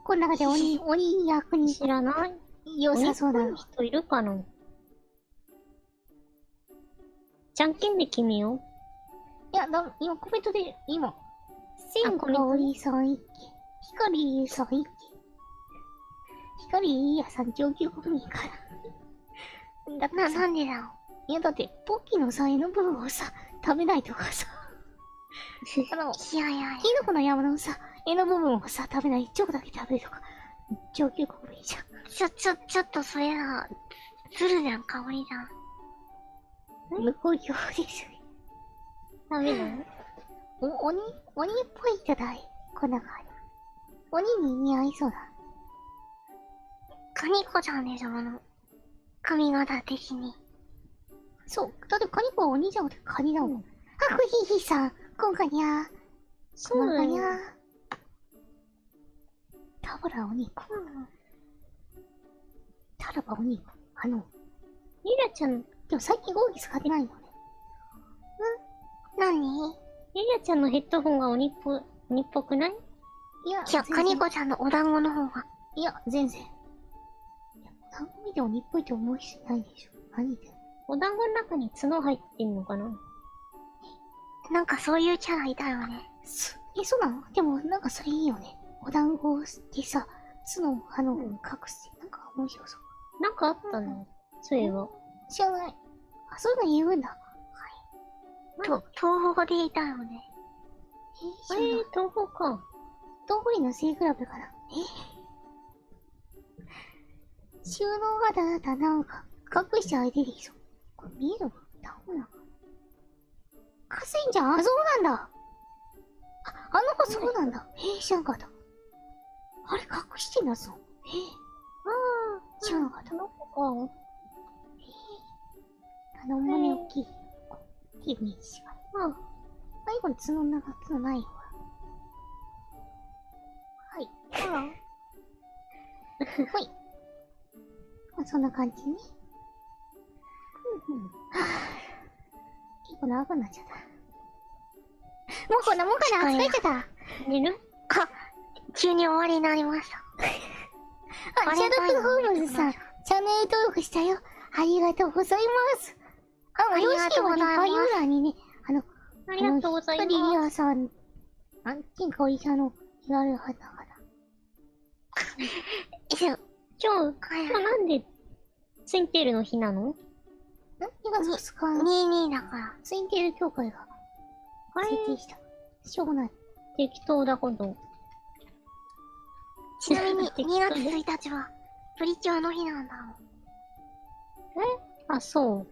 この中で鬼役に知らない良さそうなの。人いるかな。じゃんけんで決めよう。いや、今コメントで、今、千香織さん一期、光さん一期、光やさん上級国民から。だってさ、なんでだろう。いやだって、ポッキーのさ、絵の部分をさ、食べないとかさ、いやいやいキノコの山のさ、絵の部分をさ、食べない、チョコだけ食べるとか、上級国民じゃん。ちょっとそれは、ずるじゃん、香りじゃん。無効票です。ダメだね。鬼っぽいじゃない。こんな感じ。鬼に似合いそうだ。カニコちゃんでしょ、髪型的に。そう。だってカニコは鬼じゃなくてカニだもん。あ、ふひひさん。今回にゃそうだにゃよ。タブラ鬼子。タラバ鬼子。リラちゃん、でも最近ゴーギ使ってないのね。何？リラちゃんのヘッドホンが鬼っぽくない？いや、いや、カニコちゃんのお団子の方が。いや、全然。いや、番組で鬼っぽいと思う人いないでしょ。何で。お団子の中に角入ってんのかな？なんかそういうキャラいたよね。そうなの？でも、なんかそれいいよね。お団子でさ、角、隠して、なんか面白そう。なんかあったの？そういえば。知らない。あ、そういうの言うんだ。東宝でいたよね。東宝か。どんぐりの背比べかな。収納がなんか、隠してあげてでしょ。これ見える？ダメなの？河川じゃん。あ、そうなんだ。あの子そうなんだ。知らんかった。あれ隠してんだぞ。知らんかった。その子か。胸大きい。っていうイメージが。最後に角ないわ。はい。ほい。まあ、そんな感じね。結構長くなっちゃった。もうこんなもんかな？疲れちゃった。寝る？急に終わりになりました。シャドウホームズさん、チャンネル登録したよ。ありがとうございます。ありがとうございます。概要欄にね、ありがとうございます。リリアさん、金香織さんの URL 貼ったから。今日なんでツインテールの日なの？ 2月2日の22だから。ツインテール協会が制定した。しょうがない。適当だこと。ちなみに2月1日はプリキュアの日なんだもん。あ、そう。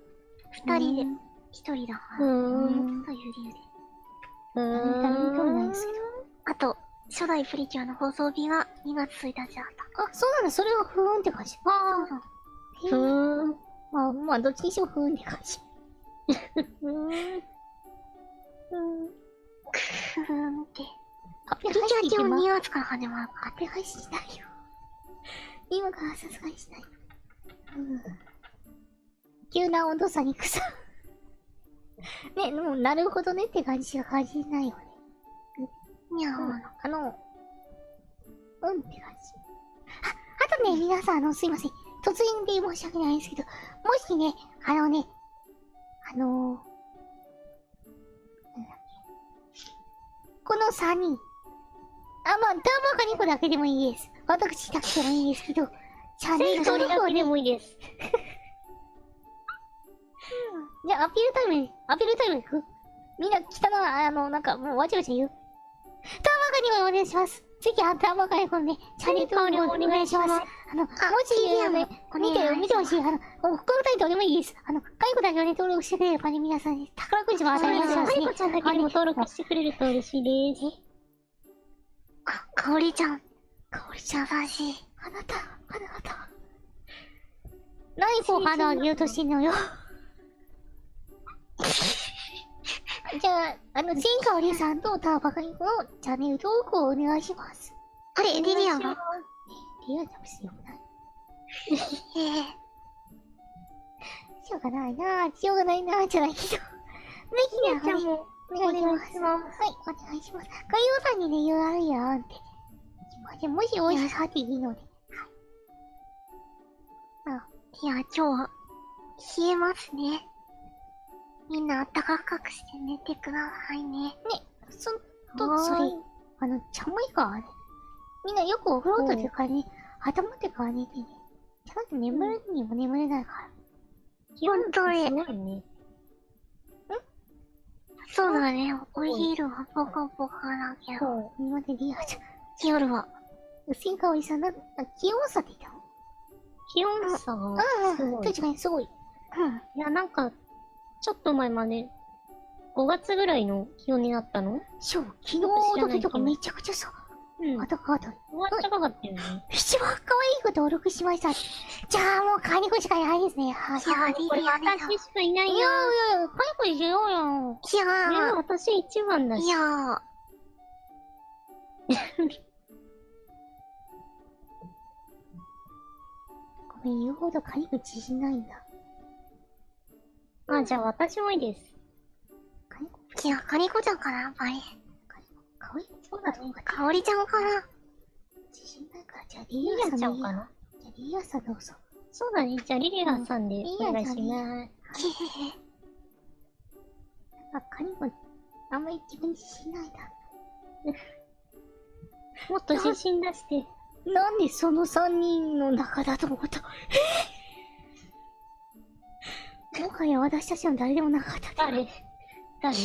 2人で1人だから。うーん。という理由で。誰も興味ないんですけど。あと、初代プリキュアの放送日が2月1日だった。あ、そうなんだ。それはふーんって感じ。そうそう。ふーん。まあ、どっちにしてもふーんって感じ。ふーん。ふーんって。あ、ププリキュア今日2月から始まるかアプリ配信しないよ。今からさすがにしない。急な温度差に草。ね、もうなるほどねって感じが感じないよね。ら。にゃー。うんって感じ。あとね、皆さん、すいません。突然で申し訳ないんですけど、もしね、なんだっけ。この3人。まあ、ダーマカニコだけでもいいです。私だけでもいいですけど、チャンネル登録をね一人だけで、もいいです。じゃあ、アピールタイム行くみんな来たな、なんか、もうわちゃわちゃ言う。ダーマカニコお願いします。ぜひ、ダーマカニコのね、チャンネル登録お願いします。もし、見てほしい。他のタイトルでもいいです。カニコだけをね、登録してくれればね、皆さんね、宝くじも当たりますしね。カニコちゃんだけでも登録してくれると嬉しいです。かおりちゃん。かおりちゃん、優しい。あなた。何こう花あげようとしてんのよ。じゃあ、千かおりさんとターバカニコのチャンネル登録をお願いします。あれ、リリアがリアル別によくない。しょうがないなぁ、じゃないけど。ね、リアちゃんもお願いします。はい、お願いします。海洋さんにね、URL やんって。もしおいしさっていいので。いや、今日は、冷えますね。みんなあったかくして寝てくださいね。それ、寒いからね。みんなよくお風呂というかね、頭ってから寝てね。ちゃんと眠るにも眠れないから。本当に。すごいね。そうだね。お昼はポカポカだけど。今までリアちゃん。夜は。千かおりさん、気温差って言ったの？気温差がすごい。確かにすごい。いや、なんか、ちょっと前まで、5月ぐらいの気温になったの？そう、昨日の時とかめちゃくちゃさ、暖かかった。暖かかったよね。一番可愛い子登録しました。じゃあもうカニコしかいないですね。はい。これ私しかいないよ。いや、カニコにしようよ。いやでも私一番だし。いやごめん、言うほどカニコ自信ないんだ。じゃあ私もいいです。カニコいや、カニコちゃんかな、やっぱり。可愛いそうだと思う。かおりちゃんかな。自信ないから、じゃあリリリアアさんでいいよ。ちゃんかな。じゃあリアさんどうぞ。そうだね。じゃあリリアさんでお願いします。へへへ。カニコ、あんまり自分自信ないな。もっと自信出して。なんでその3人の中だと思った。もはや私たちの誰でもなかったね。誰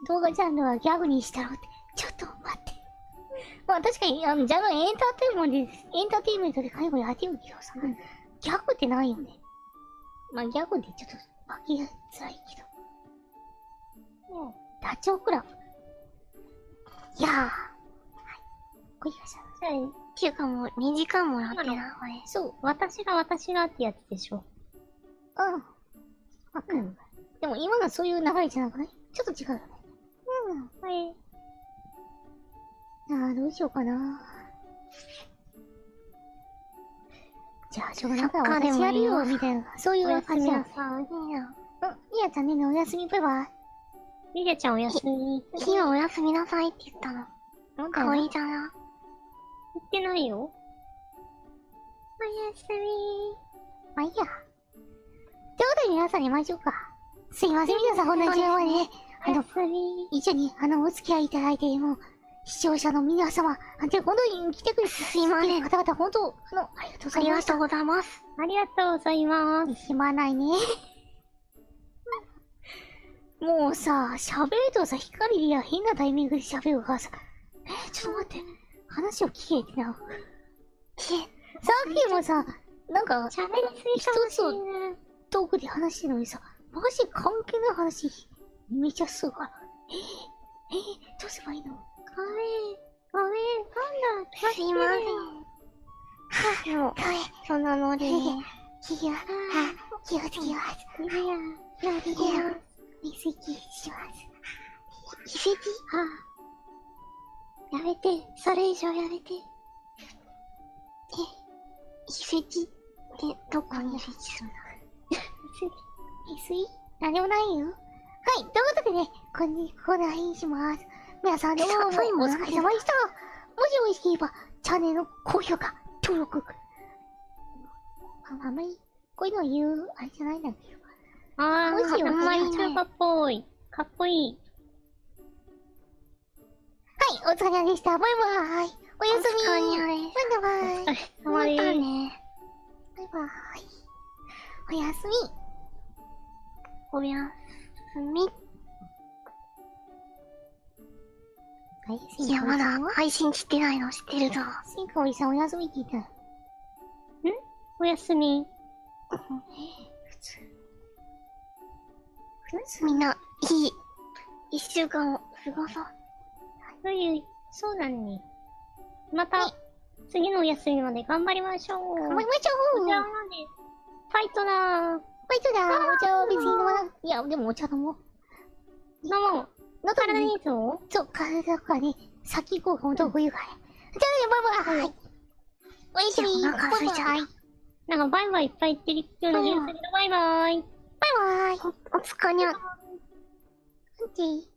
動画ジャンルはギャグにしたろって。ちょっと待って。まあ確かに、ジャンルエンターテインメントで介護やってるけどさ、ギャグってないよね。まあギャグでちょっと分けづらいけど。ダチョウ倶楽部。いやー。はい。こいがした。っていうかもう2時間もやってな、これ。そう。私がってやつでしょ。わかる。でも今のそういう流れじゃなくない？ちょっと違うよね。はい。どうしようかな。じゃあ、しょうがないから私やるよ、みたいな。そういう感じだ。さん。リアちゃんね、おやすみ、バイバイ。リリアちゃんおやすみ。ひはおやすみなさいって言ったの。かおりちゃんな。言ってないよ。おやすみ。まあいいや。ということで皆さんにましょうか。すいません、皆さんこんな時間までね。おやすみ。一緒に、お付き合いいただいて、もう、視聴者の皆様、で、本当に来てくれて、すいません。方々、本当、ありがとうございましたありがとう。ございます。ありがとうございます。暇ないね。もうさ、喋るとさ、光や変なタイミングで喋るからさ、ちょっと待って、話を聞けってな。さっきもさ、なんか、喋りすぎかもしれない。トークで話してるのにさ、マジ関係ない話、めっちゃするから。どうすればいいの？ごめん、ごめん、なんだ、すいません。もう、そのノリで。気をつけます。いや、なるほど。水着します。遺跡やめて、それ以上やめて。遺跡ってどこに遺跡するの？水何でもないよ。はい、ということでね、ここで配信します。皆さんどうもお疲れ様でした。もしよろしければ、チャンネルの高評価、登録。あんまり、こういうの言う、あれじゃないんだけど。あもしよあんまりね中華っぽい。かっこいい。はい、お疲れ様でした。バイバイ。おやすみ。お疲れ様です。バイバイ。お疲れ様まです。たね。バイバイ。おやすみ。おやすみ。はい、いや、まだ配信してないの知ってるぞ。シンカオリさんおやすみって言ったの。おやすみ。普通。みんな、いい一週間を過ごそう。そうだね。また、次のお休みまで頑張りましょう。頑張りましょう。お茶まで。ファイトだー。バイトだ。お茶は別に飲まな。いや、でもお茶飲もう。飲もう。喉体にいいぞ。そう、体がね、先行こうか、ほんと冬がね。じゃあね、バイバイ。おやすみ。いやお腹空いちゃったバイバイ。なんかバイバイいっぱい言ってるような気がするけど、バイバイ。バイバイ。お疲れにゃ。オッケー。